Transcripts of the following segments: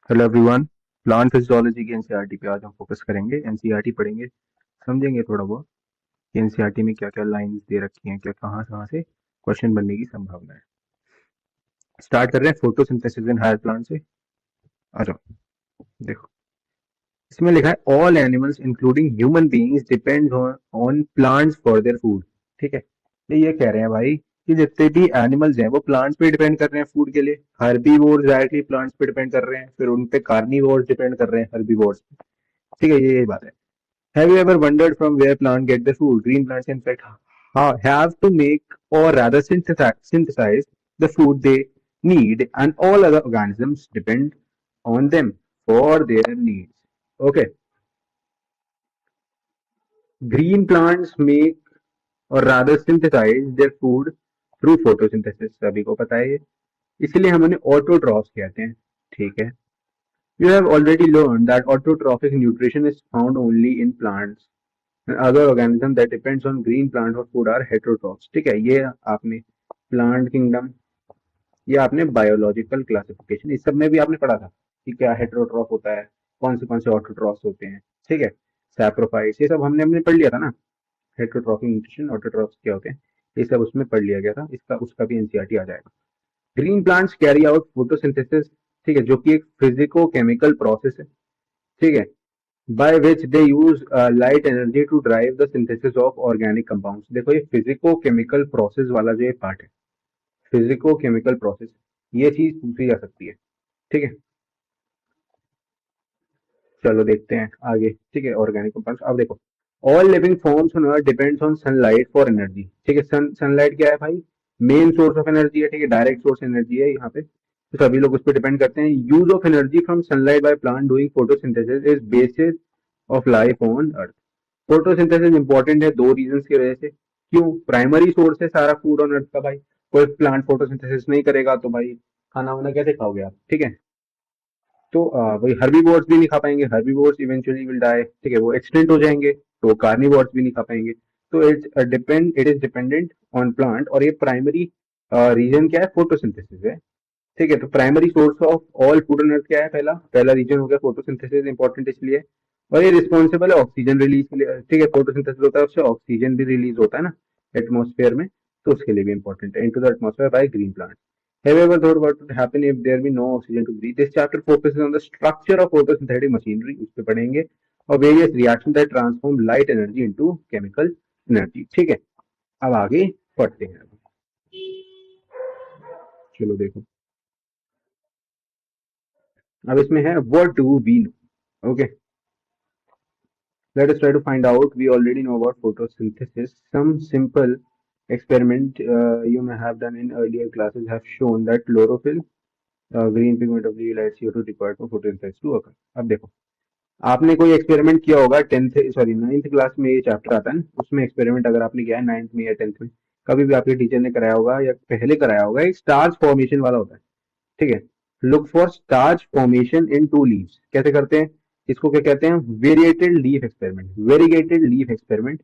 Hello everyone. Plant physiology की NCERT पे आज हम फोकस करेंगे। एनसीईआरटी पढ़ेंगे, समझेंगे थोड़ा बहुत कि एनसीईआरटी में क्या क्या लाइंस दे रखी हैं, क्या कहाँ कहाँ से क्वेश्चन बनने की संभावना है। स्टार्ट कर रहे हैं फोटोसिंथेसिस इन हायर प्लांट से। आ जाओ, देखो इसमें लिखा है all animals including human beings depend on plants for their food. ठीक है, ये कह रहे हैं भाई कि जितने भी एनिमल्स हैं वो प्लांट्स पे डिपेंड कर रहे हैं फूड के लिए। हर्बीवोर्स डायरेक्टली प्लांट्स पे डिपेंड कर रहे हैं, फिर उन पे कार्निवोर्स डिपेंड कर रहे हैं हर्बीवोर्स पे। ठीक है, ये बात है। Have you ever wondered from where plants get their food? Green plants, in fact, have to make or rather synthesize the food they need, and all other organisms depend on them for their needs. Okay, green plants make or rather synthesize their food through photosynthesis. सभी को पता है ये, इसलिए हम उन्हें autotrophs कहते हैं। ठीक है, you have already learned that autotrophic nutrition is found only in plants. Other organism that depends on green plant और फूड आर हेटेरोट्रॉफ्स। ठीक है, ये आपने प्लांट किंगडम, ये आपने बायोलॉजिकल क्लासिफिकेशन, इस सब में भी आपने पढ़ा था कि क्या हेटेरोट्रॉफ होता है, कौन से ऑटोट्रॉफ्स होते हैं। ठीक है, सैप्रोफाइट्स, ये सब हमने हमने पढ़ लिया था ना। हेटेरोट्रॉफिक न्यूट्रिशन, ऑटोट्रॉफ्स क्या होते हैं, ये सब उसमें पढ़ लिया गया था। इसका उसका भी एनसीईआरटी आ जाएगा। Green plants carry out photosynthesis, ठीक है, जो कि एक फिजिको केमिकल प्रोसेस है। ठीक है, by which they use light energy to drive the synthesis of organic compounds। देखो ये फिजिको केमिकल प्रोसेस वाला जो ये पार्ट है, फिजिको केमिकल प्रोसेस, ये चीज पूछी जा सकती है। ठीक है, चलो देखते हैं आगे। ठीक है, ऑर्गेनिक कंपाउंड्स, अब देखो all living forms on earth depends on sunlight for energy. ठीक है, सनलाइट क्या है भाई, मेन सोर्स ऑफ एनर्जी है। ठीक है, डायरेक्ट सोर्स एनर्जी है यहाँ पे, तो सभी लोग उस पर डिपेंड करते हैं। Use of energy from sunlight by plant doing photosynthesis is basis of life on earth. Photosynthesis important है दो रीजन की वजह से। क्यों, प्राइमरी सोर्स है सारा फूड ऑन अर्थ का भाई। कोई प्लांट फोटोसिंथेसिस नहीं करेगा तो भाई खाना वाना कैसे खाओगे आप। ठीक है, तो वही हर्बीवोर्स भी नहीं खा पाएंगे, हर्बीवोर्स इवेंचुअली विल डाई। ठीक है, वो एक्सटेंट हो जाएंगे, तो कार्निवोर्स भी नहीं खा पाएंगे। तो it is dependent on plant, और ये प्राइमरी रीजन क्या है, फोटोसिंथेसिस है। ठीक है, तो primary source of all food on earth क्या है, पहला पहला रीजन हो गया फोटोसिंथेसिस, इंपॉर्टेंट इसलिए। और ये रिस्पॉन्सिबल है ऑक्सीजन रिलीज के लिए। ठीक है, फोटोसिंथेसिस होता है, उससे ऑक्सीजन भी रिलीज होता है ना एटमोस्फेयर में, तो उसके लिए भी इंपॉर्टेंट है, into the atmosphere by green plant. Have you ever thought what would happen if there be no oxygen to breathe? This chapter focuses on the structure of photosynthetic machinery, उस पे पढ़ेंगे, और various reactions that transform light energy into chemical energy। ठीक है, अब आगे पढ़ते हैं। चलो देखो, अब इसमें है what do we know। Okay, let us try to find out। We already know about photosynthesis। Some simple experiment you may have done in earlier classes have shown that chlorophyll, green pigment of the light CO2 required for photosynthesis to occur। अब देखो, आपने कोई experiment किया होगा tenth, sorry ninth class में, ये chapter आता है ना, उसमें एक्सपेरिमेंट अगर आपने किया है नाइन्थ में या टेंथ में, कभी भी आपके टीचर ने कराया होगा या पहले कराया होगा, एक स्टार्च फॉर्मेशन वाला होता है। ठीक है, look for starch formation in two leaves. कैसे करते हैं इसको, क्या कहते हैं, variegated leaf experiment, variegated leaf experiment.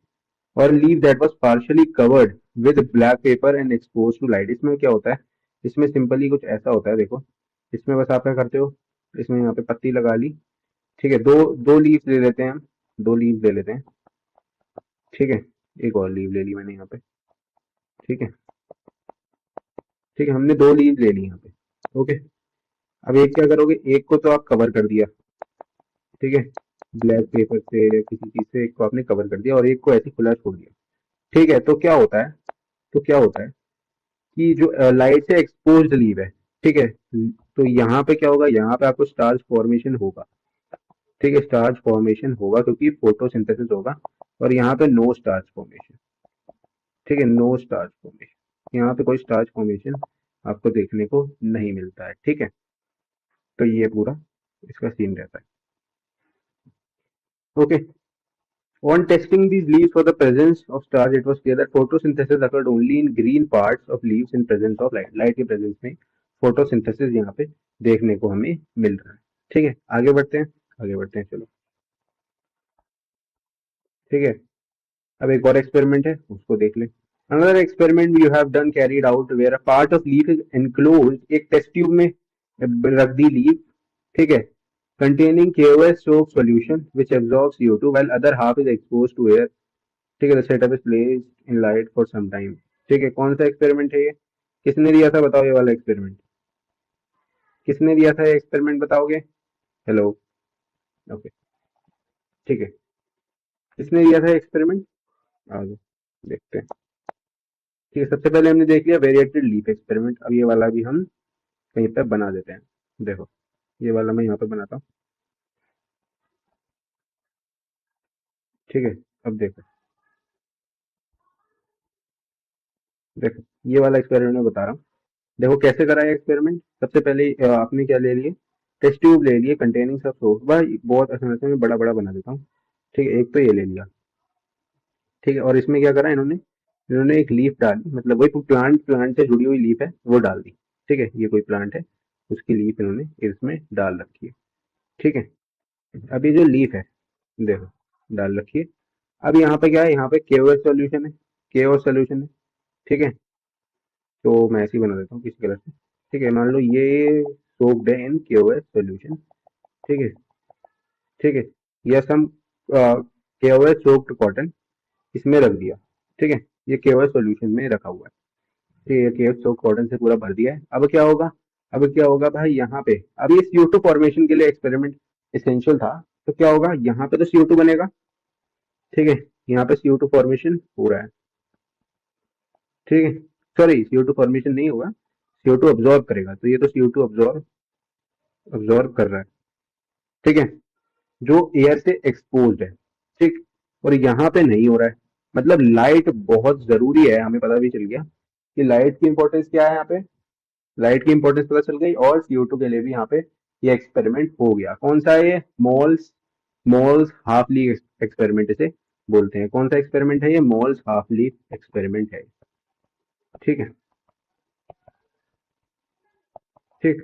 और leaf that was partially covered with black paper and expose to light. इसमें क्या होता है, इसमें सिंपली कुछ ऐसा होता है, देखो इसमें बस आप क्या करते हो, इसमें यहाँ पे पत्ती लगा ली। ठीक है, दो दो लीव्स ले लेते हैं हम, दो लीव्स ले लेते हैं। ठीक है, एक और लीव ले ली मैंने यहाँ पे। ठीक है, ठीक है, हमने दो लीव ले ली यहाँ पे। ओके, अब एक क्या करोगे, एक को तो आप कवर कर दिया। ठीक है, ब्लैक पेपर से या किसी चीज से एक को आपने कवर कर दिया और एक को ऐसे खुला छोड़ दिया। ठीक है, तो क्या होता है, तो क्या होता है कि जो लाइट से एक्सपोज्ड लीव है, ठीक है, तो यहाँ पे क्या होगा, यहाँ पे आपको स्टार्च फॉर्मेशन होगा। ठीक है, स्टार्च फॉर्मेशन होगा क्योंकि फोटोसिंथेसिस होगा, और यहाँ पे नो स्टार्च फॉर्मेशन। ठीक है, नो स्टार्च फॉर्मेशन, यहाँ पे कोई स्टार्च फॉर्मेशन आपको देखने को नहीं मिलता है। ठीक है, तो ये पूरा इसका सीन रहता है। Okay, on testing these leaves for the presence of starch, it was clear that photosynthesis occurred only in green parts of leaves in presence of light। Light के प्रेजेंस में फोटोसिंथेसिस यहाँ पे देखने को हमें मिल रहा है। ठीक है, आगे बढ़ते हैं, आगे बढ़ते हैं, चलो। ठीक है, अब एक और एक्सपेरिमेंट है, उसको देख लें। Another experiment you have done carried out where a part of leaf is enclosed, एक टेस्ट ट्यूब में रख दी लीफ, ठीक है, containing KOS soap solution which absorbs CO2 while other half is exposed to air। ठीक है, the setup is placed in light for some time। ठीक है, कौन सा एक्सपेरिमेंट है ये, किसने दिया था बताओ, ये वाला एक्सपेरिमेंट किसने दिया था, ये एक्सपेरिमेंट बताओगे? हेलो। ओके, ठीक है, किसने दिया था एक्सपेरिमेंट? आ जाओ, देखते हैं। ठीक है, सबसे पहले हमने देख लिया वेरिएटेड लीफ एक्सपेरिमेंट। अब ये वाला भी हम कहीं पर बना देते हैं। देखो, ये वाला मैं यहाँ पे बनाता हूँ। ठीक है, अब देखो, देखो ये वाला एक्सपेरिमेंट मैं बता रहा हूँ। देखो कैसे करा है एक्सपेरिमेंट। सबसे पहले आपने क्या ले लिए, टेस्ट ट्यूब ले लिए कंटेनिंग सब सोर्स। भाई बहुत आसान से मैं बड़ा बड़ा बना देता हूँ। ठीक है, एक तो ये ले लिया। ठीक है, और इसमें क्या करा इन्होंने, इन्होंने एक लीफ डाली, मतलब वही प्लांट प्लांट से जुड़ी हुई लीफ है वो डाल दी। ठीक है, ये कोई प्लांट है, उसकी लीफ इन्होंने इसमें डाल रखी है। ठीक है, अब ये जो लीफ है, देखो डाल रखी है। अब यहाँ पे क्या है, यहाँ पे केओएस सॉल्यूशन है, केओएस सॉल्यूशन है। ठीक है, तो मैं ऐसे ही बना देता हूँ किसी कलर से। ठीक है, मान लो ये सोक्ड है इन केओएस सॉल्यूशन। ठीक है, ठीक है, यस हम केओएस सोक्ड कॉटन इसमें रख दिया। ठीक है, ये केओएस सॉल्यूशन में रखा हुआ है। ठीक है, ये केओएस सोक्ड कॉटन से पूरा भर दिया है। अब क्या होगा, अब क्या होगा भाई, यहाँ पे अब ये CO2 फॉर्मेशन के लिए एक्सपेरिमेंट एसेंशियल था। तो क्या होगा, यहाँ पे तो CO2 बनेगा। ठीक है, यहाँ पे CO2 फॉर्मेशन हो रहा है। ठीक है, सॉरी CO2 फॉर्मेशन नहीं होगा, CO2 अब्जॉर्ब करेगा। तो ये तो CO2 अब्जॉर्ब अब्जॉर्ब कर रहा है। ठीक है, जो एयर से एक्सपोज्ड है। ठीक, और यहाँ पे नहीं हो रहा है। मतलब लाइट बहुत जरूरी है, हमें पता भी चल गया कि लाइट की इंपॉर्टेंस क्या है यहाँ पे। लाइट की इंपॉर्टेंस पता चल गई, और CO2 के लिए भी यहाँ पे ये एक्सपेरिमेंट हो गया। कौन सा है ये, moles moles half leaf experiment इसे बोलते हैं। कौन सा एक्सपेरिमेंट है ये, मोल्स हाफ लीफ एक्सपेरिमेंट है। ठीक है, ठीक,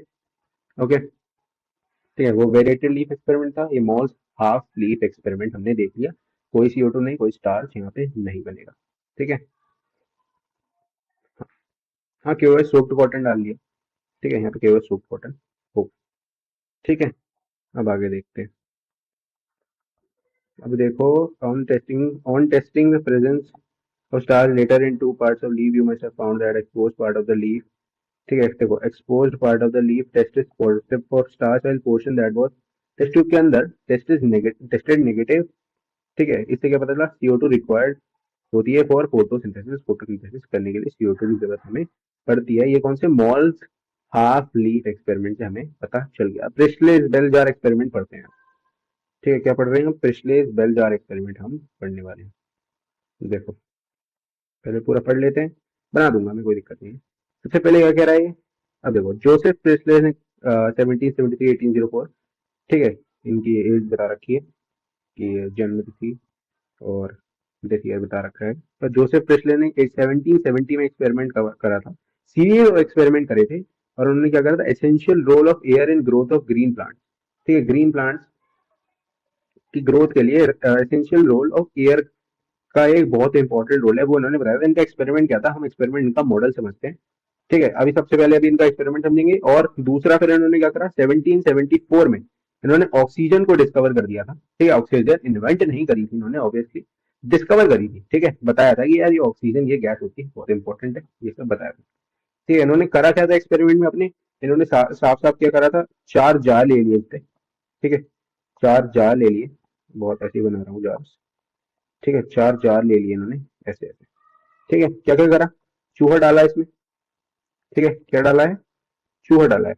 ओके। ठीक है, वो वेरिएटेड लीफ एक्सपेरिमेंट था, ये मॉस हाफ लीफ एक्सपेरिमेंट हमने देख लिया। कोई CO2 नहीं, कोई स्टार्च यहाँ पे नहीं बनेगा। ठीक है, हाँ केओएस सोप्ड कॉटन डाल लिया। ठीक है, यहाँ पे केओएस सोप्ड कॉटन हो। ठीक है, अब आगे देखते हैं। अब देखो, on testing the presence of stars later in two parts of leaf, you must have found that exposed part of the leaf। ठीक है, देखो exposed part of the leaf test is positive for stars while portion that was test tube के अंदर tested negative. ठीक है, इससे क्या पता चला, CO2 रिक्वायर्ड होती है फॉर फोटोसिंथेसिस। फोटोसिंथेसिस करने के लिए CO2 की जरूरत हमें पड़ती है। ये कौन से, मॉल्स हाफ लीफ एक्सपेरिमेंट से हमें पता चल गया। प्रिस्टलेस बेल जार एक्सपेरिमेंट पढ़ते हैं। ठीक है, क्या पढ़ रहे हैं हम, प्रिस्टलेस बेल जार एक्सपेरिमेंट हम पढ़ने वाले हैं। देखो पहले पूरा पढ़ लेते हैं, बना दूंगा मैं, कोई दिक्कत नहीं है। सबसे पहले क्या कह रहा है ये, अब देखो जोसेफ प्रिस्टलेस ने 1773-1804। ठीक है, इनकी एज बता रखी है कि जन्म तिथि और डेथ ईयर बता रखा है। तो जोसेफ प्रेस्ले ने एक 1770 में एक्सपेरिमेंट करा था। सीरियल एक्सपेरिमेंट करे थे, और उन्होंने क्या करा था, essential role of air in growth of green plant. ठीक है, ग्रीन प्लांट्स की ग्रोथ के लिए एसेंशियल रोल ऑफ एयर का एक बहुत इंपॉर्टेंट रोल है, वो उन्होंने बताया था। इनका एक्सपेरिमेंट क्या था, हम एक्सपेरिमेंट इनका मॉडल समझते हैं। ठीक है, अभी सबसे पहले अभी इनका एक्सपेरिमेंट समझेंगे, और दूसरा फिर इन्होंने क्या करा, 1774 में इन्होंने ऑक्सीजन को डिस्कवर कर दिया था। ठीक है, ऑक्सीजन इन्वेंट नहीं करी थी इन्होंने, ऑब्वियसली डिस्कवर करी थी। ठीक है, बताया था कि यार ये ऑक्सीजन ये गैस होती है, बहुत इंपॉर्टेंट है, ये सब बताया था। ठीक है, इन्होंने करा क्या था एक्सपेरिमेंट में अपने, इन्होंने साफ साफ क्या करा था, चार जार ले लिए थे। ठीक है, चार जार ले लिए, बहुत ऐसे ही बना रहा हूँ जार। ठीक है, चार जार ले लिए इन्होंने, ऐसे ऐसे। ठीक है, क्या क्या करा, चूहा डाला इसमें। ठीक है, क्या डाला है, चूहा डाला है।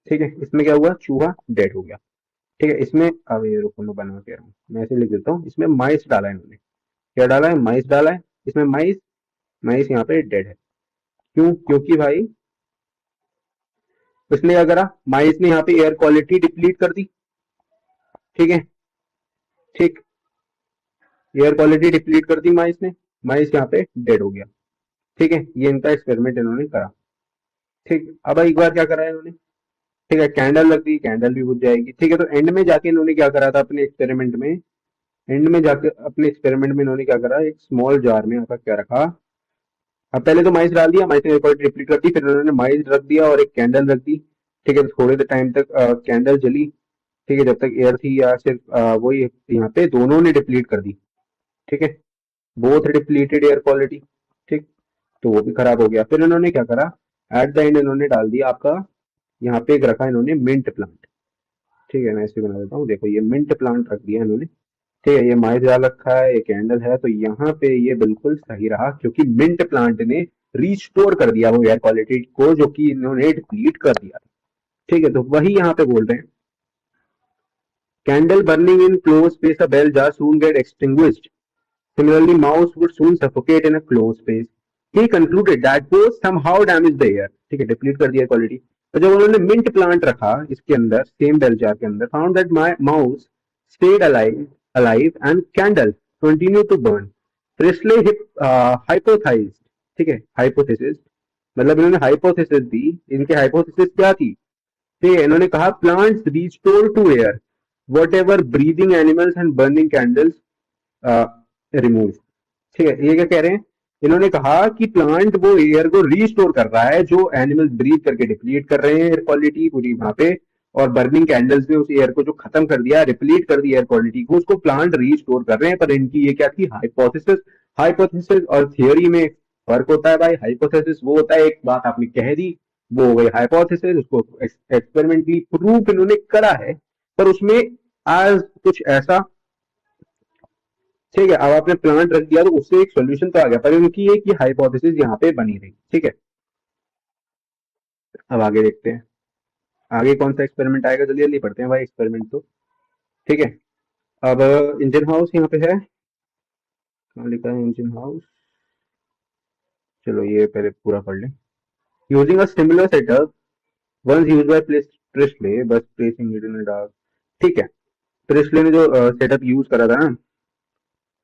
ठीक है, इसमें क्या हुआ, चूहा डेड हो गया। ठीक है, इसमें अब ये रुको मैं बना के रहा हूँ, मैं ऐसे लिख देता हूँ, इसमें माइस डाला है इन्होंने। क्या डाला है, माइस डाला है इसमें, माइस। माइस यहाँ पे डेड है, क्यों, क्योंकि भाई इसलिए अगर माइस ने यहाँ पे एयर क्वालिटी डिप्लीट कर दी। ठीक है, ठीक, एयर क्वालिटी डिप्लीट कर दी माइस ने, माइस यहाँ पे डेड हो गया। ठीक है, ये इनका एक्सपेरिमेंट इन्होंने करा। ठीक, अब एक बार क्या करा है इन्होंने, ठीक है, कैंडल रख दी, कैंडल भी बुझ जाएगी। ठीक है, तो एंड में जाके इन्होंने क्या करा था अपने एक्सपेरिमेंट में, एंड में जाके अपने एक्सपेरिमेंट में इन्होंने क्या करा, एक स्मॉल जार में आपका क्या रखा। अब पहले तो माइस डाल दिया, माइस ने एक और रिप्लीट कर दी, फिर उन्होंने माइस रख दिया और एक कैंडल रख दी। ठीक है, तो थोड़े देर टाइम तक कैंडल जली, ठीक है, जब तक एयर थी, या सिर्फ वही यहाँ पे दोनों ने डिप्लीट कर दी, ठीक है, बोथ डिप्लीटेड एयर क्वालिटी, ठीक, तो वो भी खराब हो गया। फिर इन्होंने क्या करा, एट द एंड इन्होंने डाल दिया आपका, यहाँ पे एक रखा इन्होंने मिंट प्लांट, ठीक है, मैं इसे बना देता हूँ, देखो ये मिंट प्लांट रख दिया इन्होंने, ठीक है, ये माइस डाल रखा है, ये कैंडल है, तो यहाँ पे ये बिल्कुल सही रहा, क्योंकि मिंट प्लांट ने रिस्टोर कर दिया वो एयर क्वालिटी को, जो कि इन्होंने डिप्लीट कर दिया, ठीक है, तो वही यहाँ पे बोल रहे हैं, candle burning in close space, a bell jar soon get extinguished. Similarly, mouse would soon suffocate in a closed space. He concluded that both somehow damaged the air. ठीक है, डिप्लीट कर दिया क्वालिटी। तो जब उन्होंने मिंट प्लांट रखा इसके अंदर, सेम बेल जार के अंदर, found that my mouse stayed alive and candle continue to burn. Priestley hypothesise, ठीक है, हाइपोथेसिस, मतलब इन्होंने हाइपोथेसिस दी, इनके हाइपोथेसिस क्या थी, ठीक है, इन्होंने कहा plants restore to air whatever breathing animals and burning candles remove. ठीक है, ये क्या कह रहे हैं, इन्होंने कहा कि प्लांट वो एयर को रीस्टोर कर रहा है जो एनिमल्स ब्रीथ करके डिप्लीट कर रहे हैं एयर क्वालिटी पूरी वहां पे, और बर्निंग कैंडल्स ने उस एयर को जो खत्म कर दिया, रिप्लीट कर दिया एयर क्वालिटी को, उसको प्लांट रीस्टोर कर रहे हैं। पर इनकी ये क्या थी, हाइपोथेसिस। हाइपोथेसिस और थियोरी में फर्क होता है भाई। हाइपोथेसिस वो होता है, एक बात आपने कह दी, वो हो गई हाइपोथेसिस, उसको एक्सपेरिमेंटली प्रूव इन्होंने करा है, पर उसमें आज कुछ ऐसा, ठीक है, अब आपने प्लांट रख दिया तो उससे एक सोल्यूशन तो आ गया, पर उनकी एक ये हाइपोथेसिस यहाँ पे बनी रही, ठीक है। अब आगे देखते हैं, आगे कौन सा एक्सपेरिमेंट आएगा, जल्दी जल्दी पढ़ते हैं भाई एक्सपेरिमेंट तो, ठीक है। अब इंजन हाउस यहाँ पे है, कहाँ लिखा है इंजन हाउस, चलो ये पहले पूरा पढ़ लें। Using a similar setup once used by Priestley, बस प्लेसिंग इट इन डार्क, ठीक है। प्रिस्ले ने जो सेटअप यूज करा था ना,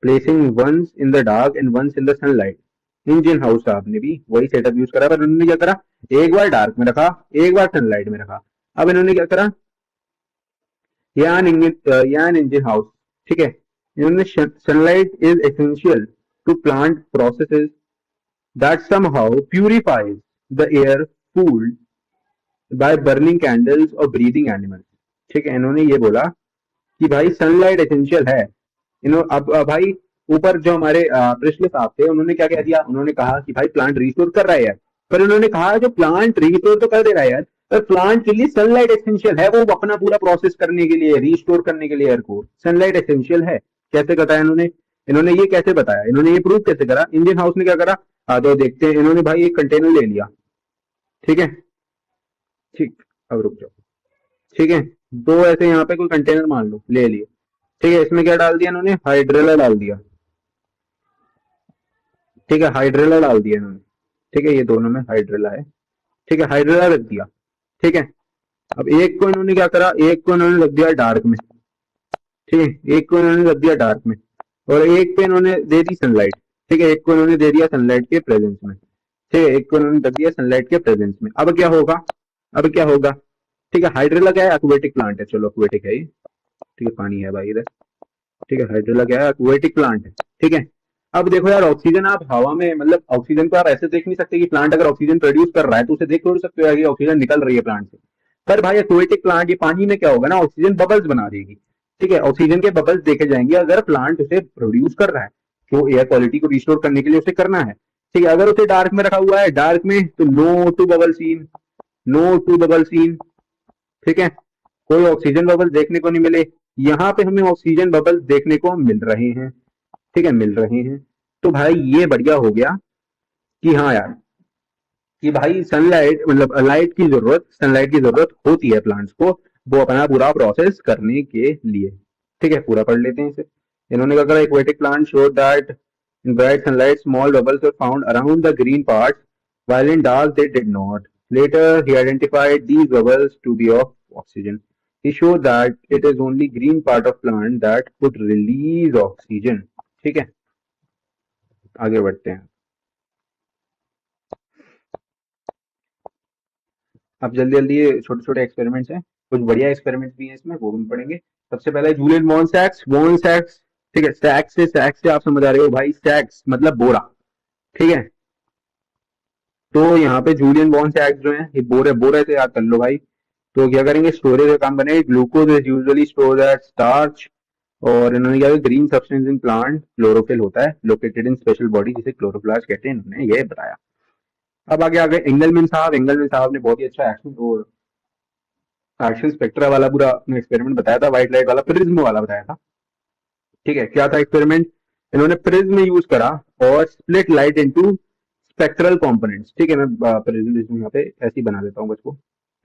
placing once in the dark and once in the sunlight, Ingenhousz साहब ने भी वही सेटअप यूज करा, पर उन्होंने क्या करा, एक बार डार्क में रखा, एक बार सनलाइट में रखा। अब इन्होंने क्या करा, यान इंजन हाउस, ठीक है, इन्होंने sunlight is essential to plant processes that somehow purifies the air cooled by burning candles और ब्रीदिंग एनिमल्स, ठीक है। इन्होंने ये बोला कि भाई सनलाइट एसेंशियल है। अब भाई ऊपर जो हमारे प्रिस्ले साहब थे, उन्होंने क्या कह दिया, उन्होंने कहा कि भाई प्लांट रिस्टोर कर रहा है यार, पर उन्होंने कहा जो प्लांट रिस्टोर तो कर दे रहा है यार, पर प्लांट के लिए सनलाइट एसेंशियल है, वो अपना पूरा प्रोसेस करने के लिए, रिस्टोर करने के लिए एयर को सनलाइट एसेंशियल है। कैसे बताया इन्होंने, इन्होंने ये कैसे बताया, इन्होंने ये प्रूव कैसे करा, इंडियन हाउस ने क्या करा, तो देखते हैं। इन्होंने भाई एक कंटेनर ले लिया, ठीक है, ठीक, अब रुक जाओ, ठीक है, दो ऐसे यहाँ पे कोई कंटेनर मान लो ले लिए, ठीक है, इसमें क्या डाल दिया इन्होंने, हाइड्रेला डाल दिया, ठीक है, हाइड्रेला डाल दिया इन्होंने, ठीक है, ये दोनों में हाइड्रेला है, ठीक है, हाइड्रेला रख दिया, ठीक है। अब एक को इन्होंने क्या करा, एक को इन्होंने रख दिया डार्क में, ठीक है, एक को इन्होंने रख दिया डार्क में, और एक पे इन्होंने दे दी सनलाइट, ठीक है, एक को इन्होंने दे दिया सनलाइट के प्रेजेंस में, ठीक है, एक को इन्होंने रख दिया सनलाइट के प्रेजेंस में। अब क्या होगा, अब क्या होगा, ठीक है, हाइड्रेला क्या है, एक्वेटिक प्लांट है, चलो एक्वेटिक है ये, ठीक है, पानी है भाई इधर, ठीक है, हाइड्रेला क्या है, एक्वेटिक प्लांट है, ठीक है। अब देखो यार, ऑक्सीजन आप हवा में, मतलब ऑक्सीजन को आप ऐसे देख नहीं सकते कि प्लांट अगर ऑक्सीजन प्रोड्यूस कर रहा है तो उसे देख थोड़ी सकते हो कि ऑक्सीजन निकल रही है प्लांट से। पर भाई एक्वेटिक प्लांट, ये पानी में क्या होगा ना, ऑक्सीजन बबल्स बना देगी, ठीक है, ऑक्सीजन के बबल्स देखे जाएंगे अगर प्लांट उसे प्रोड्यूस कर रहा है, तो एयर क्वालिटी को रिस्टोर करने के लिए उसे करना है, ठीक है। अगर उसे डार्क में रखा हुआ है, डार्क में, तो no to bubble seen, no to bubble seen, ठीक है, कोई ऑक्सीजन बबल देखने को नहीं मिले। यहाँ पे हमें ऑक्सीजन बबल देखने को मिल रहे हैं, ठीक है, मिल रहे हैं। तो भाई ये बढ़िया हो गया कि हाँ यार, कि भाई सनलाइट, मतलब लाइट की जरूरत, सनलाइट की जरूरत होती है प्लांट्स को, वो अपना पूरा प्रोसेस करने के लिए, ठीक है। पूरा पढ़ लेते हैं इसे। इन्होंने क्या करा, aquatic plant show that in bright sunlight small bubbles were found around the green parts while in dark they did not. Later he identified these bubbles to be of oxygen. He showed that it is only green part of plant that could release oxygen. ठीक है, आगे बढ़ते हैं। अब जल्दी जल्दी ये छोटे छोटे एक्सपेरिमेंट्स हैं, कुछ बढ़िया एक्सपेरिमेंट्स भी हैं इसमें, वो भी पढ़ेंगे। सबसे पहले जूलियन वॉन सैक्स, ठीक है, सैक्स से आप समझ आ रहे हो भाई, सैक्स मतलब बोरा, ठीक है। तो यहाँ पे जूलियन वॉन सैक्स जो है, ये बोरे बोरे से याद कर लो भाई, तो क्या करेंगे, स्टोरेज का काम करेंगे। Glucose is usually stored at starch, और इन्होंने क्या, green substance in plant chlorophyll होता है लोकेटेड इन स्पेशल बॉडी जिसे क्लोरोप्लास्ट कहते हैं, इन्होंने ये बताया। अब आगे आगे एंगलमैन साहब ने बहुत ही अच्छा एक्शन स्पेक्ट्रा वाला पूरा एक्सपेरिमेंट बताया था, व्हाइट लाइट वाला प्रिज्म वाला बताया था। ठीक है, क्या था एक्सपेरिमेंट, इन्होंने प्रिज्म यूज करा और split light into spectral components. ठीक है, मैं प्रेजेंटेशन यहाँ पे ऐसे ही बना देता हूँ बस को।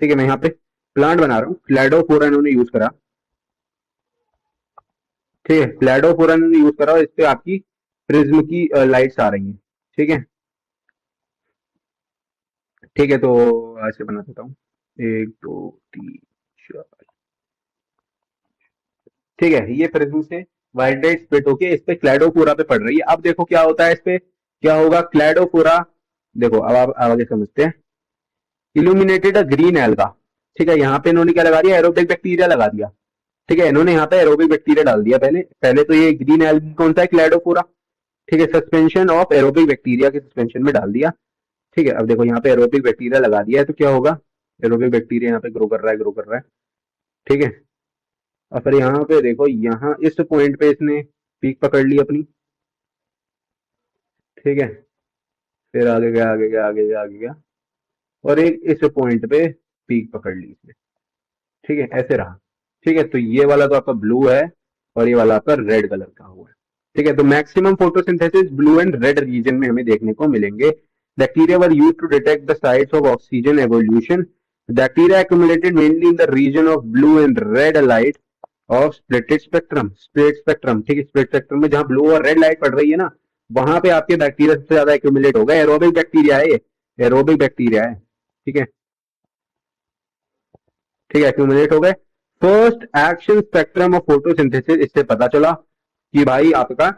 ठीक है, मैं यहाँ पे प्लांट बना रहा हूँ, क्लैडोफोरा इन्होंने यूज करा। ठीक है, क्लैडोफोरा इन्होंने यूज करा और इस पे आपकी प्रिज्म की लाइट्स आ रही हैं। ठीक है, ठीक है, तो ऐसे बना देता हूँ, 1 2 3 4। ठीक है, ये प्रिज्म से व्हाइट लाइट स्प्लिट होके इस पे क्लैडोफोरा पे पड़ रही है। अब देखो क्या होता है, इस पे क्या होगा, क्लैडोफोरा, देखो अब आप आगे समझते हैं। इल्यूमिनेटेड अ ग्रीन एल्गा। ठीक है, यहाँ पे इन्होंने क्या लगा दिया, एरोबिक बैक्टीरिया लगा दिया। ठीक है, इन्होंने यहाँ पे एरोबिक बैक्टीरिया डाल दिया। पहले पहले तो ये ग्रीन एल्गी कौन सा है, क्लैडोफोरा। ठीक है, सस्पेंशन ऑफ एरोबिक बैक्टीरिया के सस्पेंशन में डाल दिया। ठीक है, अब देखो यहाँ पे एरोबिक बैक्टीरिया लगा दिया है तो क्या होगा, एरोबिक बैक्टीरिया यहाँ पे ग्रो कर रहा है, ग्रो कर रहा है। ठीक है, और फिर यहाँ पे देखो, यहाँ इस पॉइंट पे इसने पीक पकड़ ली अपनी। ठीक है, फिर आगे गया, आगे गया, आगे गया, आगे गया, और एक इस पॉइंट पे पीक पकड़ ली इसने। ठीक है, ऐसे रहा। ठीक है, तो ये वाला तो आपका ब्लू है और ये वाला आपका रेड कलर का हुआ है। ठीक है, तो maximum photosynthesis blue and red region में हमें देखने को मिलेंगे। Bacteria were used to detect the sites of oxygen evolution. Bacteria accumulated mainly in the region of blue and red light of splitted spectrum, split spectrum। ठीक है, split spectrum में जहां blue और रेड लाइट पड़ रही है ना, वहां पे आपके बैक्टीरिया सबसे ज्यादा एक्यूमुलेट होगा। एरोबिक बैक्टीरिया है ये, एरोबिक बैक्टीरिया है। ठीक है, ठीक है, एक्यूमुलेट हो गए। First action spectrum of photosynthesis, इससे पता चला कि भाई आपका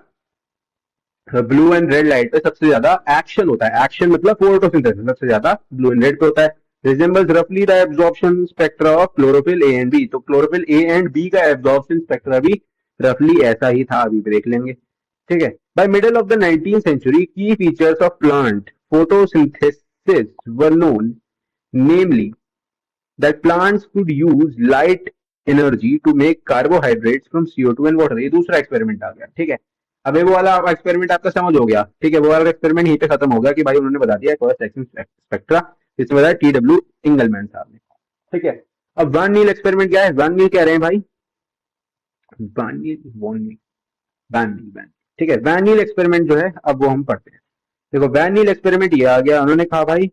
ब्लू एंड रेड लाइट पे सबसे ज्यादा एक्शन होता है। एक्शन मतलब फोटोसिंथेसिस सबसे ज्यादा ब्लू एंड रेड पे होता है। रिजेंबल्स रफली the absorption spectra of chlorophyll a and b. तो क्लोरोफिल ए एंड बी का एब्जॉर्प्शन स्पेक्ट्रा भी रफली ऐसा ही था, अभी देख लेंगे। ठीक है, by middle of the 19th century की features of plant photosynthesis were known, namely that plants could use light energy to make carbohydrates from CO2 and water। ये दूसरा एक्सपेरिमेंट आ गया। ठीक है, अब ये वो वाला एक्सपेरिमेंट आपका समझ हो गया। ठीक है, वो वाला एक्सपेरिमेंट यहीं पे खत्म हो गया कि भाई उन्होंने बता दिया फर्स्ट एक्शन स्पेक्ट्रा, इसमें बताया TW इंगलमैन साहब ने। ठीक है, अब वैन नील एक्सपेरिमेंट क्या है, वैन नील कह रहे हैं भाई, वैन नील, वॉन नील, वैन नील, वैन। ठीक है, वैन नील एक्सपेरिमेंट जो है अब वो हम पढ़ते हैं। देखो वैन नील एक्सपेरिमेंट ये आ गया, उन्होंने कहा भाई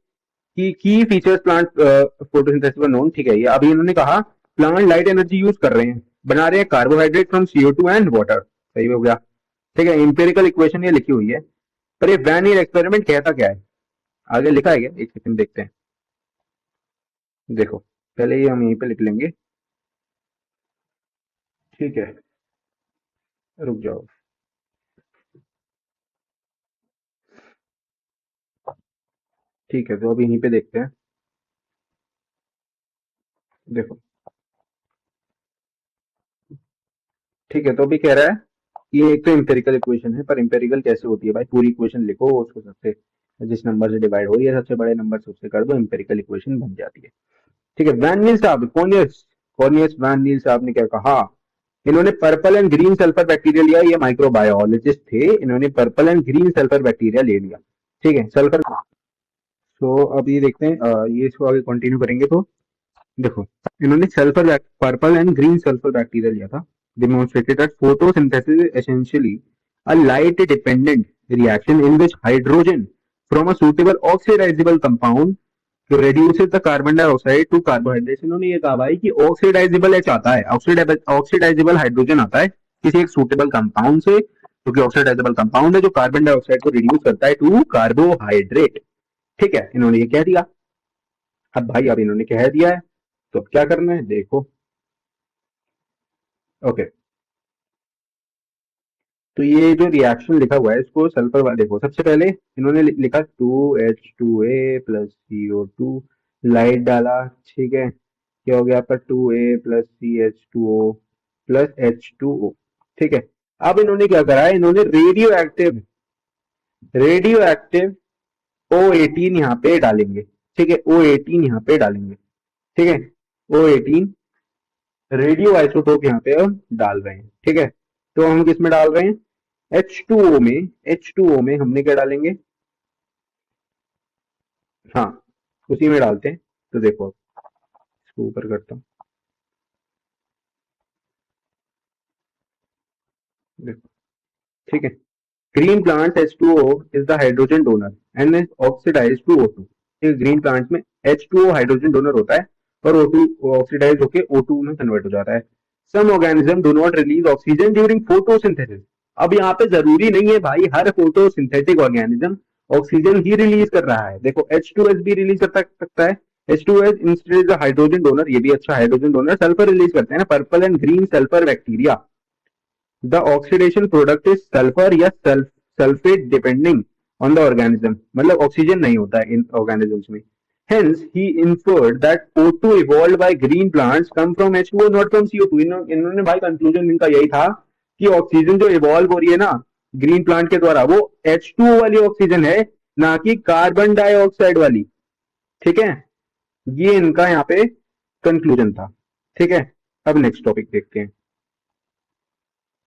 की features plant photosynthesis were known. ठीक है, ये अभी इन्होंने कहा प्लांट लाइट एनर्जी यूज कर रहे हैं, बना रहे हैं carbohydrate from CO2 and water. सही हो गया। ठीक है, इंपेरिकल इक्वेशन ये लिखी हुई है, पर ये वैन ईयर एक्सपेरिमेंट कहता क्या है, आगे लिखा है क्या, एक सेकंड देखते हैं। देखो, पहले ये हम यहीं पे लिख लेंगे। ठीक है, रुक जाओ। ठीक है, तो अभी यहीं पे देखते हैं। देखो, ठीक है, तो अभी कह रहा है ये एक तो इंपेरिकल इक्वेशन है, पर इंपेरिकल कैसे होती है भाई, पूरी इक्वेशन लिखो, उसको सबसे जिस नंबर से डिवाइड हो रही है सबसे बड़े नंबर से उससे कर दो, इंपेरिकल इक्वेशन बन जाती है। ठीक है, वैन नील साहब, कॉर्नियस वैन नील साहब ने क्या कहा, इन्होंने purple and green sulphur bacteria लिया। ये माइक्रोबायोलॉजिस्ट थे, इन्होंने purple and green sulphur bacteria ले लिया। ठीक है, सल्फर। तो अब ये देखते हैं, ये इसको आगे कंटिन्यू करेंगे तो देखो, इन्होंने sulphur purple and green sulphur bacteria लिया था। demonstrated that photosynthesis is essentially a light dependent reaction in which hydrogen from a suitable oxidizable compound reduces the carbon dioxide to carbohydrates। इन्होंने ये कहा भाई कि ऑक्सीडाइजेबल एच आता है, oxidisable hydrogen आता है किसी एक सुटेबल कंपाउंड से, जो कि ऑक्सीडाइजेबल कंपाउंड है जो कार्बन डाइऑक्साइड को रिड्यूस करता है टू कार्बोहाइड्रेट। ठीक है, इन्होंने ये कह दिया। अब भाई अब इन्होंने कह दिया है तो अब क्या करना है, देखो। ओके, तो ये जो रिएक्शन लिखा हुआ है इसको सल्फर वाला देखो, सबसे पहले इन्होंने लिखा 2H2A प्लस CO2, लाइट डाला। ठीक है, क्या हो गया आपका 2A plus CH2O plus H2O। ठीक है, अब इन्होंने क्या करा है, इन्होंने रेडियो एक्टिव O18 यहाँ पे डालेंगे। ठीक है, O18 यहाँ पे डालेंगे। ठीक है, O18 रेडियो आइसोटोप यहाँ पे हम डाल रहे हैं। ठीक है, तो हम किस में डाल रहे हैं? H2O में। H2O में हमने क्या डालेंगे? हाँ, उसी में डालते हैं। तो देखो, इसको ऊपर करता हूँ। देखो, ठीक है। Green plant H2O is the hydrogen donor and is oxidized to O2। ठीक है, ग्रीन प्लांट में H2O हाइड्रोजन डोनर होता है और O2 ऑक्सीडाइज होकर O2 में कन्वर्ट हो जाता है। Some organism do not release oxygen during photosynthesis. अब यहाँ पे जरूरी नहीं है भाई हर फोटोसिंथेटिक ऑर्गेनिज्म ऑक्सीजन ही रिलीज कर रहा है। देखो H2S भी रिलीज कर सकता है। H2S instead is hydrogen donor, ये भी अच्छा हाइड्रोजन डोनर। सल्फर रिलीज करते हैं ना, purple and green sulphur bacteria. The oxidation product is sulphur या sulphate depending on the organism. मतलब ऑक्सीजन नहीं होता है इन ऑर्गेनिजम्स में। Hence, he inferred that O2 evolved by green plants come from H2O, not from CO2। इन्होंने भाई conclusion इनका यही था कि ऑक्सीजन जो इवॉल्व हो रही है ना ग्रीन प्लांट के द्वारा, वो H2O वाली ऑक्सीजन है, ना कि कार्बन डाइऑक्साइड वाली। ठीक है, ये इनका यहाँ पे कंक्लूजन था। ठीक है, अब नेक्स्ट टॉपिक देखते हैं,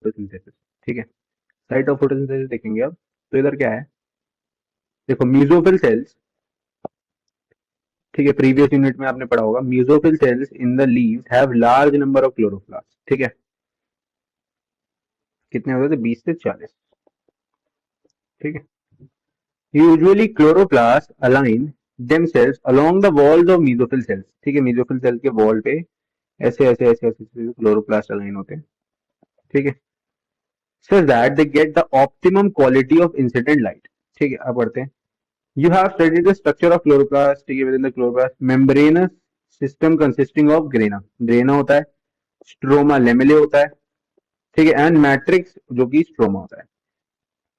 फोटोसिंथेसिस। ठीक है, साइट ऑफ फोटोसिंथेसिस देखेंगे अब। तो इधर क्या है? देखो, म्यूजोफिल सेल्स। ठीक है, प्रीवियस यूनिट में आपने पढ़ा होगा, mesophyll cells in the leaves have large number of chloroplast. ठीक है, कितने होते थे? 20 से 40। ठीक है, usually chloroplast align themselves along the walls of mesophyll cells। ठीक है, mesophyll सेल के वॉल पे ऐसे ऐसे ऐसे ऐसे क्लोरोप्लास्ट अलाइन होते हैं। ठीक है, so that they get the optimum quality of incident light। ठीक है, अब बढ़ते हैं। You have studied the structure of chloroplast। ठीक है, within the chloroplast membranous system consisting of grana। grana होता है, स्ट्रोमा लेमेले होता है। ठीक है, एंड मैट्रिक्स जो कि स्ट्रोमा होता है।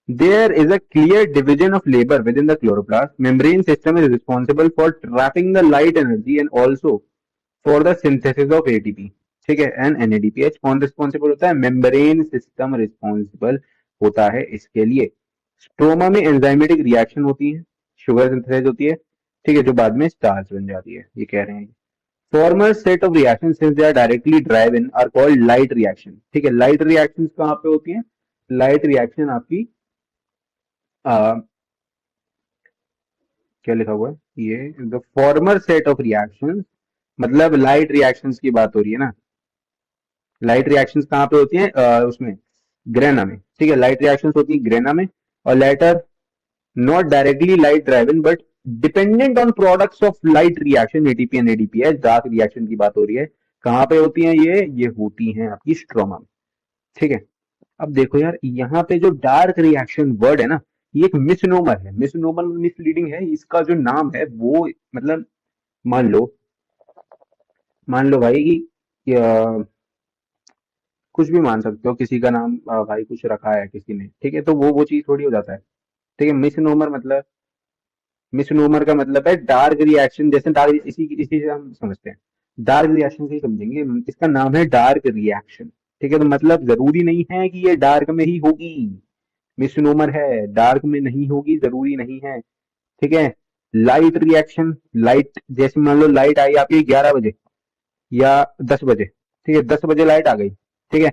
There is a clear division of labor within the chloroplast। Membrane system is responsible for trapping the light energy and also for the synthesis of ATP। ठीक है, एंड NADPH। कौन responsible होता है? Membrane system responsible होता है इसके लिए। Stroma में एंजाइमेटिक रिएक्शन होती है, शुगर सिंथेसाइज होती है। ठीक है, जो बाद में स्टार्च बन जाती है, ये कह रहे हैं। Former set of reaction since they are directly drive in are called light reaction. ठीक है, लाइट रिएक्शन कहाँ पे होती है? लाइट रिएक्शन आपकी क्या लिखा हुआ है ये? The former set of reactions, मतलब लाइट रिएक्शंस की बात हो रही है ना। लाइट रिएक्शंस कहाँ पे होती हैं? उसमें ग्रेना में। ठीक है, लाइट रिएक्शंस होती है ग्रेना में। और latter not directly light driven but dependent on products of light reaction ATP and ADPH. Dark reaction की बात हो रही है, कहाँ पे होती है ये होती है आपकी स्ट्रोमा में। ठीक है, अब देखो यार, यहाँ पे जो डार्क रिएक्शन वर्ड है ना, ये एक मिसनोमर है। मिसनोमर मिसलीडिंग है, इसका जो नाम है वो मतलब मान लो, मान लो भाई कि कुछ भी मान सकते हो, किसी का नाम भाई कुछ रखा है किसी ने। ठीक है, तो वो चीज थोड़ी हो जाता है। ठीक है, मिसनोमर मतलब, मिसनोमर का मतलब है डार्क रिएक्शन। जैसे डार्क, इसी से हम समझते हैं, डार्क रिएक्शन से ही समझेंगे। इसका नाम है डार्क रिएक्शन। ठीक है, तो मतलब जरूरी नहीं है कि ये डार्क में ही होगी। मिसनोमर है, डार्क में नहीं होगी, जरूरी नहीं है। ठीक है, लाइट रिएक्शन, लाइट जैसे मान लो लाइट आई आपकी 11 बजे या 10 बजे। ठीक है, 10 बजे लाइट आ गई। ठीक है,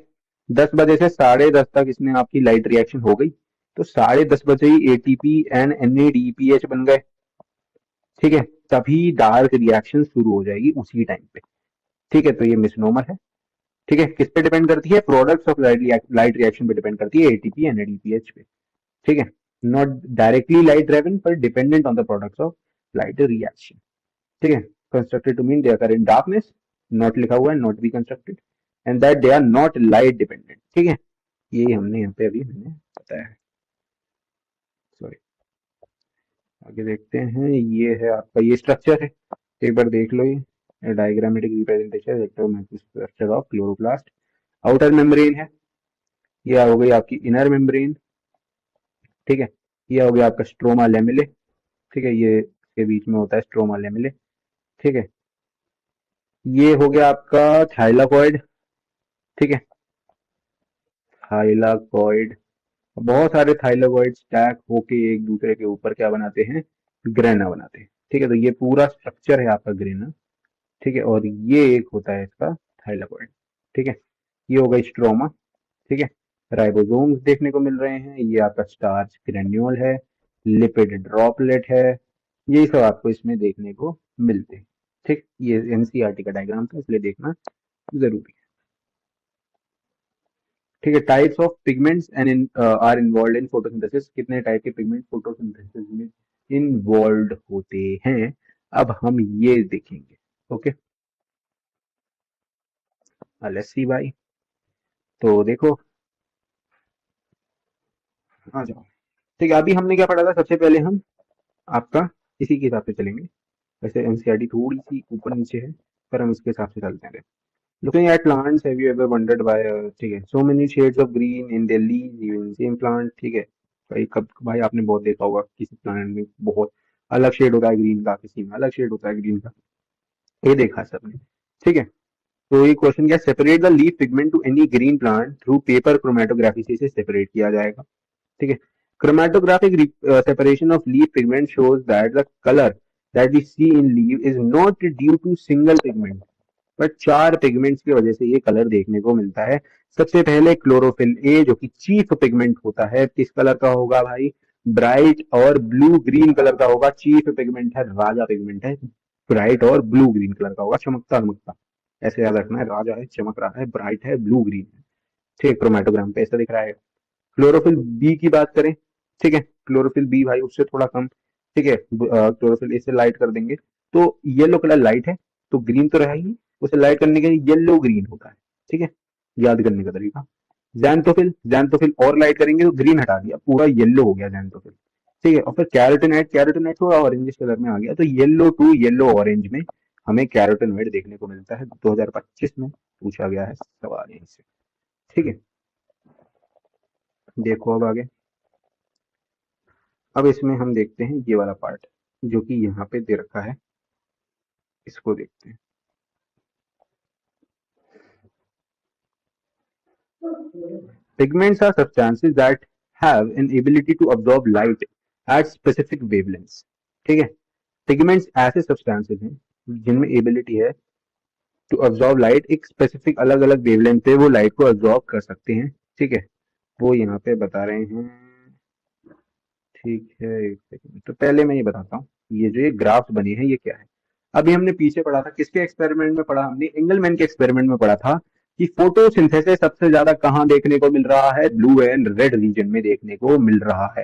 10 बजे से 10:30 तक इसमें आपकी लाइट रिएक्शन हो गई, तो 10:30 बजे ही एटीपी एंड एनएडीपीएच बन गए। ठीक है, तभी डार्क रिएक्शन शुरू हो जाएगी उसी टाइम पे। ठीक है, तो ये मिसनोमर है। ठीक है, किस पे डिपेंड करती है? प्रोडक्ट्स ऑफ लाइट रिएक्शन पे डिपेंड करती है, एटीपी एनएडीपीएच पे। ठीक है, नॉट डायरेक्टली लाइट ड्राइवन पर dependent on the products of light reaction. ठीक है, constructed to mean they are in darkness, not लिखा हुआ है, not be constructed, and that they are not light dependent. ठीक है, ये हमने यहाँ पे अभी मैंने बताया है। सॉरी, आगे देखते हैं। ये है आपका, ये स्ट्रक्चर है, एक बार देख लो। ये diagrammatic representation structure of chloroplast. Outer membrane है, ये हो गई आपकी इनर मेम्ब्रेन। ठीक है, ये हो गया आपका स्ट्रोमा लेमिले। ठीक है, ये के बीच में होता है स्ट्रोमा लेमिले। ठीक है, ये हो गया आपका थाइलाकॉइड। ठीक है, थाइलाकॉइड, बहुत सारे थाइलाकॉइड स्टैक होके एक दूसरे के ऊपर क्या बनाते हैं? ग्रेना बनाते हैं। ठीक है, तो ये पूरा स्ट्रक्चर है आपका ग्रेना। ठीक है, और ये एक होता है इसका थाइलाकोइड। ठीक है, ये होगा स्ट्रोमा। ठीक है, राइबोसोम्स देखने को मिल रहे हैं, ये आपका स्टार्च ग्रेन्यूल है, लिपिड ड्रॉपलेट है, यही सब आपको इसमें देखने को मिलते हैं। ठीक, ये एनसीईआरटी का डायग्राम था इसलिए देखना जरूरी है। ठीक है, types of pigments and are involve in photosynthesis, कितने टाइप के पिगमेंट फोटोसिंथेसिस में इन्वॉल्व होते हैं, अब हम ये देखेंगे। ओके, लेट्स सी भाई। तो देखो, आ जाओ। ठीक है, अभी हमने क्या पढ़ा था, सबसे पहले हम आपका इसी के हिसाब से चलेंगे। वैसे एनसीईआरटी थोड़ी सी ऊपर नीचे है, पर हम इसके हिसाब से चलते हैं। Looking at plants, have you ever wondered why, ठीक है, so many shades of green in their leaves even same plant. ठीक है, भाई कब भाई आपने बहुत देखा होगा किसी प्लांट में बहुत अलग शेड होता है ग्रीन का, किसी में अलग शेड होता है ग्रीन का, ये देखा है सबने। ठीक है, तो ये क्वेश्चन क्या, separate the leaf pigment to any green plant through paper chromatography से इसे सेपरेट किया जाएगा। ठीक है, chromatographic separation of leaf pigment shows that the color that we see in leaf is not due to single pigment, but चार pigments की वजह से ये कलर देखने को मिलता है। सबसे पहले क्लोरोफिल ए, जो कि चीफ पिगमेंट होता है, किस कलर का होगा भाई, ब्राइट और ब्लू ग्रीन कलर का होगा। चीफ पिगमेंट है, राजा पिगमेंट है, ब्राइट और ब्लू ग्रीन कलर का होगा, चमकता चमकता, ऐसे याद रखना है, राजा है, चमक रहा है, ब्राइट है, ब्लू ग्रीन है। ठीक, क्रोमेटोग्राम पे ऐसा दिख रहा है। क्लोरोफिल बी की बात करें, ठीक है, क्लोरोफिल बी भाई उससे थोड़ा कम। ठीक है, क्लोरोफिल ए से लाइट कर देंगे तो येलो कलर लाइट है, तो ग्रीन तो रहेगी, उसे लाइट करने के लिए येलो ग्रीन होता है। ठीक है, याद करने का तरीका। जैंथोफिल, जैंथोफिल और लाइट करेंगे तो ग्रीन हटा दिया, पूरा येलो हो गया जैंथोफिल। ठीक है, और फिर कैरोटीनॉइड, कैरोटीनॉइड थोड़ा ऑरेंजिश कलर में आ गया, तो येलो टू येलो ऑरेंज में हमें कैरोटीनॉइड देखने को मिलता है। 2025 में पूछा गया है सवाल यहीं से। ठीक है, देखो अब आगे। अब इसमें हम देखते हैं ये वाला पार्ट जो कि यहाँ पे दे रखा है, इसको देखते हैं। Pigments are substances that have an ability to absorb light at specific wavelengths. ठीक है, पिगमेंट्स ऐसे सब्सटेंसेस हैं जिनमें एबिलिटी है टू अब्सॉर्ब लाइट, एक स्पेसिफिक अलग अलग वेवलेंथ पे वो लाइट को अब्सॉर्ब कर सकते हैं। ठीक है, वो यहाँ पे बता रहे हैं। ठीक है, एक सेकंड, तो पहले मैं ये बताता हूँ, ये जो ये ग्राफ्स बने हैं ये क्या है। अभी हमने पीछे पढ़ा था, किसके एक्सपेरिमेंट में पढ़ा, हमने एंगलमैन के एक्सपेरिमेंट में पढ़ा था कि फोटोसिंथेसिस सबसे ज्यादा कहाँ देखने को मिल रहा है, ब्लू एंड रेड रीजन में देखने को मिल रहा है।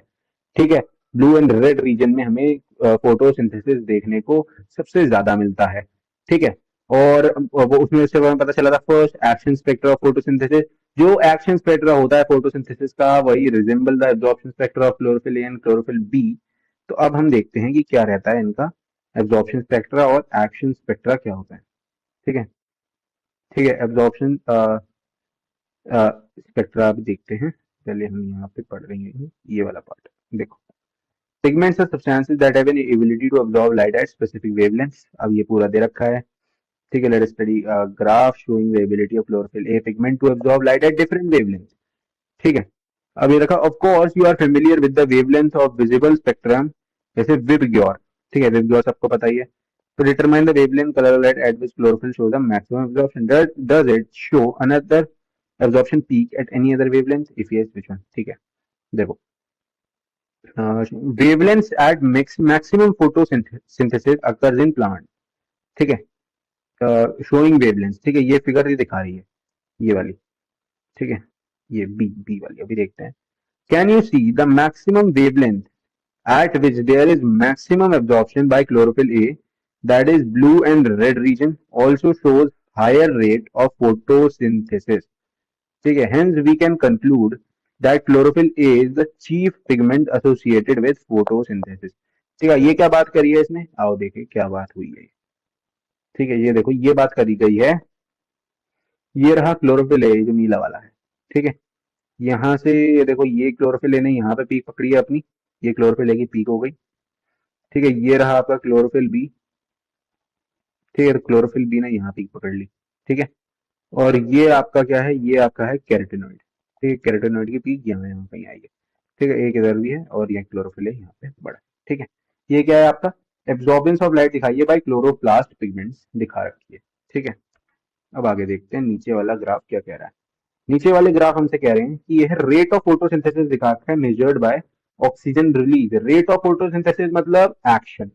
ठीक है, ब्लू एंड रेड रीजन में हमें फोटोसिंथेसिस देखने को सबसे ज्यादा मिलता है। ठीक है, और वो उसमें से हमें पता चला था first action spectra of photosynthesis. जो एक्शन स्पेक्ट्रा होता है फोटोसिंथेसिस का, वही resemble the absorption spectra of chlorophyll a and chlorophyll b. तो अब हम देखते हैं कि क्या रहता है इनका एब्जॉर्प्शन स्पेक्ट्रा और एक्शन स्पेक्ट्रा क्या होता है। ठीक है, ठीक है, एब्जॉर्प्शन स्पेक्ट्रा अब देखते हैं। पहले हम यहाँ पे पढ़ रहे हैं ये वाला पार्ट। देखो, pigments are substances that have an ability to absorb light at specific wavelengths. अब ये पूरा दे रखा है। ठीक है, let us study graph showing the ability of chlorophyll a pigment to absorb light at different wavelength. ठीक है, अब ये रखा, of course you are familiar with the wavelength of visible spectrum, जैसे विबग्योर। ठीक है, विबग्योर सबको पता ही है। तो determine the wavelength colour light at which chlorophyll show the maximum absorption, does it show another absorption peak at any other wavelength, if yes which one. ठीक है, देखो, wavelength at maximum photosynthesis occurs in plant. ठीक है, showing wavelength. ठीक है, ये figure ये दिखा रही है, ये वाली। ठीक है, ये बी बी वाली अभी देखते हैं। Can you see the maximum wavelength at which there is maximum absorption by chlorophyll A, that is blue and red region, also shows higher rate of photosynthesis. ठीक है, hence we can conclude that chlorophyll A is the chief pigment associated with photosynthesis. ठीक है, ये क्या बात करी है इसने, आओ देखें क्या बात हुई है। ठीक है, ये देखो ये बात करी गई है, ये रहा क्लोरोफिल ए जो नीला वाला है। ठीक है, यहाँ से ये देखो, ये क्लोरोफिल ए ने यहाँ पे पीक पकड़ी है अपनी, ये क्लोरोफिल ए की पीक हो गई। ठीक है, ये रहा आपका क्लोरोफिल बी। ठीक है, तो क्लोरोफिल बी ने यहाँ पीक पकड़ ली। ठीक है, और ये आपका क्या है, ये आपका है कैरोटीनॉइड। ठीक है, कैरोटीनॉइड की पीक यहाँ यहाँ कहीं आई है। ठीक है, एक इधर भी है और ये क्लोरोफिल है यहाँ पे बड़ा। ठीक है, ये क्या है आपका एब्जॉर्बेंस ऑफ लाइट दिखाई है बाय क्लोरोप्लास्ट पिगमेंट्स दिखा रखी है। ठीक है, अब आगे देखते हैं नीचे वाला ग्राफ क्या कह रहा है। नीचे वाले ग्राफ हमसे कह रहे हैं कि यह रेट ऑफ फोटोसिंथेसिस दिखा रखा है measured by oxygen release. Rate of photosynthesis मतलब एक्शन,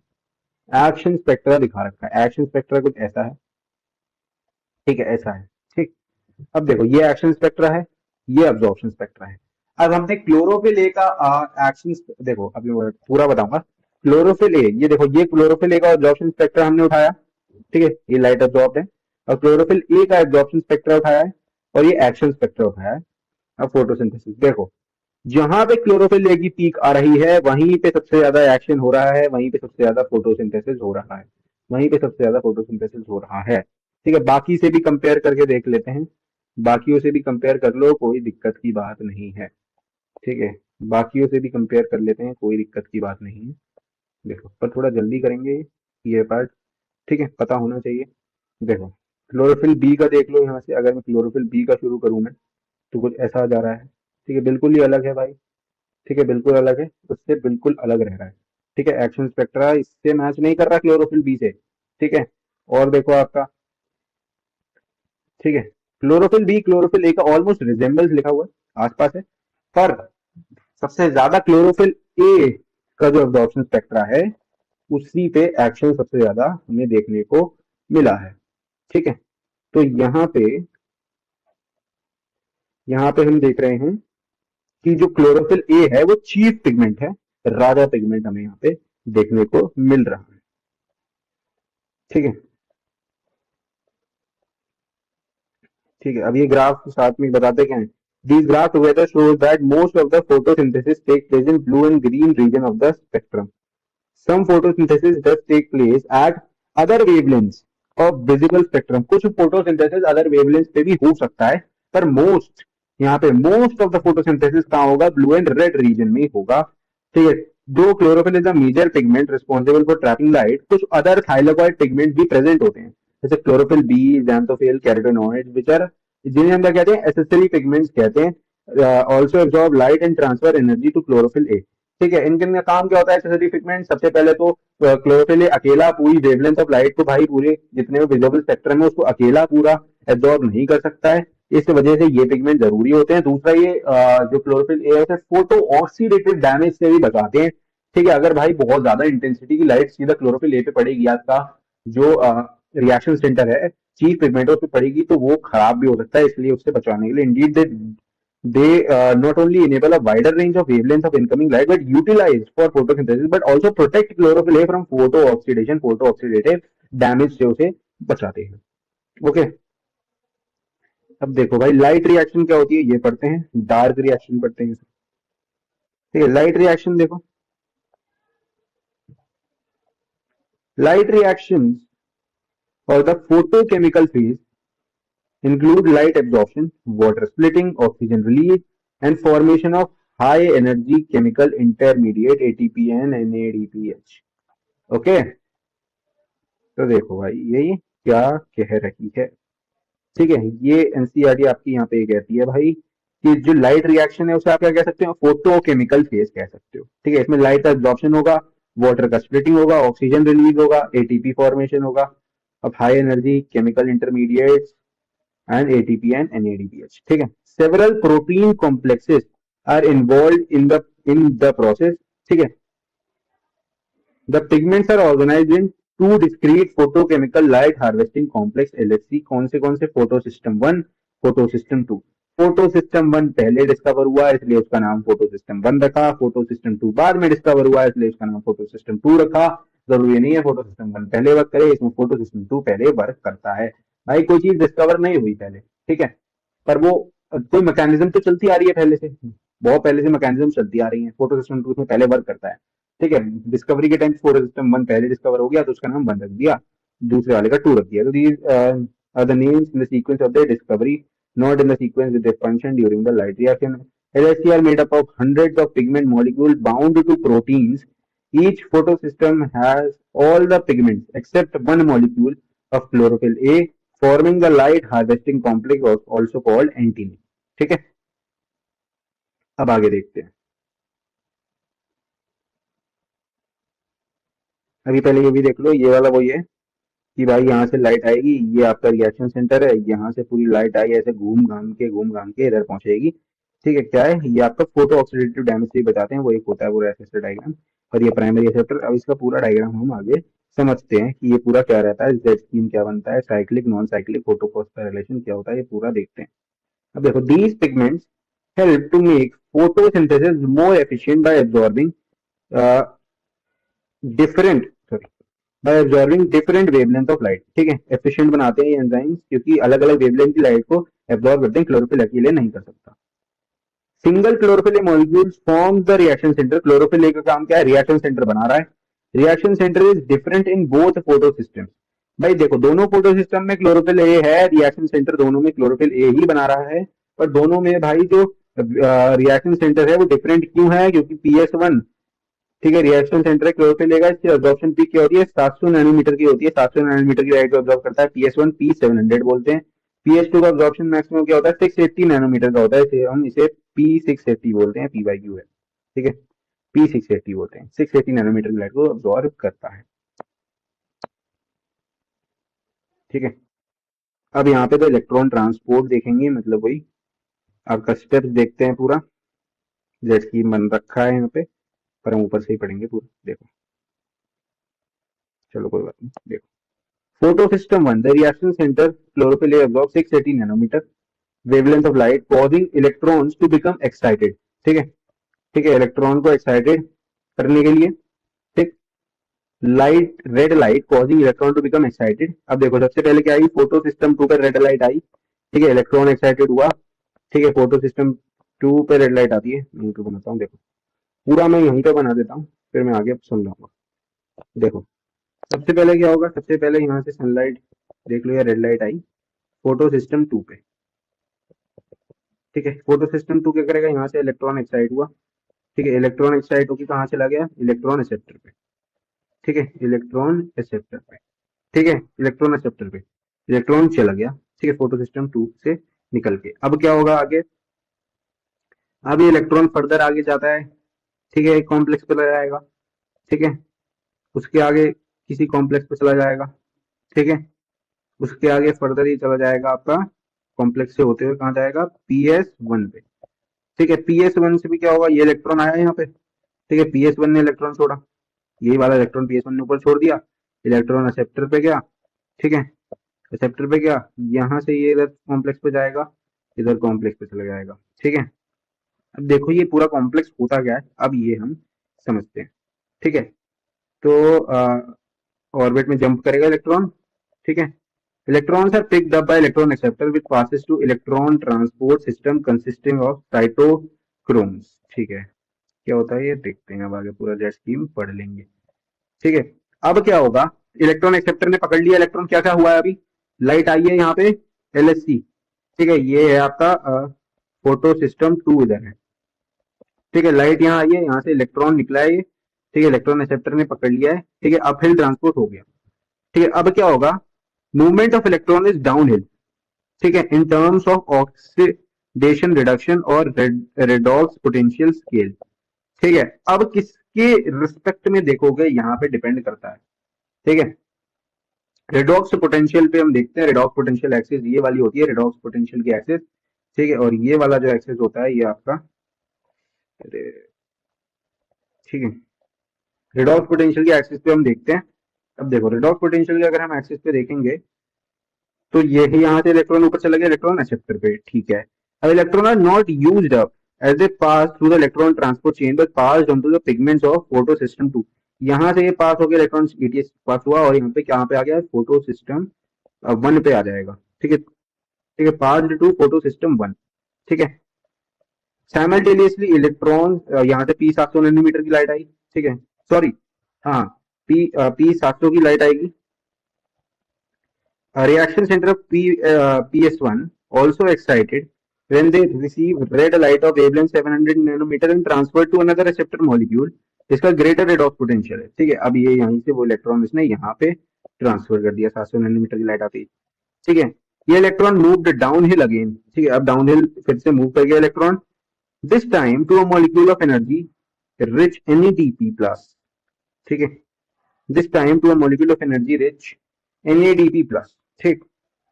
एक्शन स्पेक्ट्रा दिखा रखा है। एक्शन स्पेक्ट्रा कुछ ऐसा है, ठीक है, ऐसा है। ठीक, अब देखो ये एक्शन स्पेक्ट्रा है, ये अब्जॉर्प्शन स्पेक्ट्रा है। अब हमने क्लोरोफिल ए का एक्शन, देखो अभी मैं पूरा बताऊंगा। क्लोरोफिल ए, ये देखो ये क्लोरोफिल ए का अब्जॉर्प्शन स्पेक्ट्रा हमने उठाया, ठीक है, ये लाइट अब्जॉर्ब है। और क्लोरोफिल ए का एब्जॉर्प्शन स्पेक्ट्रा उठाया है, और ये एक्शन स्पेक्ट्रा उठाया है। अब फोटोसिंथेसिस देखो, जहां पे क्लोरोफिल ए की पीक आ रही है वहीं पे सबसे ज्यादा एक्शन हो रहा है, वहीं पे सबसे ज्यादा फोटोसिंथेसिस हो रहा है, वहीं पे सबसे ज्यादा फोटोसिंथेसिस हो रहा है। ठीक है, बाकी से भी कंपेयर करके देख लेते हैं, बाकियों से भी कंपेयर कर लो, कोई दिक्कत की बात नहीं है। ठीक है, बाकियों से भी कंपेयर कर लेते हैं, कोई दिक्कत की बात नहीं है। देखो पर थोड़ा जल्दी करेंगे ये पार्ट, ठीक है, पता होना चाहिए। देखो क्लोरोफिल बी का देख लो, यहाँ से अगर मैं क्लोरोफिल बी का शुरू करूँ मैं, तो कुछ ऐसा जा रहा है। ठीक है, बिल्कुल ही अलग है भाई। ठीक है, बिल्कुल अलग है, उससे बिल्कुल अलग रह रहा है। ठीक है, एक्शन स्पेक्ट्रा इससे मैच नहीं कर रहा क्लोरोफिल बी से। ठीक है, और देखो आपका, ठीक है, क्लोरोफिल बी क्लोरोफिल ए का ऑलमोस्ट रिजेंबल्स लिखा हुआ है, आसपास है। पर सबसे ज्यादा क्लोरोफिल ए का जो एब्जॉर्प्शन स्पेक्ट्रा है, उसी पे एक्शन सबसे ज्यादा हमें देखने को मिला है। ठीक है, तो यहाँ पे हम देख रहे हैं कि जो क्लोरोफिल ए है वो चीफ पिगमेंट है, राजा पिगमेंट हमें यहाँ पे देखने को मिल रहा है। ठीक है, ठीक है, अब ये ग्राफ साथ में बताते क्या है। These graph together shows that most of the photosynthesis take place in blue and green region of the spectrum. Some photosynthesis does take place at other wavelengths of visible spectrum. कुछ photosynthesis other wavelengths पे भी हो सकता है, पर most, यहाँ पे most of the photosynthesis कहाँ होगा, blue and red region में होगा। ठीक है, दो chlorophyll is a major pigment responsible for trapping light, कुछ अदर थाइलाकॉइड पिगमेंट भी प्रेजेंट होते हैं, जैसे chlorophyll B, xanthophyll, carotenoid, which are, जिन्हें हम क्या कहते हैं, एसेसरी पिगमेंट्स कहते हैं। Also absorb light and transfer energy to chlorophyll A. ठीक है, इनका काम क्या होता है एसेसरी पिगमेंट, सबसे पहले तो क्लोरोफिल ए अकेला पूरी वेवलेंथ ऑफ लाइट को भाई पूरे जितने विजिबल स्पेक्ट्रम है उसको अकेला पूरा एब्जॉर्ब नहीं कर सकता है, इस वजह से ये पिगमेंट जरूरी होते हैं। दूसरा ये जो क्लोरोफिल ए है फोटो ऑक्सीडेटिव डैमेज से भी बचाते हैं। ठीक है, अगर भाई बहुत ज्यादा इंटेंसिटी की लाइट सीधा क्लोरोफिल ए पे पड़ेगी, आपका जो रिएक्शन सेंटर है चीफ पिगमेंटों पे पड़ेगी, तो वो खराब भी हो सकता है, इसलिए उससे बचाने के लिए Indeed they not only enable a wider range of wavelengths of incoming light but utilize for photosynthesis but also protect chlorophyll A from photo oxidation, photo oxidative damage से उसे बचाते हैं। ओके, अब देखो भाई लाइट रिएक्शन क्या होती है ये पढ़ते हैं, डार्क रिएक्शन पढ़ते हैं। ठीक है, लाइट रिएक्शन देखो, लाइट रिएक्शन और the photochemical phase include light absorption, water splitting, oxygen release, and formation of high energy chemical intermediate ATP and NADPH. Okay, तो देखो भाई ये क्या कह रही है। ठीक है, ये एनसीईआरटी आपकी यहाँ पे कहती है भाई कि जो लाइट रिएक्शन है उसे आप क्या कह सकते हो, फोटोकेमिकल फेज कह सकते हो। ठीक है, इसमें लाइट का एब्जॉर्प्शन होगा, वाटर का स्प्लिटिंग होगा, ऑक्सीजन रिलीज होगा, एटीपी फॉर्मेशन होगा अब high energy chemical intermediates and ATP and NADPH. ठीक है, several protein complexes are involved in the process. ठीक है, the pigments are organized in two discrete photochemical light harvesting complex LHC. कौन से photosystem one, photosystem two. Photo system one पहले discover हुआ इसलिए उसका नाम फोटो सिस्टम वन रखा, फोटो सिस्टम टू बाद में डिस्कवर हुआ इसलिए उसका नाम फोटो सिस्टम टू रखा। जरूरी नहीं है फोटो सिस्टम वन पहले वर्क करे, इसमें फोटो सिस्टम टू पहले वर्क करता है। भाई कोई चीज डिस्कवर नहीं हुई पहले, ठीक है, पर वो कोई मैकेनिज्म तो चलती आ रही है पहले से, बहुत पहले से मैकेनिज्म चलती आ रही है, फोटो सिस्टम टू उसमें पहले वर्क करता है। ठीक है, डिस्कवरी के टाइम फोटो सिस्टम वन पहले डिस्कवर हो गया तो उसका नाम वन रख दिया, दूसरे वाले का टू रख दिया। तो these are the names in the sequence of the discovery, not in the sequence with the function during the light reaction. LHC are made up of hundreds of pigment molecules bound to proteins. Each photosystem has all the pigments except one molecule of chlorophyll A, forming the light harvesting complex, also called antennae. ठीक है, अब आगे देखते हैं। अभी पहले ये भी देख लो, ये वाला वही है कि भाई यहाँ से लाइट आएगी, ये आपका रिएक्शन सेंटर है, यहाँ से पूरी लाइट आई ऐसे घूम घाम के इधर पहुंचेगी। ठीक है, क्या है ये आपका फोटो ऑक्सीडेटिव डैमेज से ही बताते हैं, वो एक होता है पूरा ऐसे डायग्राम। और ये प्राइमरी रिसेप्टर। अब इसका पूरा डायग्राम हम आगे समझते हैं कि ये पूरा क्या रहता है, जेड स्कीम क्या बनता है, साइक्लिक नॉन साइक्लिक फोटोफॉस्फोराइलेशन क्या होता है, ये पूरा देखते हैं। अब देखो, these pigments help to make photosynthesis more efficient by absorbing different by observing different wavelength of light. ठीक है, एफिशिएंट बनाते हैं ये एंजाइम्स क्योंकि अलग अलग वेवलेंथ की लाइट को एब्जॉर्ब करते हैं, क्लोरोफिल अकेले नहीं कर सकता। Single chlorophyll molecules form the reaction centre. Chlorophyll का काम क्या है, रिएक्शन सेंटर बना रहा है। Reaction centre is different in both photo system. भाई देखो, दोनों फोटो सिस्टम में क्लोरोफिल ए है, रिएक्शन सेंटर दोनों में क्लोरोफिल ए ही बना रहा है। पर दोनों में भाई जो रिएक्शन सेंटर है वो डिफरेंट क्यों है, क्योंकि PS1, ठीक है, रिएक्शन सेंटर है क्लोरोफिल लेगा, इसकी अब्जॉर्प्शन पीक क्या होती है, 700 नैनोमीटर की होती है। 700 नैनोमीटर की लाइट को अब्जॉर्ब करता है PS1, P700 बोलते हैं। PS2 का अब्जॉर्प्शन मैक्सिमम क्या होता है, 680 नैनोमीटर का होता है, इसे हम इसे P680 बोलते हैं, P/Q है। ठीक है, P680 बोलते हैं, 680 नैनोमीटर की लाइट को अब्जॉर्ब करता है। ठीक है, अब यहाँ पे तो इलेक्ट्रॉन ट्रांसपोर्ट देखेंगे, मतलब वही आपका स्टेप्स देखते हैं पूरा। जेट स्कीम बन रखा है यहाँ पे, पर हम ऊपर से ही पढ़ेंगे पूरा। देखो, चलो कोई बात नहीं, देखो। Photo system 1, the reaction center chlorophyll A absorbs 680 nanometer wavelength of light, causing electrons to become excited। ठीक है, ठीक है, इलेक्ट्रॉन को एक्साइटेड करने के लिए। ठीक, light, red light causing electron to become excited. अब देखो, सबसे पहले क्या आई, फोटो सिस्टम 2 पर रेड लाइट आई। ठीक है, इलेक्ट्रॉन एक्साइटेड हुआ। ठीक है, फोटो सिस्टम 2 पे रेड लाइट आती है, यहीं पे बनाता हूँ, देखो पूरा मैं यहीं पे बना देता हूँ, फिर मैं आगे समझाऊंगा। देखो, सबसे पहले क्या होगा, सबसे पहले यहाँ से सनलाइट देख लो, या रेड लाइट आई फोटो सिस्टम 2 पे। ठीक है, फोटो सिस्टम 2 क्या करेगा, यहाँ से इलेक्ट्रॉन एक्साइट हुआ। ठीक है, इलेक्ट्रॉन एक्साइट होकर कहाँ चला गया, इलेक्ट्रॉन एक्सेप्टर पे। ठीक है, इलेक्ट्रॉन एक्सेप्टर पे। ठीक है, इलेक्ट्रॉन एक्सेप्टर पे इलेक्ट्रॉन चला गया। ठीक है, फोटो सिस्टम 2 से निकल के अब क्या होगा आगे, अब ये इलेक्ट्रॉन फर्दर आगे जाता है। ठीक है, एक कॉम्प्लेक्स पे चला जाएगा। ठीक है, उसके आगे किसी कॉम्प्लेक्स पे चला जाएगा। ठीक है, उसके आगे फर्दर ही चला जाएगा आपका, कॉम्प्लेक्स से होते हुए कहाँ जाएगा, PS1 पे। ठीक है, PS1 से भी क्या होगा, ये इलेक्ट्रॉन आया यहाँ पे। ठीक है, PS1 ने इलेक्ट्रॉन छोड़ा, यही वाला इलेक्ट्रॉन PS1 ने ऊपर छोड़ दिया, इलेक्ट्रॉन एक्सेप्टर पे गया। ठीक है, एक्सेप्टर पे गया, यहाँ से ये इधर कॉम्प्लेक्स पे जाएगा, इधर कॉम्प्लेक्स पे चला जाएगा। ठीक है, अब देखो ये पूरा कॉम्प्लेक्स होता क्या है, अब ये हम समझते हैं। ठीक है, तो ऑर्बिट में जंप करेगा इलेक्ट्रॉन। ठीक है, electrons are picked up by electron acceptor which passes to electron transport system consisting of cytochromes। ठीक है, क्या होता है ये देखते हैं, अब आगे पूरा जेट स्कीम पढ़ लेंगे। ठीक है, अब क्या होगा, इलेक्ट्रॉन एक्सेप्टर ने पकड़ लिया इलेक्ट्रॉन, क्या क्या हुआ है अभी, लाइट आई है यहाँ पे, LHC। ठीक है, ये है आपका फोटो सिस्टम 2 इधर है। ठीक है, लाइट यहाँ आई है, यहाँ से इलेक्ट्रॉन निकला है ये। ठीक है, इलेक्ट्रॉन एक्सेप्टर ने पकड़ लिया है। ठीक है, अपहिल ट्रांसपोर्ट हो गया। ठीक है, अब क्या होगा, movement of electron is down hill. ठीक है, in terms of oxidation reduction और रेडॉक्स पोटेंशियल स्केल। ठीक है, अब किसके रिस्पेक्ट में देखोगे यहाँ पे डिपेंड करता है। ठीक है, रेडॉक्स पोटेंशियल पे हम देखते हैं, रेडॉक्स पोटेंशियल एक्सिस ये वाली होती है, रेडॉक्स पोटेंशियल की एक्सिस। ठीक है, और ये वाला जो एक्सिस होता है ये आपका, ठीक है, रेडॉक्स पोटेंशियल की एक्सिस पे हम देखते हैं। अब देखो, रेडॉक्स पोटेंशियल की अगर हम एक्सिस पे देखेंगे तो ये ही यहाँ से इलेक्ट्रॉन ऊपर चला गया, इलेक्ट्रॉन एक्सेप्टर पे। ठीक है, अब electron are not used up as they pass through the electron transport chain but pass on to the pigments of photosystem 2। यहाँ से ये पास हो गया, इलेक्ट्रॉन ETS पास हुआ और यहाँ पे क्या पे आ गया, फोटो सिस्टम 1 पे आ जाएगा। ठीक है, ठीक है, पास टू फोटो सिस्टम 1। ठीक है, साइमल्टेनियसली इलेक्ट्रॉन यहाँ से P700 नैनोमीटर की लाइट आई। ठीक है, सॉरी, हाँ, P700 की लाइट आएगी। A reaction center of PS1 also excited when they receive red light of wavelength 700 nanometer and transferred to another receptor molecule इसका ग्रेटर रेडॉक्स पोटेंशियल है। ठीक है, अब ये यहीं से वो इलेक्ट्रॉन इसने यहाँ पे ट्रांसफर कर दिया, 700 नैनोमीटर की लाइट आती है। ठीक है, ये electron moved down hill again. ठीक है, अब डाउन हिल फिर से मूव कर गया electron, this time to a molecule of energy rich NEDP plus. ठीक है, this time to a molecule of energy rich NADP plus. ठीक,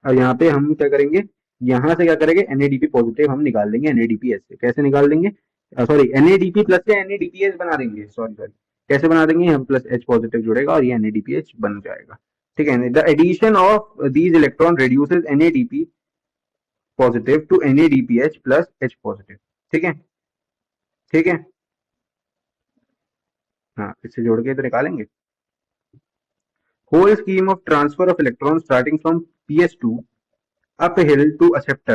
और यहाँ पे हम क्या करेंगे, यहाँ से क्या करेंगे, NADP पॉजिटिव हम निकाल देंगे NADPS से। कैसे निकाल देंगे, सॉरी NADP प्लस से NADPS बना देंगे, सॉरी सॉरी, कैसे बना देंगे, हम प्लस H पॉजिटिव जुड़ेगा और ये NADPH बन जाएगा। ठीक है, the addition of these electron reduces NADP positive to NADPH plus H positive. ठीक है, ठीक है, हाँ इससे जोड़ के इधर निकालेंगे। Whole scheme of transfer of electron starting from PS2 uphill to acceptor,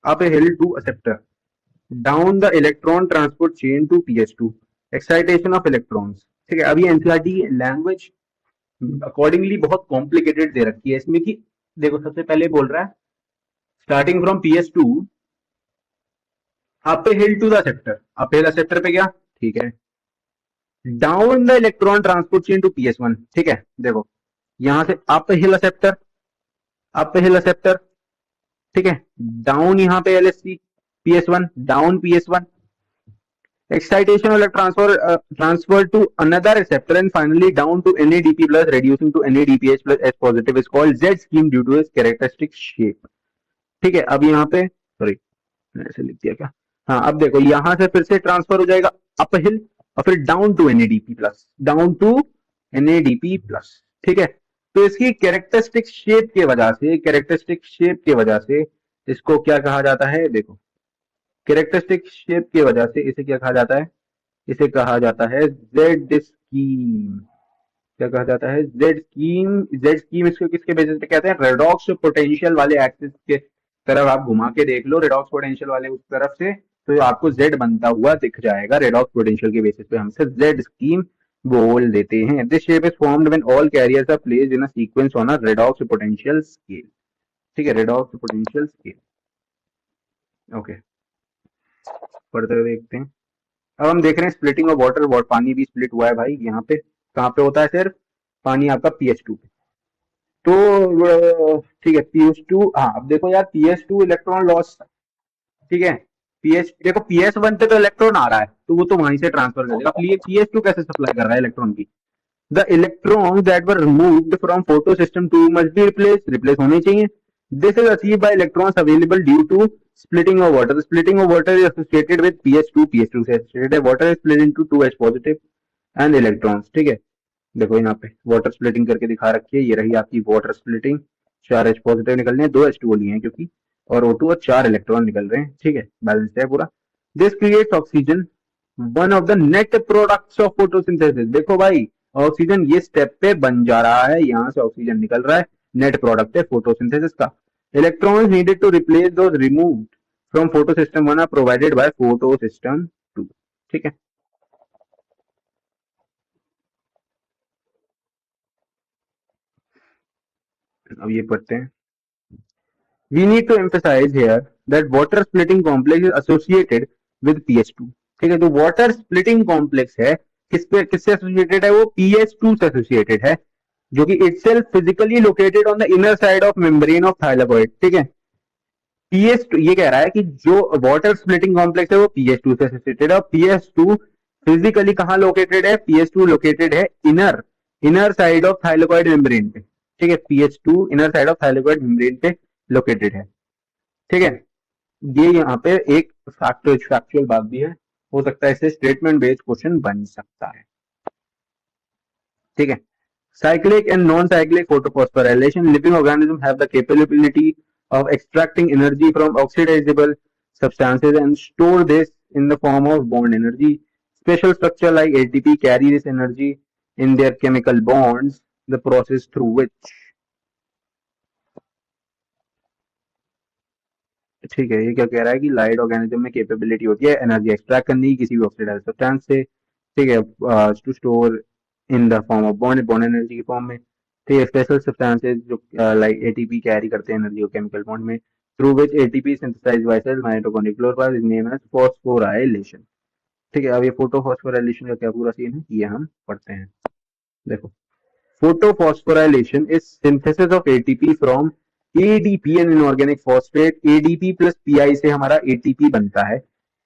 uphill to acceptor, down the electron transport chain to PS2, excitation of electrons। ठीक है, अभी एनसीईआरटी लैंग्वेज अकॉर्डिंगली बहुत कॉम्प्लिकेटेड दे रखी है इसमें कि देखो सबसे पहले बोल रहा है starting from PS2 uphill to the acceptor, uphill acceptor पे गया, ठीक है, down the electron transport chain to PS1। ठीक है, देखो यहां से uphill acceptor, uphill acceptor, ठीक है, डाउन यहाँ पे LSC PS1, down PS1, excitation will transfer to another receptor and finally down to NADP plus reducing to NADPH plus H positive is called Z scheme due to its characteristic shape। ठीक है, अब यहाँ पे sorry ऐसे लिख दिया क्या, हाँ अब देखो यहाँ से फिर से ट्रांसफर हो जाएगा अप हिल और फिर down to NADP plus, down to NADP plus. ठीक है, तो इसकी कैरेक्टरिस्टिक शेप की वजह से, कैरेक्टरिस्टिक शेप की वजह से इसको क्या कहा जाता है, देखो कैरेक्टरिस्टिक शेप की वजह से इसे क्या कहा जाता है, इसे कहा जाता है जेड स्कीम। क्या कहा जाता है, जेड स्कीम। जेड स्कीम इसको किसके बेसिस पे कहते हैं, रेडॉक्स पोटेंशियल वाले एक्सिस के तरफ आप घुमा के देख लो, रेडॉक्स पोटेंशियल वाले उस तरफ से, तो आपको जेड बनता हुआ दिख जाएगा, रेडॉक्स पोटेंशियल के बेसिस पे हम इसे जेड स्कीम बोल देते हैं। This shape is formed when all carriers are placed in a sequence on a redox potential scale. ठीक है, रेडॉक्स पोटेंशियल स्केल। ओके, पढ़ते हुए देखते हैं। अब हम देख रहे हैं स्प्लिटिंग ऑफ वाटर, पानी भी स्प्लिट हुआ है भाई यहाँ पे। कहाँ पे होता है सिर्फ पानी, आपका PS2 पे। तो ठीक है, PS2, हाँ अब देखो यार PS2 इलेक्ट्रॉन लॉस, ठीक है, देखो PS1 पे तो इलेक्ट्रॉन आ रहा है तो वो तो वहीं से ट्रांसफर कर देगा, PS2 कैसे सप्लाई कर रहा है इलेक्ट्रॉन की, the electron that were removed from photosystem 2 must be replace होने चाहिए। This is achieve by electrons available due to splitting of water। Splitting of water is associated with PS2, PS2 से associated है, water is split into 2H positive and electrons। ठीक है, देखो यहाँ पे water splitting करके दिखा रखी है, ये रही आपकी वाटर स्प्लिटिंग, 4H पॉजिटिव निकल रहे हैं, 2 H2O लिए हैं क्योंकि, और O2 और 4 इलेक्ट्रॉन निकल रहे हैं। ठीक है, बैलेंस है पूरा। This creates oxygen, one of the net products of photosynthesis. देखो भाई ऑक्सीजन ये स्टेप पे बन जा रहा है, यहाँ से ऑक्सीजन निकल रहा है, नेट प्रोडक्ट है फोटोसिंथेसिस का। Electrons needed to replace those removed from photosystem 1 are provided by photosystem 2। ठीक है, अब ये पढ़ते हैं। We need to emphasize here that water splitting complex is associated with PS2। ठीक है, तो water splitting complex है किससे एसोसिएटेड है, वो PS2 से एसोसिएटेड है, जो कि itself physically located on the inner side of membrane of thylakoid। ठीक है, PS2 ये कह रहा है कि जो वाटर स्प्लिटिंग कॉम्प्लेक्स है वो PS2 से एसोसिएटेड है, और PS2 फिजिकली कहाँ लोकेटेड है, PS2 लोकेटेड है inner inner side of thylakoid membrane पे। ठीक है, PS2 inner side of thylakoid membrane पे लोकेटेड है। ठीक है, ये यहाँ पे एक फैक्चुअल बात भी है, हो सकता है इससे स्टेटमेंट बेस्ड क्वेश्चन बन सकता है। ठीक है, cyclic and non-cyclic photophosphorylation, living organisms have the capability of extracting energy from oxidizable substances and store this in the form of bond energy। Special structure like ATP carry this energy in their chemical bonds, the process through which। ठीक है, ये क्या कह रहा है कि light organism में capability होती है एनर्जी एक्सट्रैक्ट करने की किसी भी ऑक्सीडाइज्ड सब्सटेंस से। ठीक है, to store in the form of bond, bond energy की फॉर्म में। ठीक है, स्पेशल सब्सटेंसेस जो लाइक एटीपी कैरी करते हैं एनर्जी को केमिकल बॉन्ड में, through which ATP synthesized by cells mitochondrial chloroplast is name as phosphorylation. ठीक है, अब ये फोटोफॉस्फोराइलेशन का क्या पूरा सीन है ये हम पढ़ते हैं। देखो, photophosphorylation is synthesis of ATP from ADP an inorganic phosphate. ADP plus PI से हमारा ATP बनता है।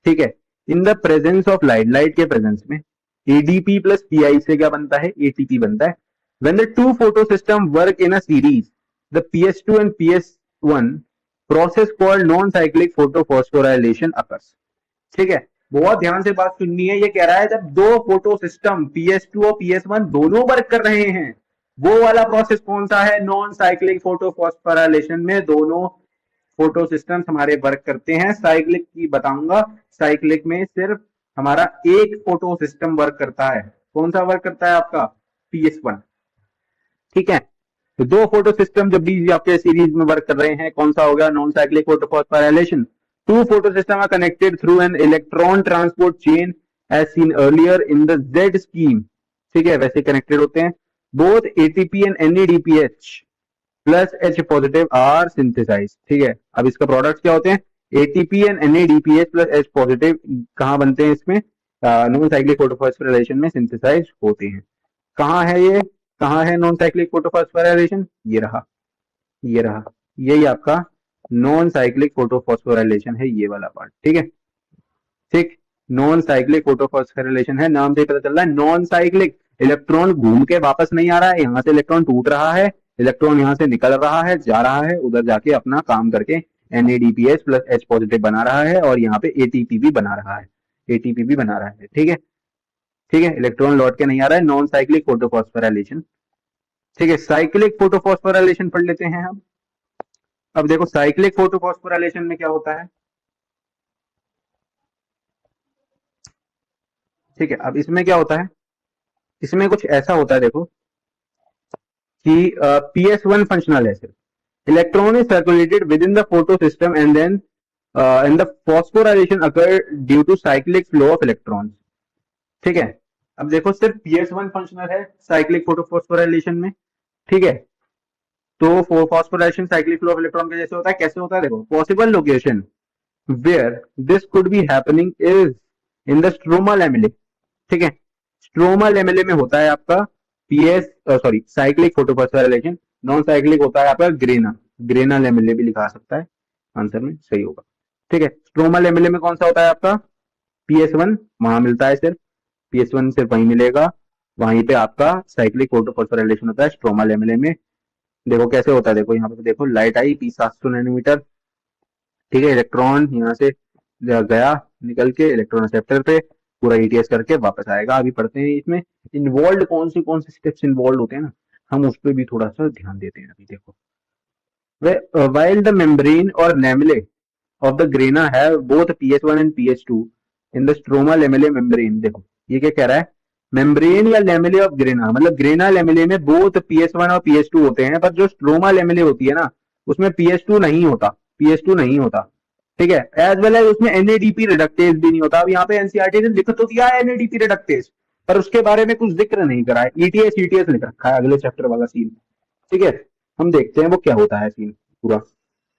ठीक है, in the presence of light, light के प्रेजेंस में ADP प्लस PI से क्या बनता है, ATP बनता है। When the two photo system work in a series, the PS2 and PS1 process called non-cyclic photophosphorylation occurs. ठीक है, बहुत ध्यान से बात सुननी है। ये कह रहा है जब दो फोटो सिस्टम PS2 और PS1 दोनों वर्क कर रहे हैं, वो वाला प्रोसेस कौन सा है? नॉन साइक्लिक फोटोफॉस्फोराइलेशन में दोनों फोटो सिस्टम हमारे वर्क करते हैं। साइक्लिक की बताऊंगा, साइक्लिक में सिर्फ हमारा एक फोटो सिस्टम वर्क करता है। कौन सा वर्क करता है आपका? PS1। ठीक है, तो दो फोटो सिस्टम जब भी आपके सीरीज में वर्क कर रहे हैं, कौन सा हो गया? Non cyclic photophosphorylation. Two photo system are connected through an electron transport chain as seen earlier in the Z scheme. ठीक है, वैसे कनेक्टेड होते हैं। Both ATP and NADPH plus H positive are synthesize. ठीक है, अब इसका प्रोडक्ट क्या होते हैं? ATP and NADPH plus H positive कहाँ बनते हैं? इसमें नॉन साइक्लिक फोटोफॉस्फोराइलेशन में सिंथेसाइज होते हैं। कहाँ है ये? कहाँ है नॉन साइक्लिक फोटोफॉस्फोराइलेशन? ये रहा, ये रहा, यही आपका नॉन साइक्लिक फोटोफॉस्फोराइलेशन है, ये वाला पार्ट। ठीक है, ठीक, नॉन साइक्लिक फोटोफॉस्फोराइलेशन है, नाम से पता चल रहा है नॉन साइक्लिक। इलेक्ट्रॉन घूम के वापस नहीं आ रहा है, यहाँ से इलेक्ट्रॉन टूट रहा है, इलेक्ट्रॉन यहाँ से निकल रहा है, जा रहा है, उधर जाके अपना काम करके एनएडीपीएच प्लस एच पॉजिटिव बना रहा है, और यहाँ पे एटीपी भी बना रहा है, एटीपी भी बना रहा है। ठीक है, ठीक है, इलेक्ट्रॉन लौट के नहीं आ रहा है, नॉन साइक्लिक फोटोफॉस्फोराइलेशन। ठीक है, साइक्लिक फोटोफॉस्फोराइलेशन पढ़ लेते हैं हम। अब देखो साइक्लिक फोटोफॉस्फोराइलेशन में क्या होता है। ठीक है, अब इसमें क्या होता है? इसमें कुछ ऐसा होता है देखो कि PS1 फंक्शनल है सिर्फ। Electron is circulated within the photo system and then and the phosphorylation occur due to cyclic flow of electrons. ठीक है, अब देखो सिर्फ PS1 फंक्शनल है साइक्लिक फोटोफॉस्फोराइलेशन में। ठीक है, तो phosphorylation cyclic flow of electron के जैसे होता है। कैसे होता है देखो, possible location where this could be happening is in the stroma lamellae. ठीक है, स्ट्रोमा लेमेले में होता है आपका साइक्लिक फोटोफॉस्फोराइलेशन। नॉन साइक्लिक होता है आपका ग्रेना, ग्रेना लेमेले भी लिखा सकता है, आंसर में सही होगा। ठीक है, स्ट्रोमा लेमेले में कौन सा होता है आपका? PS1 वहां मिलता है सिर्फ, PS1 सिर्फ वहीं मिलेगा, वहीं पे आपका साइक्लिक फोटोफॉस्फोराइलेशन होता है स्ट्रोमा लेमेले में। देखो कैसे होता है, देखो यहाँ पे देखो लाइट आई P700 नैनोमीटर। ठीक है, इलेक्ट्रॉन यहाँ से गया निकल के इलेक्ट्रॉन एक्सेप्टर पे, पूरा ईटीएस करके वापस आएगा। अभी पढ़ते हैं इसमें इन्वॉल्व कौन से स्टेप्स इन्वॉल्व होते हैं ना, हम उस पर भी थोड़ा सा ध्यान देते हैं। अभी देखो, while the membrane or lamellae of the grana have both PS1 and PS2 in the stroma lamellae membrane। देखो ये क्या कह रहा है? मेम्ब्रेन या लेमेले ऑफ ग्रेना, मतलब ग्रेना लेमेले में बोथ PS1 और PS2 होते हैं, पर जो स्ट्रोमा लेमेले होती है ना, उसमें PS2 नहीं होता, PS2 नहीं होता। ठीक है, एज वेल एज उसमें एनएडीपी रिडक्टेज भी नहीं होता। अब यहाँ पे एनसीईआरटी ने लिख तो दिया है एनएडीपी रिडक्टेज, पर उसके बारे में कुछ जिक्र नहीं करा है। ईटीएस ईटीएस लिख रखा है अगले चैप्टर वाला सीन। ठीक है, हम देखते हैं वो क्या होता है सीन पूरा।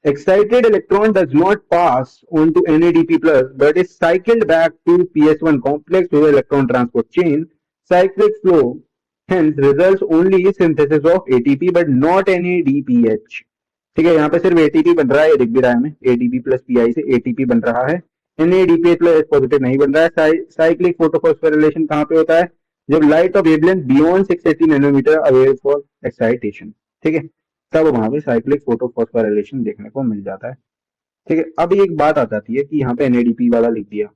Excited electron does not pass on to NADP plus but is cycled back to PS1 complex through the electron transport chain. Cyclic flow hence results only synthesis of ATP but not NADPH। ठीक है, यहाँ पे सिर्फ ATP बन रहा है, ये दिख भी रहा है हमें, एटीपी प्लस पीआई से एटीपी बन रहा है, एनएडीपीएच प्लस पॉजिटिव नहीं बन रहा है। साइक्लिक फोटोफॉस्फोराइलेशन कहाँ पे होता है? जब light of wavelength beyond 680 nanometer away for excitation. ठीक है, तब वहां पे साइक्लिक फोटोफॉस्फोराइलेशन देखने को मिल जाता है। ठीक है, अब एक बात आ जाती है कि यहाँ पे एनएडीपी वाला लिख दिया,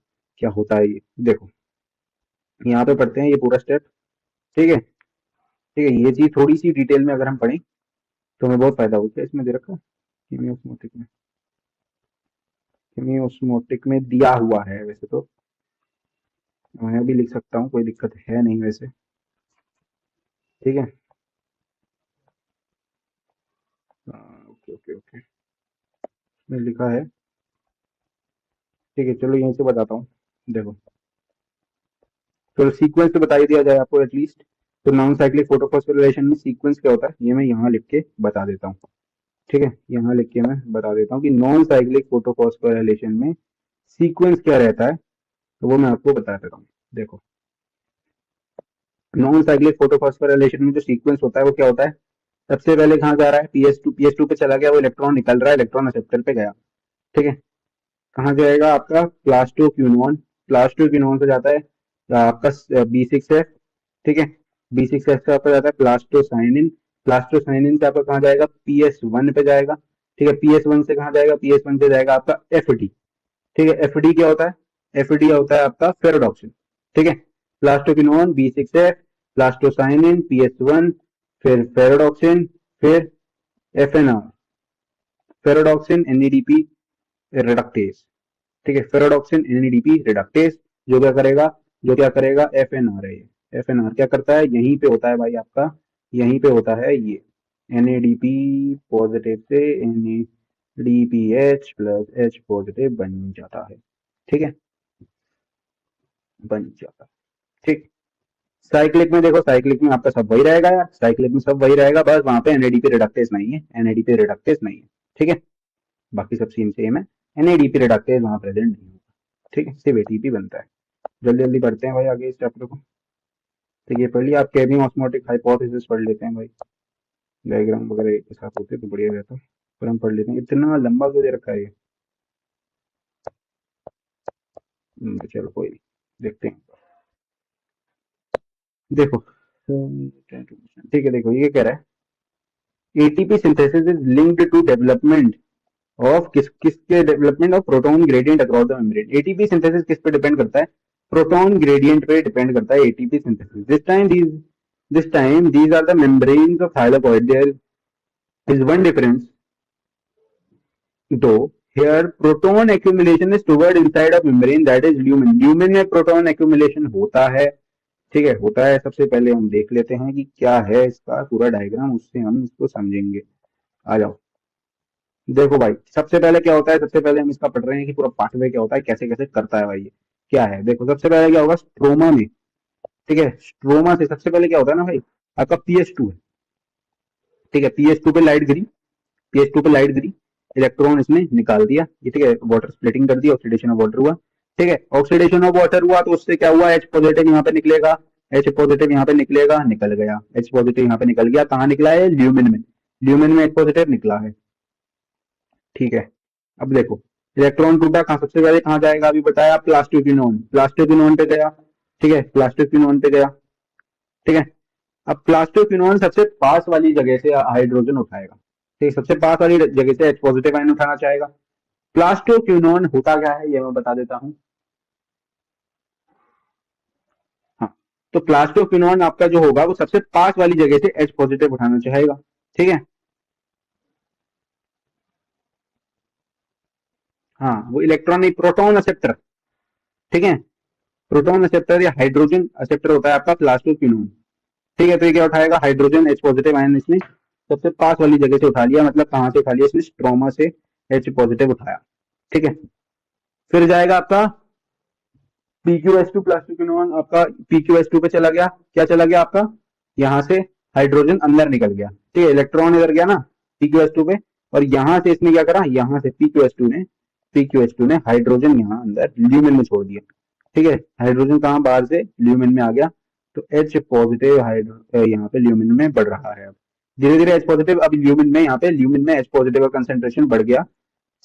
क्या होता है ये देखो, यहाँ पे पढ़ते हैं ये पूरा स्टेप। ठीक है, ठीक है, ये चीज थोड़ी सी डिटेल में अगर हम पढ़ें तो हमें बहुत फायदा होता है। इसमें दे रखा कीमियोस्मोटिक में, कीमियोस्मोटिक में दिया हुआ है, वैसे तो मैं भी लिख सकता हूँ, कोई दिक्कत है नहीं वैसे। ठीक है, ओके ओके ओके, मैं लिखा है। ठीक है, चलो यहीं से बताता हूँ। देखो चलो सीक्वेंस तो बता ही दिया जाए आपको एटलीस्ट। तो नॉन साइक्लिक फोटोफॉस्फोराइलेशन में सीक्वेंस क्या होता है ये मैं यहाँ लिख के बता देता हूँ। ठीक है, यहाँ लिख के मैं बता देता हूँ कि नॉन साइक्लिक फोटोफॉस्फोराइलेशन में सीक्वेंस क्या रहता है, तो वो मैं आपको बता देता हूँ। देखो नॉन साइक्लिक फोटोफॉस्फोराइलेशन में जो सीक्वेंस होता है वो क्या होता है? सबसे पहले कहाँ जा रहा है? PS2 पे चला गया, वो इलेक्ट्रॉन निकल रहा है, इलेक्ट्रॉन एक्सेप्टर पे गया। ठीक है, कहाँ जाएगा आपका? प्लास्टोक्विनोन, प्लास्टोक्विनोन से जाता है आपका B6 है। ठीक है, B6H से आपका जाता है प्लास्टोसाइनिन, प्लास्टोसाइनिन से आपका कहाँ जाएगा, PS1 पे जाएगा। ठीक है, PS1 से कहाँ जाएगा, PS1 से जाएगा आपका FD। ठीक है, FD क्या होता है, FD होता है आपका फेरोडॉक्सिन। ठीक है, प्लास्टोक्विनोन B6H, प्लास्टोसाइनिन PS1, फिर फेरोडॉक्सिन, फिर FNR, फेरोडॉक्सिन NADP रिडक्टेज। ठीक है, फेरोडॉक्सिन NADP रिडक्टेज जो क्या करेगा, जो क्या करेगा, FNR है ये। FNR क्या करता है, यहीं पे होता है भाई आपका, यहीं पे होता है ये, NADP पॉजिटिव से NADPH प्लस H पॉजिटिव बन जाता है। ठीक है, बन जाता है। ठीक, साइक्लिक में देखो, साइक्लिक में आपका सब वही रहेगा यार, साइक्लिक में सब वही रहेगा, बस वहां पे NADP रिडक्टेज नहीं है, NADP रिडक्टेज नहीं है। ठीक है, बाकी सब सीन सेम है, NADP रिडक्टेज वहां प्रेजेंट नहीं होगा। ठीक है, सिर्फ ATP बनता है। जल्दी जल्दी पढ़ते हैं भाई आगे इस चैप्टर को। ठीक है, पहले आप केविन ऑस्मोटिक हाइपोथेसिस पढ़ लेते हैं भाई, डायग्राम वगैरह एक साथ होते तो बढ़िया रहता, पर हम पढ़ लेते हैं। इतना लंबा क्यों दे रखा है ये, चलो कोई नहीं, देखते हैं। देखो, ठीक है, देखो ये कह रहा है ATP synthesis is linked to development of किसके development of proton gradient across the membrane. ATP synthesis किस पे डिपेंड करता है, प्रोटॉन ग्रेडियंट पे डिपेंड करता है ATP synthesis. This time these are the membranes of thylakoid. There is one difference though, here proton accumulation is toward inside of membrane, that is lumen। lumen में proton accumulation होता है। ठीक है, होता है। सबसे पहले हम देख लेते हैं कि क्या है इसका पूरा डायग्राम, उससे हम इसको समझेंगे। आ जाओ, देखो भाई, सबसे पहले क्या होता है, सबसे पहले हम इसका पढ़ रहे हैं कि पूरा पाथवे क्या होता है, कैसे कैसे करता है भाई ये क्या है। देखो, सबसे पहले क्या होगा स्ट्रोमा में। ठीक है, स्ट्रोमा से सबसे पहले क्या होता है ना भाई, आपका PS2 है। ठीक है, PS2 पे लाइट गिरी, PS2 पे लाइट गिरी, इलेक्ट्रॉन इसने निकाल दिया ये। ठीक है, वाटर स्प्लिटिंग कर दी, ऑक्सीडेशन ऑफ वाटर हुआ। ठीक है, ऑक्सीडेशन ऑफ वाटर हुआ तो उससे क्या हुआ, H पॉजिटिव यहाँ पे निकलेगा, H पॉजिटिव यहाँ पे निकलेगा, निकल गया। H पॉजिटिव यहाँ पे निकल गया, कहाँ निकला है, ल्यूमिन में। ल्यूमिन में H पॉजिटिव निकला है। ठीक है, अब देखो इलेक्ट्रॉन टूटा, कहाँ सबसे पहले कहाँ जाएगा, अभी बताया प्लास्टोक्विनोन, प्लास्टोक्विनोन पे गया। ठीक है, प्लास्टोक्विनोन पे गया। ठीक है, अब प्लास्टोक्विनोन सबसे पास वाली जगह से हाइड्रोजन उठाएगा। ठीक है, सबसे पास वाली जगह से H पॉजिटिव आयन उठाना चाहेगा। प्लास्टोक्विनोन होता क्या है ये मैं बता देता हूँ। हाँ, तो प्लास्टोक्विनोन आपका जो होगा वो सबसे पास वाली जगह से H पॉजिटिव उठाना चाहेगा। ठीक है, हाँ, वो इलेक्ट्रॉन नहीं, प्रोटॉन एक्सेप्टर। ठीक है, प्रोटॉन एक्सेप्टर या हाइड्रोजन एक्सेप्टर होता है आपका प्लास्टोक्विनोन। ठीक है, तो ये क्या उठाएगा, हाइड्रोजन H पॉजिटिव आयन इसने सबसे पास वाली जगह से उठा लिया, मतलब कहां से उठा लिया, इसने स्ट्रोमा से H पॉजिटिव उठाया। ठीक है, फिर जाएगा आपका PQS2, प्लास्टोक्विनोन आपका PQS2 पे चला गया। क्या चला गया आपका, यहाँ से हाइड्रोजन अंदर निकल गया। ठीक है, इलेक्ट्रॉन इधर गया ना PQS2 पे, और यहाँ से इसने क्या करा, यहाँ से PQS2 ने हाइड्रोजन यहाँ अंदर ल्यूमिन में छोड़ दिया। ठीक है, हाइड्रोजन कहाँ, बाहर से ल्यूमिन में आ गया, तो H पॉजिटिव हाइड्रो यहाँ पे ल्यूमिन में बढ़ रहा है। अब धीरे धीरे H पॉजिटिव, अब ल्यूमिन में, यहाँ पे ल्यूमिन में H पॉजिटिव का कंसेंट्रेशन बढ़ गया।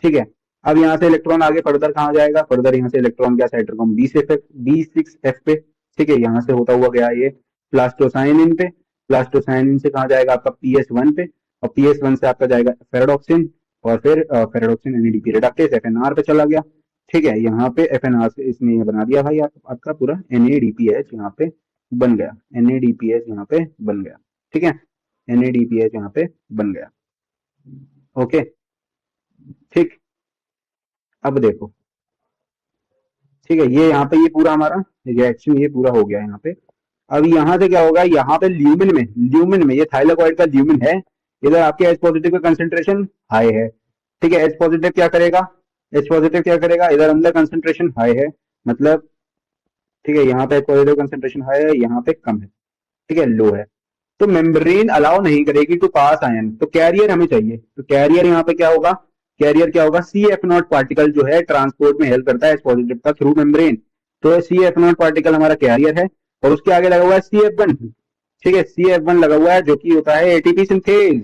ठीक है, अब यहाँ से इलेक्ट्रॉन आगे फर्दर कहाँ जाएगा, फर्दर यहाँ से इलेक्ट्रॉन गया साइटोक्रोम B6F पे। ठीक है, यहाँ से होता हुआ गया ये प्लास्टोसाइनिन पे, प्लास्टोसाइनिन से कहाँ जाएगा आपका PS1 पे, और PS1 से आपका जाएगा फेराडॉक्सिन, और फिर फेराडॉक्सिन NADP रिडक्टेज FNR पे चला गया। ठीक है, यहाँ पे FNR से इसने ये बना दिया भाई आपका पूरा NADPH यहाँ पे बन गया, NADPH यहाँ पे बन गया। ठीक है, NADPH यहाँ पे बन गया। ओके, ठीक, अब देखो, ठीक है, ये यहाँ पे ये पूरा हमारा रिएक्शन ये पूरा हो गया यहाँ पे। अब यहाँ से क्या होगा, यहाँ पे ल्यूमिन में ये थाइलाकॉइड का ल्यूमिन है, इधर आपके H पॉजिटिव का कंसेंट्रेशन हाई है। ठीक है, H पॉजिटिव क्या करेगा, H पॉजिटिव क्या करेगा, इधर अंदर कंसेंट्रेशन हाई है, मतलब ठीक है, यहाँ पे H पॉजिटिव कंसेंट्रेशन हाई है, यहाँ पे कम है। ठीक है, लो है, तो मेम्ब्रेन अलाउ नहीं करेगी टू पास आयन, तो कैरियर हमें चाहिए। तो कैरियर यहाँ पे क्या होगा, कैरियर क्या होगा, CF0 पार्टिकल जो है ट्रांसपोर्ट में हेल्प करता है H पॉजिटिव का थ्रू मेम्ब्रेन, तो CF0 पार्टिकल हमारा कैरियर है, और उसके आगे लगा हुआ है CF1। ठीक है, CF1 लगा हुआ है जो कि होता है एटीपी सिंथेज,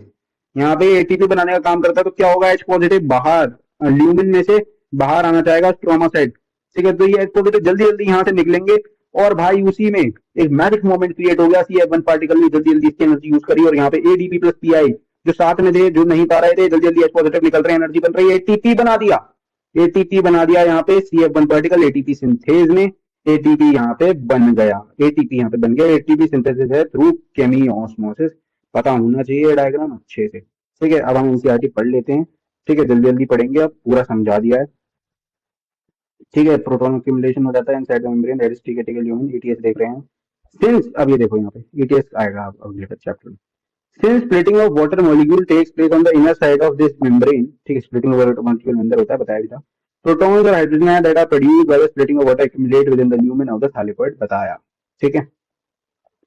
यहाँ पे एटीपी बनाने का काम करता है। तो क्या होगा, H पॉजिटिव बाहर ल्यूमिन में से बाहर आना चाहेगा स्ट्रोमा साइड। ठीक है, तो ये H पॉजिटिव जल्दी जल्दी यहाँ से निकलेंगे, और भाई उसी में एक मैजिक मोमेंट क्रिएट हो गया, CF1 पार्टिकल ने जल्दी जल्दी इसकी एनर्जी यूज करी और यहाँ पे ADP प्लस PI जो साथ में थे, जो नहीं पा रहे थे, जल्दी जल्दी H पॉजिटिव निकल रहे हैं, एनर्जी बन रही है, ATP बना दिया। एटीपी बना दिया यहाँ पे CF1 पार्टिकल, एटीपी सिंथेज में एटीपी यहाँ पे बन गया, एटीपी यहाँ पे बन गया। एटीपी सिंथेसिस है थ्रू केमी ऑस्मोसिस। पता होना चाहिए डायग्राम अच्छे से, ठीक है। अब हम एनसीईआरटी पढ़ लेते हैं, ठीक है, जल्दी जल्दी पढ़ेंगे, अब पूरा समझा दिया है, ठीक है। प्रोटॉन एक्यूमुलेशन हो जाता है inside the membrane, that is ठीक है, ह्यूमन ETS देख रहे हैं सिंस। अब ये देखो यहाँ पे ETS आएगा अब अगले चैप्टर में। Since splitting of water molecule takes place on the inner side of this membrane, ठीक है, splitting of water molecule अंदर होता है, बताया भी था। Protons और hydrogen ion that are produced by the splitting of water accumulate within the lumen of the thylakoid, बताया, ठीक है।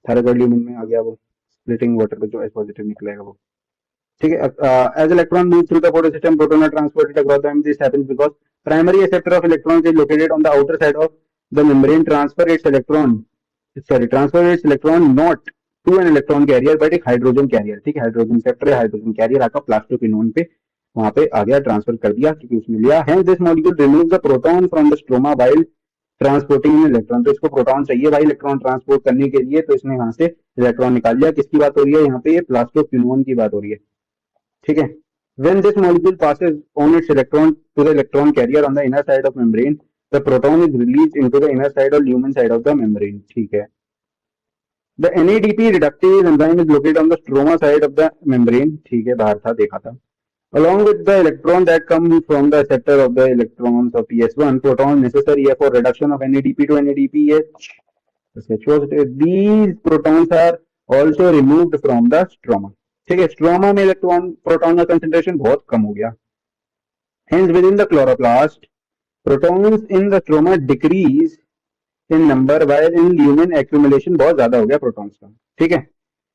thylakoid lumen में आ गया वो splitting water का जो H positive निकलेगा वो, ठीक है। As electron moves through the photosystem, proton are transported across them. This happens because primary acceptor of electrons is located on the outer side of the membrane. Transfer its electron not to an electron carrier but एक hydrogen career, ठीक है। Hydrogen acceptor है, hydrogen career आपका plastoquinone पे वहां पे आ गया, transfer कर दिया क्योंकि उसने लिया। Hence this molecule removes the proton from the stroma while transporting in electron. तो इसको प्रोटॉन चाहिए भाई इलेक्ट्रॉन ट्रांसपोर्ट करने के लिए, तो इसने यहाँ से इलेक्ट्रॉन निकाल लिया। किसकी बात हो रही है यहाँ पे? ये प्लास्टोक्विनोन की बात हो रही है, ठीक है। When this molecule passes on its electron to the electron carrier on the inner side of membrane, the proton is released into the inner side or lumen side of the membrane, ठीक है। The NADP reductase enzyme is located on the stroma side of the membrane, ठीक है, बाहर था, देखा था। Along with the electron that comes from the acceptor of the electrons of PS1, proton necessary for reduction of NADP to NADPH, these protons are also removed from the stroma, ठीक है। Stroma में electron proton का concentration बहुत कम हो गया। Hence within the chloroplast, protons in the stroma decrease in number, while in lumen accumulation बहुत ज्यादा हो गया प्रोटॉन्स का, ठीक है।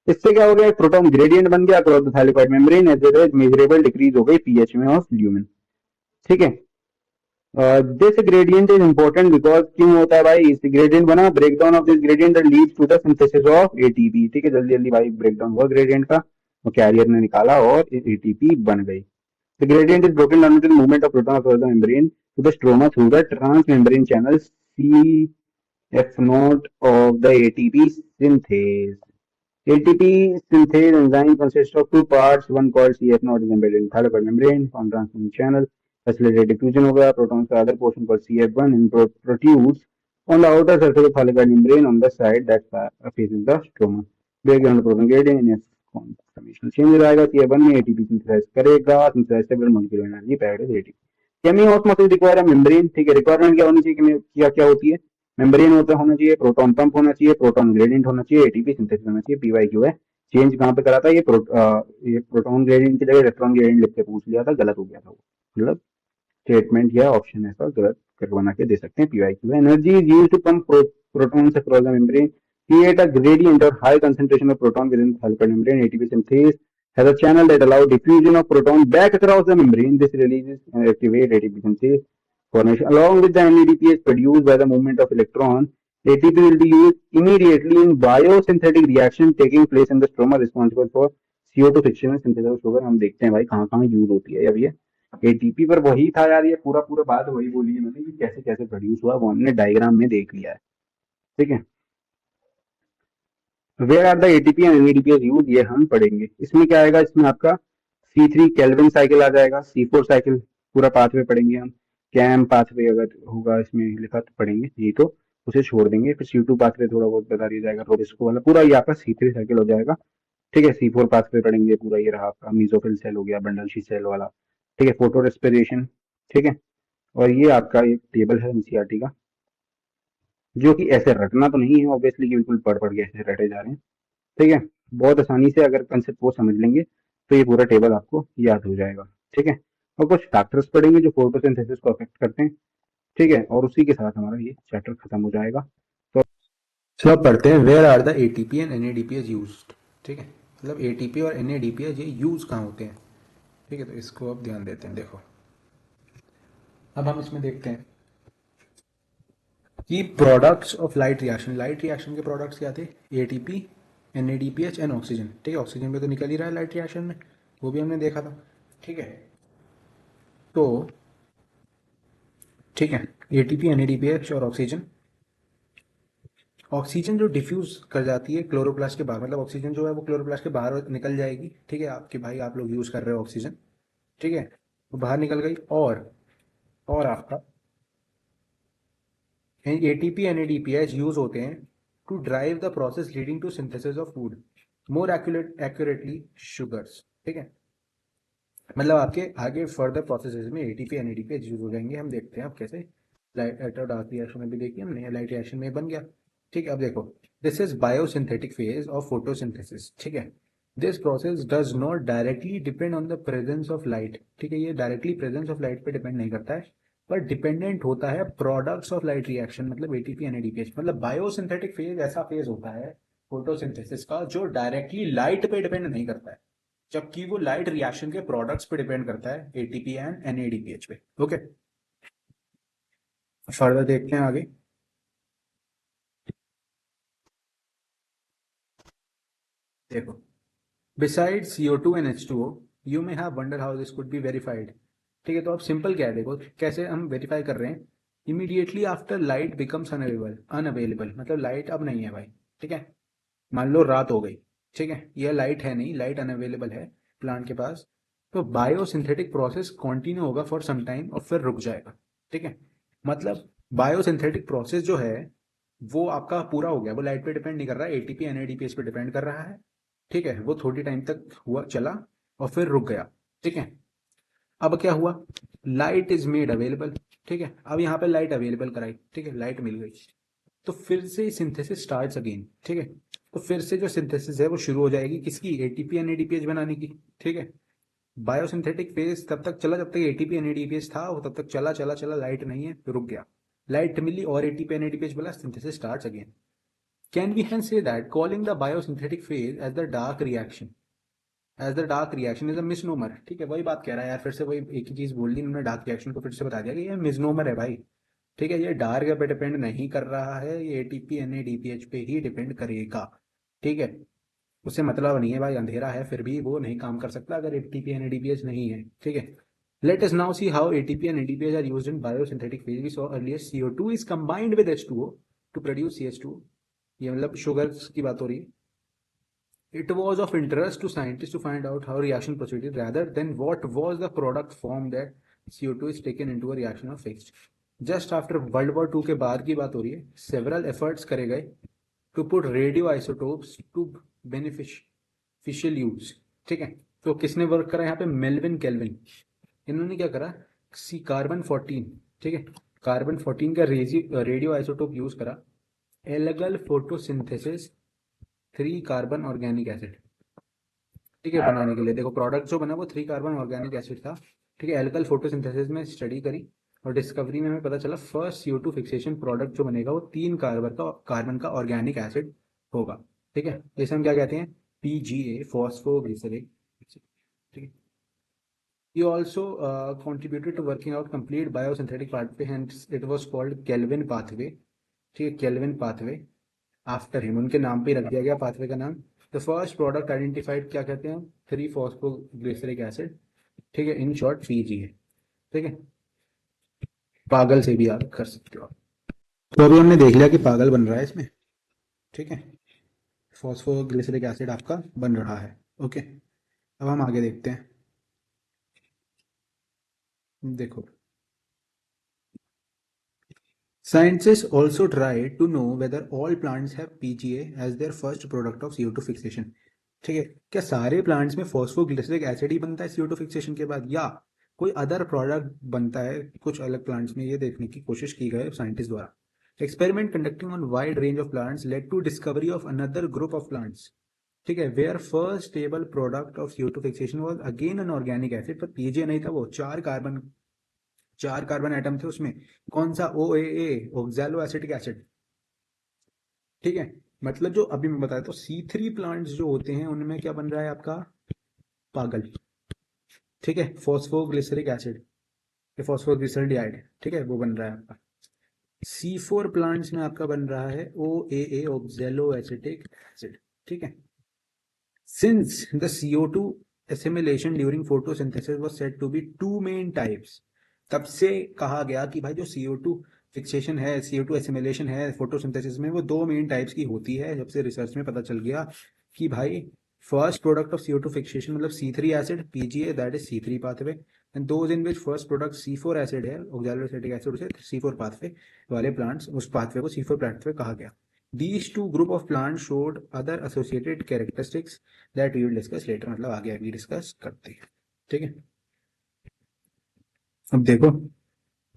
इससे क्या हो गया? प्रोटॉन ग्रेडियंट बन गया across the thylakoid membrane, as measurable decrease हो गई पीएच में ऑफ ल्यूमेन, ठीक है। This gradient is important because क्यों होता है भाई? इस ग्रेडियंट बना, break down of this gradient leads to the synthesis of ATP, ठीक है। जल्दी जल्दी भाई ब्रेक डाउन हुआ ग्रेडियंट का, वो कैरियर ने निकाला और एटीपी बन गई। The gradient is broken down to the movement of proton across the membrane to the stroma through the transmembrane channel CF node of the ATP synthase. ATP synthase enzyme consists of two parts. One called CF node is embedded in thylakoid membrane on transmembrane channel. Accelerated diffusion हो गया, protons का other portion called CF1 and protrudes on the outer surface of thylakoid membrane on the side that faces the stroma. Breakdown of proton gradient in कमीशनल change हो जाएगा, CF1 में ATP synthesize करेगा, synthesize से molecular energy packed is ATP। Chemiosmosis require है membrane, ठीक है। Requirement क्या होनी चाहिए, क्या क्या होती है? मेम्ब्रेन होना चाहिए, प्रोटॉन पंप होना चाहिए, प्रोटॉन ग्रेडियंट होना चाहिए, एटीपी सिंथेसिस होना चाहिए। PYQ है। चेंज कहाँ पे करा था? ये प्रोटॉन ग्रेडियंट की जगह इलेक्ट्रॉन ग्रेडियंट लिख के पूछ लिया था, गलत हो गया था वो, मतलब स्टेटमेंट या ऑप्शन ऐसा गलत करके बना के दे सकते हैं। PYQ है। Energy is used to pump protons across the membrane, create a gradient or high concentration of proton within the thylakoid membrane. ATP synthase has a channel that allows diffusion of proton back across the membrane. This releases and activates ATP synthase formation. Along with the NADPH produced by the movement of electron, ATP will be used immediately in biosynthetic reaction taking place in the stroma responsible for CO2 friction and synthesis of sugar. हम देखते हैं भाई कहाँ कहाँ use होती है। अब ये ATP पर वही था यार, ये पूरा पूरा बात वही बोली है मैंने कि कैसे कैसे प्रोड्यूस हुआ, वो हमने डायग्राम में देख लिया है, ठीक है। Where are the ATP and NADP use, ये हम पढ़ेंगे। इसमें क्या आएगा? इसमें आपका C3 केल्विन साइकिल आ जाएगा, C4 साइकिल पूरा पाथवे पढ़ेंगे हम। कैम पाथवे अगर होगा इसमें लिखा तो पढ़ेंगे, नहीं तो उसे छोड़ देंगे। फिर C2 पाथवे थोड़ा बहुत बता दिया जाएगा, रोबिस्को वाला पूरा ये आपका C3 साइकिल हो जाएगा, ठीक है। C4 पाथवे पढ़ेंगे पूरा, ये रहा आपका मीजोफिल सेल हो गया, बंडल शी सेल वाला, ठीक है। फोटो रेस्पिरेशन, ठीक है। और ये आपका एक टेबल है एनसीईआरटी का, जो कि ऐसे रटना तो नहीं है ऑब्वियसली कि बिल्कुल पढ़ पढ़ के ऐसे रटे जा रहे हैं, ठीक है। बहुत आसानी से अगर कंसेप्ट को समझ लेंगे तो ये पूरा टेबल आपको याद हो जाएगा, ठीक है। और कुछ फैक्टर्स पढ़ेंगे जो फोटोसिंथेसिस को अफेक्ट करते हैं, ठीक है। और उसी के साथ हमारा ये चैप्टर खत्म हो जाएगा। तो सब पढ़ते हैं where are the ATP and NADPS used, ठीक है। मतलब एटीपी और एनएडीपीएस ये यूज कहाँ होते हैं, ठीक है। तो इसको अब ध्यान देते हैं। देखो अब हम इसमें देखते हैं कि प्रोडक्ट्स ऑफ लाइट रिएक्शन के प्रोडक्ट्स क्या थे? एटीपी, एनएडीपीएच एंड ऑक्सीजन, ठीक है। ऑक्सीजन पे तो निकल ही रहा है लाइट रिएक्शन में, वो भी हमने देखा था, ठीक है। तो ठीक है, एटीपी, एनएडीपीएच और ऑक्सीजन ऑक्सीजन जो डिफ्यूज कर जाती है क्लोरोप्लास्ट के बाहर, मतलब ऑक्सीजन जो है वो क्लोरोप्लास्ट के बाहर निकल जाएगी, ठीक है, आपके भाई आप लोग यूज कर रहे हो ऑक्सीजन, ठीक है, वो बाहर निकल गई, और आपका एटीपी एनएडीपीएच यूज होते हैं to drive the process leading to synthesis of food, more accurately sugars, ठीक है, मतलब आपके आगे फर्दर प्रोसेसेस में एटीपी एनएडीपीएच यूज हो जाएंगे। हम देखते हैं अब कैसे। लाइट और डार्क रिएक्शन में भी देखिए हमने, लाइट रिएक्शन में बन गया, ठीक है। अब देखो, this is biosynthetic phase of photosynthesis, ठीक है। This process does not directly depend on the presence of light, ठीक है, ये डायरेक्टली प्रेजेंस ऑफ लाइट पे डिपेंड नहीं करता है, पर डिपेंडेंट होता है प्रोडक्ट्स ऑफ लाइट रिएक्शन, मतलब एटीपी एनएडीपीएच। मतलब बायोसिंथेटिक फेज ऐसा फेज होता है फोटोसिंथेसिस का जो डायरेक्टली लाइट पे डिपेंड नहीं करता है, जबकि वो लाइट रिएक्शन के प्रोडक्ट्स पे डिपेंड करता है, एटीपी एंड एनएडीपीएच पे। ओके, फर्दर देखते हैं आगे। देखो, beside CO2 and H2O you may have wonder how this could be verified, ठीक है। तो अब सिंपल क्या है, देखो कैसे हम वेरीफाई कर रहे हैं। Immediately after light becomes unavailable, मतलब लाइट अब नहीं है भाई, ठीक है। मान लो रात हो गई, ठीक है, यह लाइट है नहीं, लाइट अनअवेलेबल है प्लांट के पास, तो बायोसिंथेटिक प्रोसेस कंटिन्यू होगा फॉर सम टाइम और फिर रुक जाएगा, ठीक है। मतलब बायोसिंथेटिक प्रोसेस जो है वो आपका पूरा हो गया, वो लाइट पे डिपेंड नहीं कर रहा है, एटीपी एनएडीपीएस पे डिपेंड कर रहा है, ठीक है। वो थोड़ी टाइम तक हुआ चला और फिर रुक गया, ठीक है। अब क्या हुआ, लाइट इज मेड अवेलेबल, ठीक है। अब यहाँ पे लाइट अवेलेबल कराई, ठीक है, लाइट मिल गई, तो फिर से सिंथेसिस स्टार्ट्स अगेन, ठीक है। तो फिर से जो सिंथेसिस है वो शुरू हो जाएगी, किसकी, एटीपी एनएडीपीएच बनाने की, ठीक है। बायोसिंथेटिक फेज तब तक चला जब तक एटीपी एनएडीपीएच था, वो तब तक चला चला चला, लाइट नहीं है तो रुक गया, लाइट मिली और एटीपी एनएडीपीएच बोला, synthesis starts again. Can we hence say that calling the biosynthetic phase as the dark reaction, as the dark reaction is a misnomer, ठीक है। वही बात कह रहा है यार, फिर से वही एक ही चीज बोल दी उन्होंने, डार्क रिएक्शन को फिर से बता दिया कि ये मिसनोमर है भाई, ठीक है। ये डार्क पे डिपेंड नहीं कर रहा है, ये एटीपी एनएडीपीएच पे ही डिपेंड करेगा, ठीक है। उससे मतलब नहीं है भाई, अंधेरा है फिर भी वो नहीं काम कर सकता अगर एटीपी एनएडीपीएच नहीं है, ठीक है। Let us now see how ATP and NADPH are used in biosynthetic phase. We saw earlier CO2 is combined with H2O to produce CH2, ये मतलब शुगर्स की बात हो रही है। It was of interest to scientists to find out how reaction proceeded rather than what was the product form that CO2 is taken into a reaction or fixed. Just after World War II के बाद की बात हो रही है, several efforts करे गए to put radioisotopes to beneficial use, ठीक है। तो किसने वर्क करा यहाँ पे, मेल्विन केल्विन, इन्होंने क्या करा, सी कार्बन 14, ठीक है, कार्बन 14 का रेडियो आइसोटोप यूज करा, algal photosynthesis 3 carbon organic acid, ठीक है, बनाने के लिए। देखो प्रोडक्ट जो बना वो 3 कार्बन ऑर्गेनिक एसिड था, ठीक है। एल्कल फोटोसिंथेसिस में स्टडी करी और डिस्कवरी में हमें पता चला फर्स्ट CO2 फिक्सेशन प्रोडक्ट जो बनेगा वो 3 कार्बन का ऑर्गेनिक एसिड होगा, ठीक है। जैसे हम क्या कहते हैं, PGA, फॉस्फोग्लिसरिक, ठीक है। He also contributed to working out complete biosynthetic pathway, hence it was called Kelvin pathway, ठीक है, केल्विन पाथवे, आफ्टर हिम, उनके नाम पे रख दिया गया पाथवे का नाम। द फर्स्ट प्रोडक्ट आइडेंटिफाइड क्या कहते हैं, 3-फॉस्फोग्लिसरिक एसिड, ठीक है, इन शॉर्ट PGA, ठीक है। पागल से भी याद कर सकते हो आप। तो अभी हमने देख लिया कि पागल बन रहा है इसमें, ठीक है, फॉस्फोग्लिसरिक एसिड आपका बन रहा है, ओके। अब हम आगे देखते हैं, देखो, scientists also try to know whether all plants have PGA as their first product of CO2 fixation, ठीक है। क्या सारे प्लांट्स में फॉस्फोग्लिसरिक एसिड ही बनता है CO2 फिक्सेशन के बाद, या कोई अदर प्रोडक्ट बनता है कुछ अलग प्लांट्स में, ये देखने की कोशिश की गई साइंटिस्ट द्वारा। Experiment conducting on wide range of plants led to discovery of another group of plants, ठीक है, where first stable product of CO2 fixation was again an organic acid, पर PGA नहीं था, वो 4 कार्बन एटम थे उसमें, कौन सा, OAA, ऑक्सैलो एसिटिक एसिड, ठीक है। मतलब जो अभी मैं बताया तो C3 प्लांट्स जो होते हैं उनमें क्या बन रहा है आपका, पागल, ठीक है, फॉस्फोग्लिसरिक एसिड, फॉस्फोग्लिसरडिहाइड, ठीक है, वो बन रहा है आपका। C4 प्लांट्स में आपका बन रहा है OAA, ऑक्सैलो एसिटिक एसिड, ठीक है। Since the CO2 assimilation during photosynthesis was said to be 2 main types, तब से कहा गया कि भाई जो CO2 फिक्सेशन है, CO2 एसिमिलेशन है फोटोसिंथेसिस में, वो दो मेन टाइप्स की होती है। जब से रिसर्च में पता चल गया कि भाई first product of CO2 fixation मतलब C3 acid PGA, that is C3 pathway, and those in which first product C4 acid है, ऑक्सैलोएसिटिक एसिड, उसे C4 पाथवे वाले प्लांट्स, उस पाथवे को C4 पाथवे कहा गया। These two group of plant showed other associated characteristics that we will discuss later, मतलब आगे आगे डिस्कस करते हैं। ठीक है, अब देखो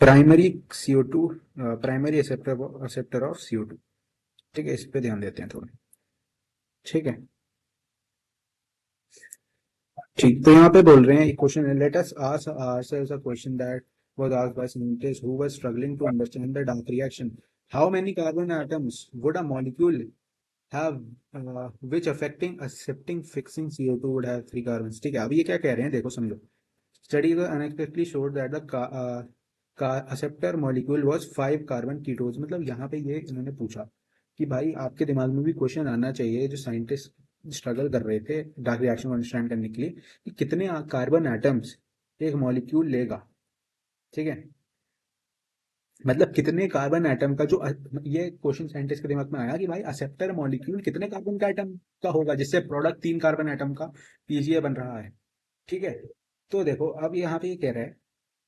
primary CO2, primary acceptor of CO2। ठीक है, इस पे ध्यान देते हैं थोड़ा। ठीक है, ठीक, तो यहाँ पे बोल रहे हैं क्वेश्चन है, let us ask ourselves a question that was asked by scientists who were struggling to understand the dark reaction. How many carbon atoms would a molecule have which affecting accepting fixing CO2 would have 3 carbons? ठीक है, अब ये क्या कह रहे हैं देखो समझो। Study unexpectedly showed that the acceptor molecule was 5 carbon ketones। मतलब यहाँ पे ये इन्होंने पूछा कि भाई आपके दिमाग में भी क्वेश्चन आना चाहिए, जो साइंटिस्ट स्ट्रगल कर रहे थे डार्क रिएक्शन को अंडरस्टैंड करने के लिए, कि कितने कार्बन एटम्स एक मॉलिक्यूल लेगा। ठीक है, मतलब कितने कार्बन एटम का जो ये क्वेश्चन साइंटिस्ट के दिमाग में आया कि भाई एक्सेप्टर मॉलिक्यूल कितने कार्बन का एटम का होगा, जिससे प्रोडक्ट 3 कार्बन एटम का PGA बन रहा है। ठीक है, तो देखो अब यहाँ पे ये कह रहा है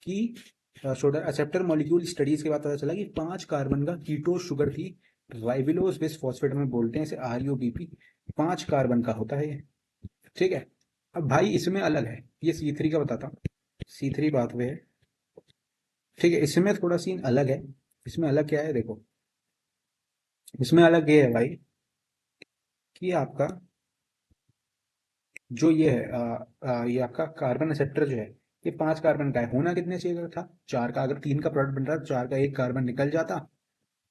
कि सोडा एक्सेप्टर मॉलिक्यूल स्टडीज के बाद पता चला कि 5 कार्बन का कीटो शुगर थी, राइबिलोज बिस फॉस्फेट में बोलते हैं इसे, RUBP। 5 कार्बन का होता है ये। ठीक है, अब भाई इसमें अलग है, ये C3 का बताता हूँ, C3 पाथवे है। ठीक है, इसमें थोड़ा सीन अलग है। इसमें अलग क्या है देखो, इसमें अलग ये है भाई कि आपका जो ये है ये आपका कार्बन एक्सेप्टर जो है, ये 5 कार्बन का है। होना कितने चाहिए था, 4 का। अगर 3 का प्रोडक्ट बन रहा है तो 4 का एक कार्बन निकल जाता।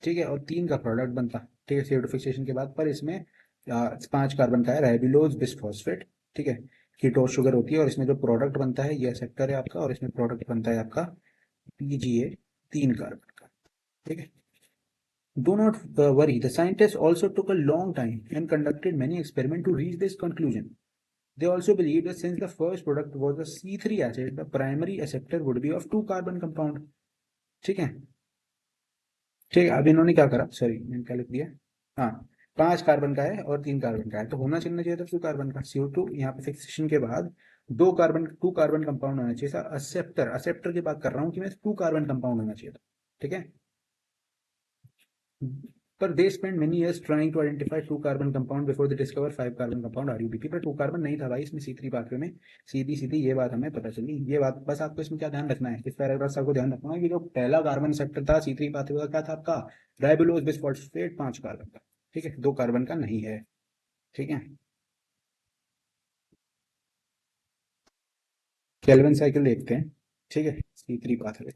ठीक है, और 3 का प्रोडक्ट बनता। ठीक है, CO2 फिक्सेशन के बाद, पर इसमें 5 कार्बन का है, राइबिलोज बिसफॉस्फेट। ठीक है, कीटोस शुगर होती है, और इसमें जो प्रोडक्ट बनता है ये एक्सेप्टर है आपका, और इसमें प्रोडक्ट बनता है आपका PGA, 3 कार्बन का। ठीक है, do not worry, the scientists also took a long time and conducted many experiments to reach this conclusion. They also believe that since the first product was a C3 acid, the primary acceptor would be of 2 carbon compound. ठीक है, ठीक है, अब इन्होंने क्या करा, sorry मैंने क्या लिख दिया, हाँ, 5 कार्बन का है और 3 कार्बन का है, तो होना चाहिए था 2 कार्बन का। CO2 यहाँ पे फिक्सेशन के बाद 2 कार्बन 2 कार्बन कंपाउंड होना चाहिए था। एक्सेप्टर एक्सेप्टर की बात कर रहा हूँ कि मैं 2 कार्बन कंपाउंड होना चाहिए था। ठीक है, पर they spent many years trying to identify 2 carbon compound before they discover 5 carbon compound RUBP। पर 2 कार्बन नहीं था भाई इसमें C3 पाथवे में। सीधी सीधी ये बात हमें पता चली। ये बात बस आपको इसमें क्या ध्यान रखना है, इस पैराग्राफ से आपको ध्यान रखना है कि जो पहला कार्बन सेक्टर था C3 पाथवे का, क्या था आपका, राइबोलोज बिसफॉस्फेट, 5 कार्बन का। ठीक है, 2 कार्बन का नहीं है। ठीक है, केल्विन साइकिल देखते हैं। ठीक है, C3 पाथवे।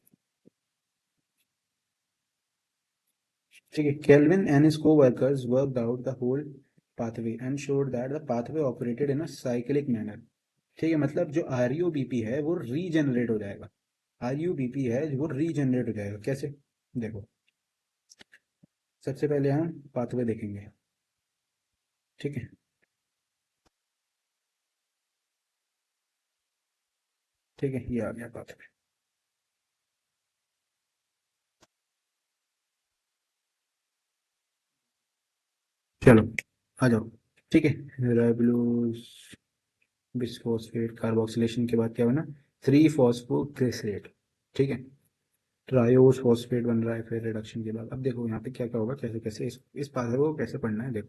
ठीक है, Kelvin and his co-workers worked out the whole pathway and showed that the pathway operated in a cyclic manner। ठीक है, मतलब जो RUBP है वो रीजनरेट हो जाएगा। RUBP है वो रीजनरेट हो जाएगा, कैसे देखो, सबसे पहले हम पाथवे देखेंगे। ठीक है, ठीक है, ये आ गया पाथवे। चलो आ जाओ। ठीक है, राइबोलोज बिसफॉस्फेट कार्बोक्सिलेशन के बाद क्या बना, 3 फॉस्फोग्लिसरेट। ठीक है, ट्रायोस फॉस्फेट बन रहा है फिर रिडक्शन के बाद। अब देखो यहाँ पे क्या क्या होगा, कैसे कैसे इस पाथवे को कैसे पढ़ना है देखो।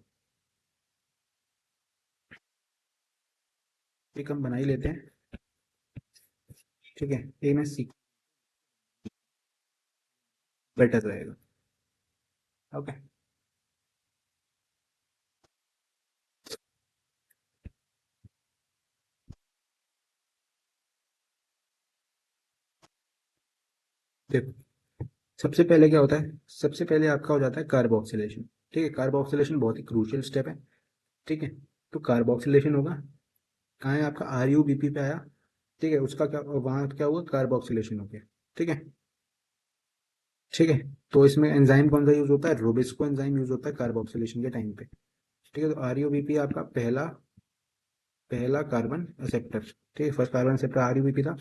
एक हम बना ही लेते हैं। ठीक है, एक में सीख बेटर रहेगा। ओके, देखो सबसे पहले क्या होता है, सबसे पहले आपका हो जाता है कार्बोक्सिलेशन। ठीक है, कार्बोक्सिलेशन बहुत ही क्रूशियल स्टेप है। ठीक है, तो कार्बोक्सिलेशन होगा, कहाँ है आपका, RUBP पे आया। ठीक है, उसका क्या वहाँ क्या हुआ, कार्बोक्सिलेशन हो गया। ठीक है, ठीक है, तो इसमें एंजाइम कौन सा यूज होता है, रोबिस्को एंजाइम यूज होता है कार्बोक्सिलेशन के टाइम पे। ठीक है, तो RUBP आपका पहला पहला कार्बन एक्सेप्टर। ठीक है, फर्स्ट कार्बन एक्सेप्टर RUBP था।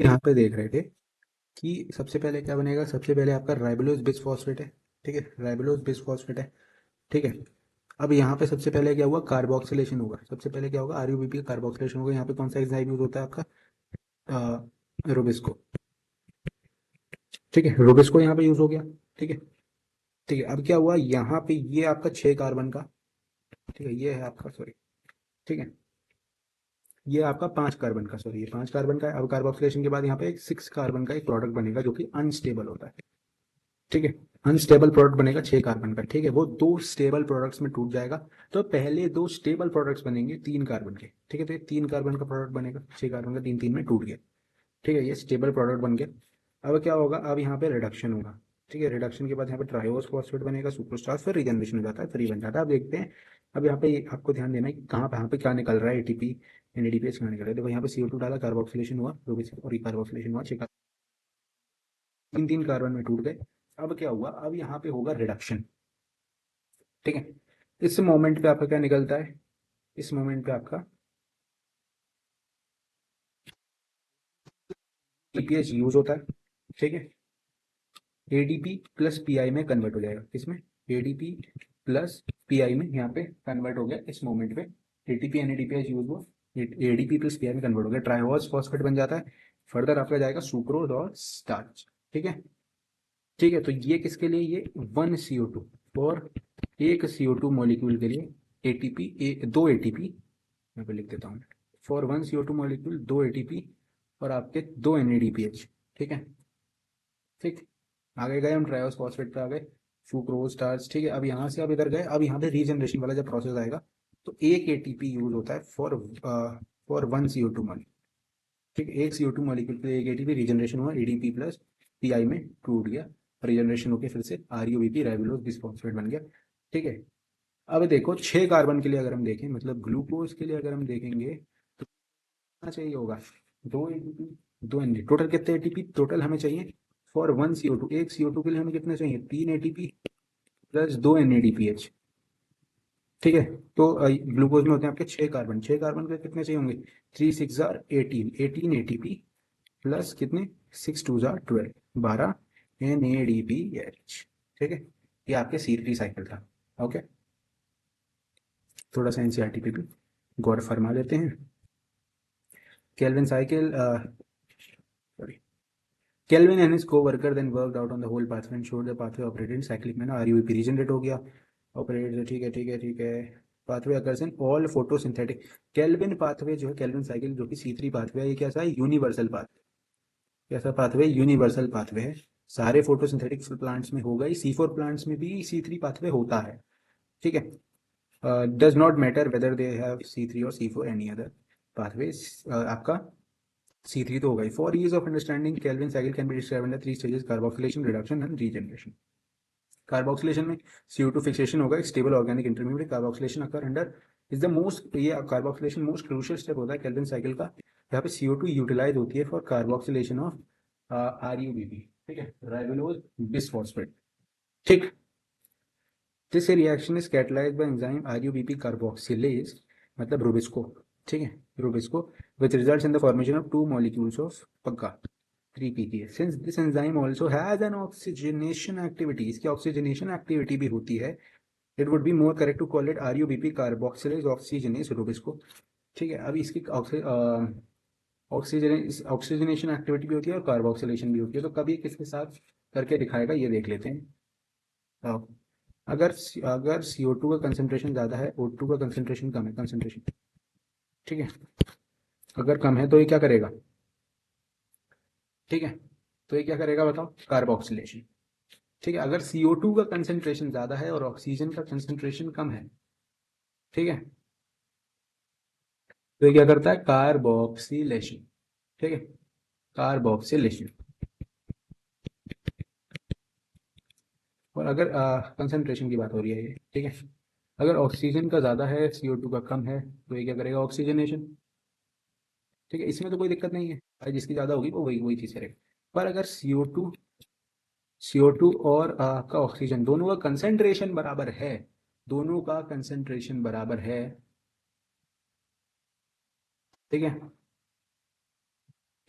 यहाँ पे देख रहे थे कि सबसे पहले क्या बनेगा, सबसे पहले आपका राइबोलोज बिसफॉस्फेट है, ठीक है, राइबोलोज बिसफॉस्फेट है, ठीक है। अब यहाँ पे सबसे पहले क्या हुआ, कार्बोक्सिलेशन होगा, सबसे पहले क्या होगा, आरयूबीपी का कार्बोक्सिलेशन होगा। यहाँ पे कौन सा एंजाइम यूज होता है आपका, रोबिस्को, ठीक है, रोबिस्को यहाँ पे यूज हो गया, ठीक है, ठीक है। अब क्या हुआ, यहाँ पे ये आपका 6 कार्बन का, ठीक है, ये है आपका, सॉरी, ठीक है, ये आपका 5 कार्बन का, सॉरी, ये 5 कार्बन का है। अब कार्बोक्सिलेशन के बाद यहाँ पे एक 6 कार्बन का एक प्रोडक्ट बनेगा जो कि अनस्टेबल होता है, ठीक है, अनस्टेबल प्रोडक्ट बनेगा 6 कार्बन का, ठीक है, वो 2 स्टेबल प्रोडक्ट्स में टूट जाएगा। तो पहले 2 स्टेबल प्रोडक्ट्स बनेंगे 3 कार्बन के, ठीक है, तो ये 3 कार्बन का प्रोडक्ट बनेगा, 6 कार्बन का, तीन तीन में टूट गया, ठीक है, ये स्टेबल प्रोडक्ट बन गया। अब क्या होगा, अब यहाँ पे रिडक्शन होगा, ठीक है, रिडक्शन के बाद यहाँ पे ट्रायोस फॉस्फेट बनेगा, सुक्रोस्टार्च, फिर रिजनरेशन हो जाता है, फ्री बन जाता है। अब देखते हैं, अब यहाँ पे आपको ध्यान देना है कि कहाँ यहाँ पे क्या निकल रहा है, एटीपी एनएडीपीएच कहाँ निकल रहा है। देखो यहाँ पे CO2 डाला, कार्बोक्सिलेशन हुआ, और कार्बोक्सिलेशन हुआ, तीन तीन कार्बन में टूट गए। अब क्या हुआ, अब यहाँ पे होगा रिडक्शन, ठीक है। इस मोमेंट पे आपका क्या निकलता है, इस मोमेंट पे आपका एटीपीएच यूज होता है, ठीक है, एडीपी प्लस पीआई में कन्वर्ट हो जाएगा, किसमें, एडीपी प्लस पीआई में यहाँ पे कन्वर्ट हो गया इस मोमेंट पे, एटीपी एनएडीपीएच यूज हुआ, एडीपी प्लस पीआई में कन्वर्ट हो गया, ट्राइओस फॉस्फेट बन जाता है। फर्दर आपका जाएगा सुक्रोज और स्टार्च, ठीक है, ठीक है। तो ये किसके लिए, ये 1CO2, और एक CO2 मॉलिक्यूल के लिए एटीपी, 2 एटीपी, यहाँ पे लिख देता हूँ, फॉर 1CO2 मॉलिक्यूल 2 एटीपी, और आपके 2 NADPH, ठीक है, ठीक। आगे गए हम, ट्रायोस फॉस्फेट पे आ गए, सुक्रोज स्टार्च, ठीक है। अब यहाँ से अब इधर गए, अब यहाँ पे रीजनरेशन वाला जब प्रोसेस आएगा तो एक एटीपी यूज होता है फॉर 1CO2 मॉलिक्यूल, ठीक है, एक CO2 मॉलिक्यूल पे एक एटीपी, रीजनरेशन हुआ, एडीपी प्लस पीआई में टूट गया, रीजनरेशन होकर फिर से आरयूबीपी राइबोलोज बिसफॉस्फेट बन गया, ठीक है। अब देखो 6 कार्बन के लिए अगर हम देखें, मतलब ग्लूकोज के लिए अगर हम देखेंगे तो कितना चाहिए होगा, 2 एटीपी, 2 एन, टोटल कितने एटीपी टोटल हमें चाहिए, फॉर 1CO2, एक CO2 के लिए हमें कितने चाहिए, 3 एटीपी प्लस 2 NADPH, ठीक है। तो ग्लूकोज में होते हैं आपके 6 कार्बन, 6 कार्बन के कितने चाहिए होंगे, 3 6 जार 18, 18 एटीपी प्लस कितने, 6 2 जार 12, 12 NADPH, ठीक है। ये आपके C3 साइकिल था, ओके। थोड़ा सा एनसीईआरटी पे भी गौर फरमा लेते हैं। Calvin cycle, sorry, Kelvin and his co-worker then worked out on the whole pathway and showed the pathway operated in cyclic manner, RUEP regenerate हो गया, ऑपरेट, ठीक है, ठीक है, ठीक है। Pathway occurs in all photosynthetic, kelvin pathway जो है, केल्विन साइकिल जो कि C3 पाथवे है, ये कैसा है, यूनिवर्सल पाथवे, कैसा पाथवे, यूनिवर्सल पाथवे है, सारे फोटोसिंथेटिक प्लांट्स में होगा ही, C4 प्लांट्स में भी C3 पाथवे होता है, ठीक है। Does not matter whether they have C3 और C4 एनी अदर पाथवे, आपका C3 तो होगा ही। For ease of understanding Calvin cycle can be described in the 3 stages, carboxylation, reduction and regeneration. Carboxylation में CO2 फिक्सेशन होगा, एक stable organic intermediate, carboxylation occur under is the most, ये carboxylation most crucial step होता है Calvin cycle का, यहाँ पे CO2 utilise होती है फॉर कार्बोक्सिलेशन ऑफ RUBP, ठीक है, राइबोलोज बिसफॉस्फेट, ठीक। This reaction is catalysed bye enzyme RUBP carboxylase, मतलब रुबिस्को, ठीक है, Rubisco, which results in the formation of 2 molecules of पक्का 3 pKa. Since this enzyme also has an oxygenation activity, इसकी oxygenation activity भी होती है, it would be more correct to call it RUBP carboxylase oxygenase rubisco, ठीक है। अब इसकी oxygenation activity भी होती है और कार्बोक्सिलेशन भी होती है, तो कभी किसके साथ करके दिखाएगा ये देख लेते हैं। अगर अगर CO2 का कंसंट्रेशन ज़्यादा है, O2 का कंसंट्रेशन कम है, कंसंट्रेशन, ठीक है, अगर कम है तो ये क्या करेगा, ठीक है, तो ये क्या करेगा बताओ, कार्बोक्सिलेशन, ठीक है। अगर CO2 का कंसंट्रेशन ज़्यादा है और ऑक्सीजन का कंसंट्रेशन कम है, ठीक है, तो ये क्या करता है, कार्बोक्सिलेशन, ठीक है, कार्बोक्सिलेशन। और अगर कंसंट्रेशन की बात हो रही है ये, ठीक है, अगर ऑक्सीजन का ज़्यादा है, CO2 का कम है, तो ये क्या करेगा, ऑक्सीजनेशन, ठीक है, इसमें तो कोई दिक्कत नहीं है भाई, जिसकी ज़्यादा होगी वो वही वही चीज़ करेगा। पर अगर CO2 और का ऑक्सीजन दोनों का कंसंट्रेशन बराबर है, दोनों का कंसंट्रेशन बराबर है, ठीक है,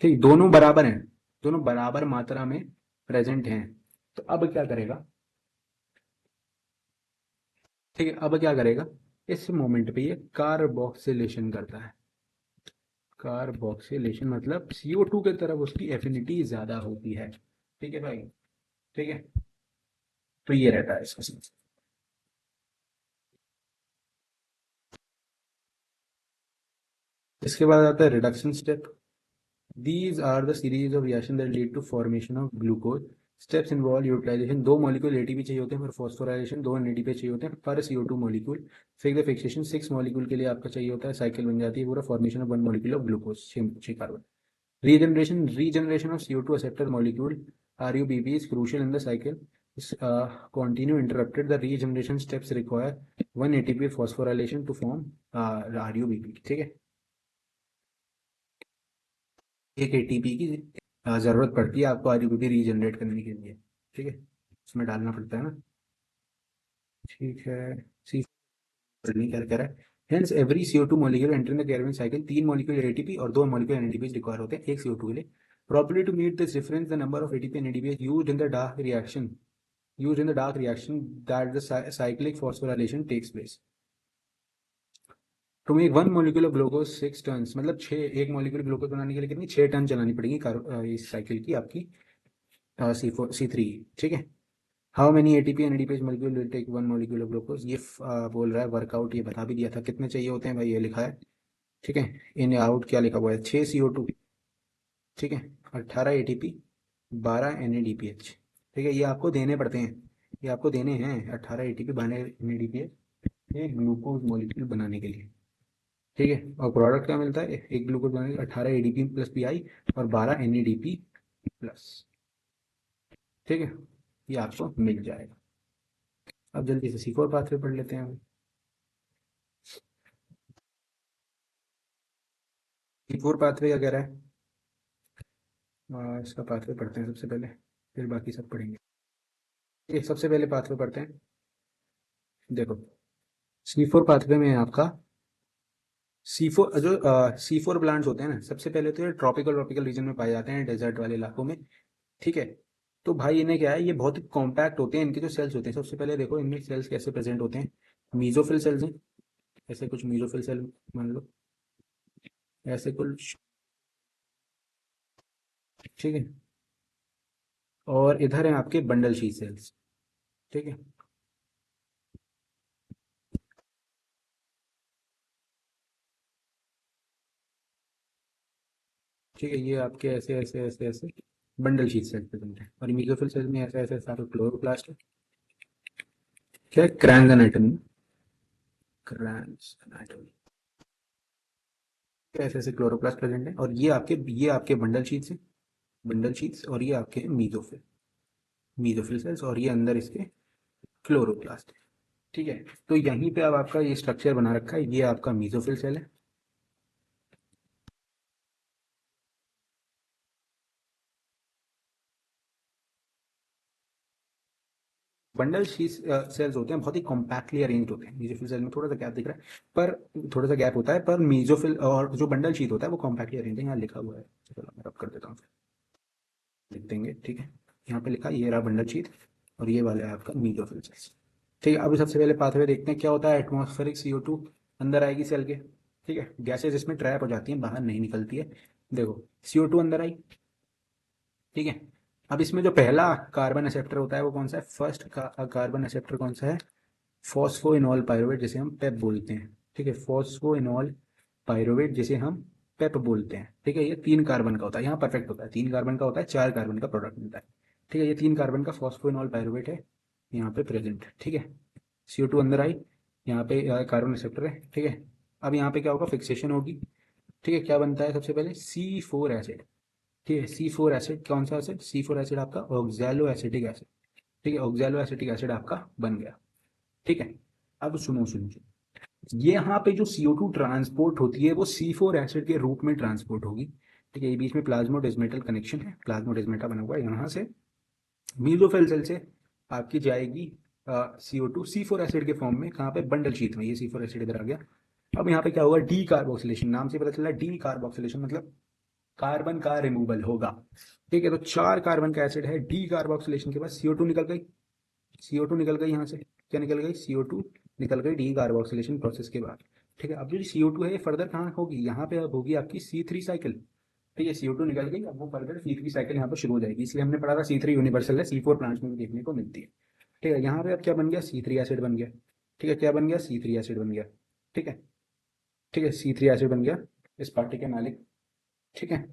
ठीक, दोनों बराबर हैं, दोनों बराबर मात्रा में प्रेजेंट हैं। तो अब क्या करेगा, ठीक है, अब क्या करेगा, इस मोमेंट पे ये कार्बोक्सिलेशन करता है। कार्बोक्सिलेशन मतलब CO2 की तरफ उसकी एफिनिटी ज़्यादा होती है। ठीक है भाई, ठीक है, तो ये रहता है इसका सेंस। इसके बाद आता है reduction step. These are the series of reaction that lead to formation of glucose. Steps involve utilization, दो मॉलिक्यूल ATP चाहिए होते हैं, फिर फॉस्फोराइलेशन दो NADP चाहिए होते हैं पर CO2 मॉलिक्यूल। फिर द फिक्सेशन 6 मॉलिक्यूल के लिए आपका चाहिए होता है, साइकिल बन जाती है पूरा, formation of 1 molecule of glucose 6 carbon. Regeneration of CO2 acceptor molecule RUBP is crucial in the cycle. Continue interrupted. The regeneration steps require 1 ATP phosphorylation to form RUBP. ठीक है, एक ATP की ज़रूरत पड़ती है आपको RUBP रीजनरेट करने के लिए। ठीक है, उसमें डालना पड़ता है ना। ठीक है, सी नहीं क्या कह रहा है। Hence every CO2 molecule entering the Krebs cycle, 3 molecule ATP और 2 molecule NADP रिक्वायर होते हैं एक CO2 के लिए। Probably to meet this difference, the number of ATP and NADP used in the dark reaction that the cyclic phosphorylation takes place. To make 1 molecule of glucose 6 tons, मतलब 6 एक molecule glucose बनाने के लिए कितनी 6 ton चलानी पड़ेगी इस cycle की आपकी C3। ठीक है, how many ATP and ADP molecule will take 1 molecule of glucose, ये बोल रहा है वर्कआउट, ये बता भी दिया था कितने चाहिए होते हैं भाई, ये लिखा है। ठीक है, इन आउट क्या लिखा हुआ है, 6 CO2, ठीक है, 18 ATP 12 NADPH। ठीक है, ये आपको देने पड़ते हैं, ये आपको देने हैं 18 ATP 12 NADPH ये ग्लूकोज मॉलिक्यूल बनाने के लिए। ठीक है, और प्रोडक्ट क्या मिलता है, एक ग्लूकोज बनाने के लिए 18 ADP प्लस PI और 12 NADP प्लस। ठीक है, ये आपको मिल जाएगा। अब जल्दी से C4 पाथवे पढ़ लेते हैं। C4 पाथवे क्या कह रहा है, इसका पाथवे पढ़ते हैं सबसे पहले, फिर बाकी सब पढ़ेंगे। ये सबसे पहले पाथवे पढ़ते हैं। देखो, C4 पाथवे में आपका C4 जो C4 प्लांट्स होते हैं ना, सबसे पहले तो ये ट्रॉपिकल रीजन में पाए जाते हैं, डेजर्ट वाले इलाकों में। ठीक है, तो भाई इन्हें क्या है, ये बहुत ही कॉम्पैक्ट होते हैं, इनके जो सेल्स होते हैं, सबसे पहले देखो इनमें सेल्स कैसे प्रेजेंट होते हैं, मीजोफिल सेल्स हैं, ऐसे कुछ मीजोफिल सेल मान लो, ऐसे कुछ। ठीक है, और इधर है आपके बंडल शीट सेल्स। ठीक है, ठीक है, ये आपके ऐसे ऐसे ऐसे ऐसे बंडल शीट सेल प्रेजेंट है, और मीजोफिल सेल में ऐसे ऐसे सारे क्लोरोप्लास्ट है। क्या क्रैंस एनाटॉमी, क्रैंस एनाटॉमी, ऐसे ऐसे क्लोरोप्लास्ट प्रेजेंट है, और ये आपके बंडल शीट्स हैं, बंडल शीट्स, और ये आपके मीजोफिल मीजोफिल सेल्स, और ये अंदर इसके क्लोरोप्लास्ट है। ठीक है, तो यहीं पे अब आपका ये स्ट्रक्चर बना रखा है, ये आपका मीजोफिल सेल है। बंडल शीट सेल्स होते हैं, बहुत ही कॉम्पैक्टली अरेंज होते हैं। मीजोफिल सेल में थोड़ा सा गैप दिख रहा है, पर थोड़ा सा गैप होता है, पर मीजोफिल और जो बंडल शीट होता है वो कॉम्पैक्टली अरेंज है, यहाँ लिखा हुआ है। चलो मैं रब कर देता हूँ, लिख देंगे। ठीक है, यहाँ पे लिखा ये रहा बंडल शीट, और ये वाला है आपका मीजोफिल सेल्स। ठीक है, अभी सबसे पहले पाथवे देखते हैं क्या होता है। एटमॉस्फेरिक CO2 अंदर आएगी सेल के, ठीक है, गैसेज इसमें ट्रैप हो जाती हैं, बाहर नहीं निकलती है। देखो, CO2 अंदर आई, ठीक है। अब इसमें जो पहला कार्बन एक्सेप्टर होता है वो कौन सा है, फर्स्ट कार्बन एक्सेप्टर कौन सा है, फॉस्फोइनॉल पायरुवेट, जिसे हम पेप बोलते हैं। ठीक है, फॉस्फोइनॉल पायरुवेट जिसे हम पेप बोलते हैं। ठीक है, ये 3 कार्बन का होता है, यहाँ परफेक्ट होता है, 3 कार्बन का होता है, 4 कार्बन का प्रोडक्ट मिलता है। ठीक है, ये 3 कार्बन का फॉस्फोइनॉल पायरुवेट है यहाँ पे प्रेजेंट। ठीक है, CO2 अंदर आई, यहाँ पे कार्बन एक्सेप्टर है। ठीक है, अब यहाँ पे क्या होगा, फिक्सेशन होगी। ठीक है, क्या बनता है सबसे पहले, C4 एसिड। ठीक है, C4 एसिड कौन सा एसिड, C4 एसिड आपका ऑक्सैलो एसिटिक एसिड। ठीक है, ऑक्सैलो एसिटिक एसिड आपका बन गया। ठीक है, अब सुनो सुनो सुनो, ये यहाँ पे जो CO2 ट्रांसपोर्ट होती है वो C4 एसिड के रूप में ट्रांसपोर्ट होगी। ठीक है, ये बीच में प्लाज्मोडेस्मेटल कनेक्शन है, प्लाज्मोडेस्मेटा बना हुआ है, यहाँ से मीजोफिल सेल से आपकी जाएगी CO2 C4 एसिड के फॉर्म में, कहाँ पे, बंडल शीट में। ये C4 एसिड इधर आ गया। अब यहाँ पे क्या होगा, डी कार्बोक्सिलेशन, नाम से पता चला डी कार्बोक्सिलेशन मतलब कार्बन का रिमूवल होगा। ठीक है, तो 4 कार्बन का एसिड है, डी कार्बोक्सिलेशन के बाद CO2 निकल गई, CO2 निकल गई यहाँ से, क्या निकल गई, CO2 निकल गई डी कार्बोक्सिलेशन प्रोसेस के बाद। ठीक है, अब जो CO2 है ये फर्दर कहाँ होगी, यहाँ पे अब होगी आपकी C3 साइकिल। ठीक है, CO2 निकल गई, अब वो फर्दर C3 साइकिल यहाँ पर शुरू हो जाएगी, इसलिए हमने पढ़ा था C3 यूनिवर्सल है, C4 प्लांट्स में भी देखने को मिलती है। ठीक है, यहाँ पे अब क्या बन गया, C3 एसिड बन गया। ठीक है, क्या बन गया, C3 एसिड बन गया। ठीक है, ठीक है, C3 एसिड बन गया इस पार्टी के मालिक। ठीक है,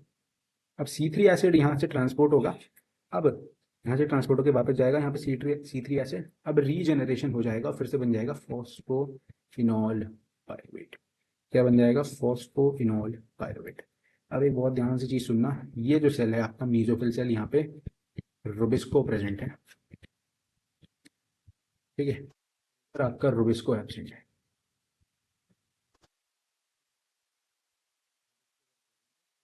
अब C3 एसिड यहाँ से ट्रांसपोर्ट होगा, अब यहाँ से ट्रांसपोर्ट होकर वापस जाएगा यहाँ पे C3 एसिड, अब रीजनरेशन हो जाएगा, फिर से बन जाएगा फॉस्फोफिनॉल पायरुवेट। क्या बन जाएगा, फॉस्फोफिनॉल पायरुवेट। अब एक बहुत ध्यान से चीज सुनना, ये जो सेल है आपका मीजोफिल सेल, यहाँ पे रुबिस्को प्रेजेंट है। ठीक है, और आपका रुबिस्को एब्सेंट है।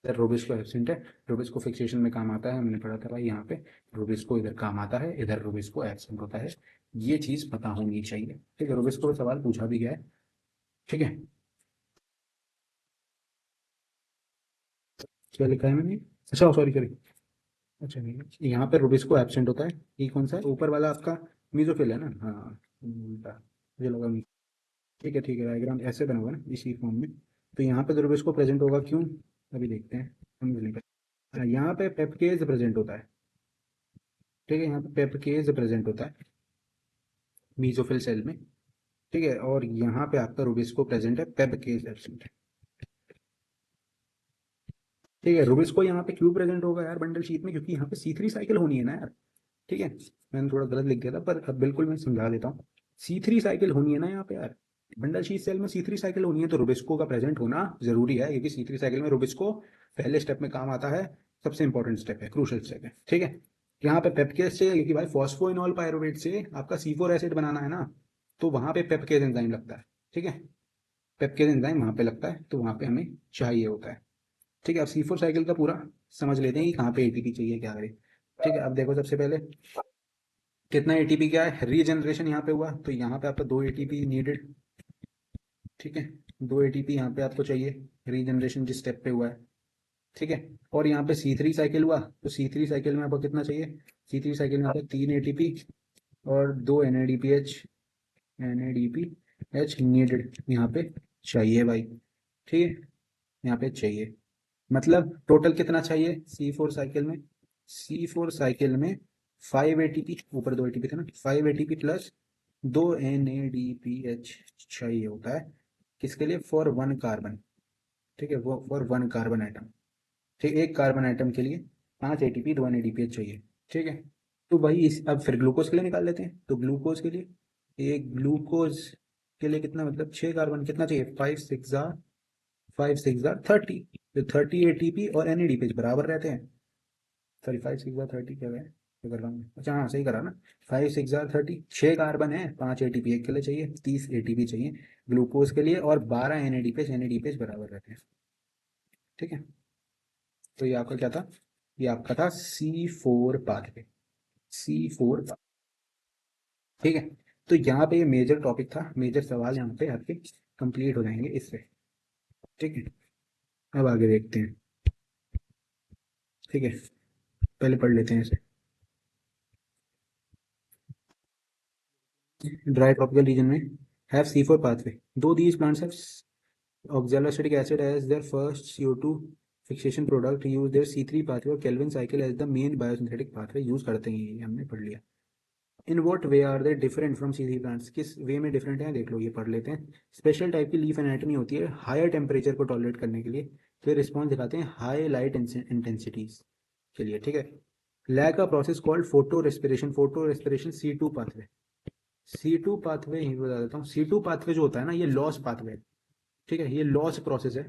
रुबिस्को एब्सेंट है, रुबिस्को फिक्सेशन में काम आता है, हमने पढ़ा था भाई यहाँ पे रुबिस्को इधर काम आता है, इधर रुबिस्को एब्सेंट होता है, ये चीज पता होनी चाहिए। ठीक है, रुबिस्को का सवाल पूछा भी गया है। ठीक है, क्या लिखा है मैंने, अच्छा सॉरी सॉरी, अच्छा नहीं, यहाँ पे रुबिस्को एब्सेंट होता है, ये कौन सा है, ऊपर वाला आपका मीजोफिल है ना, हाँ उल्टा, मुझे लगा ठीक है डायग्राम ऐसे बना हुआ है ना इसी फॉर्म में, तो यहाँ पे तो रुबिस्को प्रेजेंट होगा क्यों, अभी देखते हैं, समझ लेंगे। यहाँ पे पेप्केज प्रेजेंट होता है। ठीक है, यहाँ पे पेप्केज प्रेजेंट होता है मीजोफिल सेल में। ठीक है, और यहाँ पे आपका रुबिस्को प्रेजेंट है, पेप्केज एब्सेंट है। ठीक है, रुबिस्को यहाँ पे क्यों प्रेजेंट होगा यार बंडल शीट में, क्योंकि यहाँ पे C3 साइकिल होनी है ना यार। ठीक है, मैंने थोड़ा गलत लिख दिया था, पर अब बिल्कुल मैं समझा देता हूँ, C3 साइकिल होनी है ना यहाँ पे यार, बंडल शीट सेल में C3 साइकिल होनी है, तो रुबिस्को का प्रेजेंट होना जरूरी है, क्योंकि C3 साइकिल में रुबिस्को पहले स्टेप में काम आता है, सबसे इंपॉर्टेंट स्टेप है, क्रूशल स्टेप है। ठीक है, यहाँ पे पेप्केज से, क्योंकि भाई फॉस्फोइनॉल पायरुवेट से आपका C4 एसिड बनाना है ना, तो वहां पे पेप्केज एंजाइम लगता है। ठीक है, पेप्केज एंजाइम वहां पे लगता है, तो वहां पे हमें चाहिए होता है। ठीक है, अब C4 साइकिल का पूरा समझ लेते हैं कि कहाँ पे एटीपी चाहिए क्या करें। ठीक है, अब देखो सबसे पहले कितना एटीपी क्या है, रीजनरेशन यहाँ पे हुआ, तो यहाँ पे आपका 2 एटीपी नीडेड। ठीक है, 2 एटीपी यहाँ पे आपको चाहिए, रीजनरेशन जिस स्टेप पे हुआ है। ठीक है, और यहाँ पे C3 साइकिल हुआ, तो C3 साइकिल में आपको कितना चाहिए, C3 साइकिल में आपको 3 एटीपी और 2 NADPH नीडेड यहाँ पे चाहिए भाई। ठीक है, यहाँ पे चाहिए, मतलब टोटल कितना चाहिए C4 साइकिल में, C4 साइकिल में 5 एटीपी, ऊपर 2 एटीपी थे ना, 5 एटीपी प्लस 2 NADPH चाहिए होता है, किसके लिए, फॉर 1 कार्बन। ठीक है, वो फॉर 1 कार्बन आइटम। ठीक, एक कार्बन आइटम के लिए 5 एटीपी 2 NADPH चाहिए। ठीक है, तो भाई इस अब फिर ग्लूकोज के लिए निकाल लेते हैं, तो ग्लूकोज के लिए, एक ग्लूकोज के लिए कितना, मतलब 6 कार्बन कितना चाहिए, 5 6 तो 30 एटीपी और NADPH बराबर रहते हैं, सॉरी 5 6 30 क्या है, क्या कर रहा हूँ, अच्छा हाँ सही करा ना, 5 6 30, 6 कार्बन है, 5 एटीपी एक के लिए चाहिए, 30 एटीपी चाहिए ग्लूकोज के लिए, और 12 NADPH बराबर रहते हैं। ठीक है, तो ये आपका क्या था, ये आपका था C4 पाथवे, C4। ठीक है, तो यहाँ पे ये मेजर टॉपिक था, मेजर सवाल यहाँ पे आपके कंप्लीट हो जाएंगे इससे। ठीक है, अब आगे देखते हैं। ठीक है, पहले पढ़ लेते हैं इसे। ड्राई ट्रॉपिकल रीजन में have C4 pathway, though these plants have oxaloacetic acid as their first CO2 fixation product, use their C3 pathway और Calvin cycle as the main biosynthetic pathway use करते हैं, ये हमने पढ़ लिया। In what way are they different from C3 plants, किस way में different है देख लो, ये पढ़ लेते हैं। स्पेशल टाइप की लीफ एनाटमी होती है हायर टेम्परेचर को टॉलरेट करने के लिए, फिर रिस्पॉन्स दिखाते हैं हाई लाइट इंटेंसिटीज के लिए। ठीक है, lack a process called photorespiration C2 pathway, C2 pathway ही बता देता हूँ, C2 पाथवे जो होता है ना, ये लॉस पाथवे है। ठीक है, ये लॉस प्रोसेस है।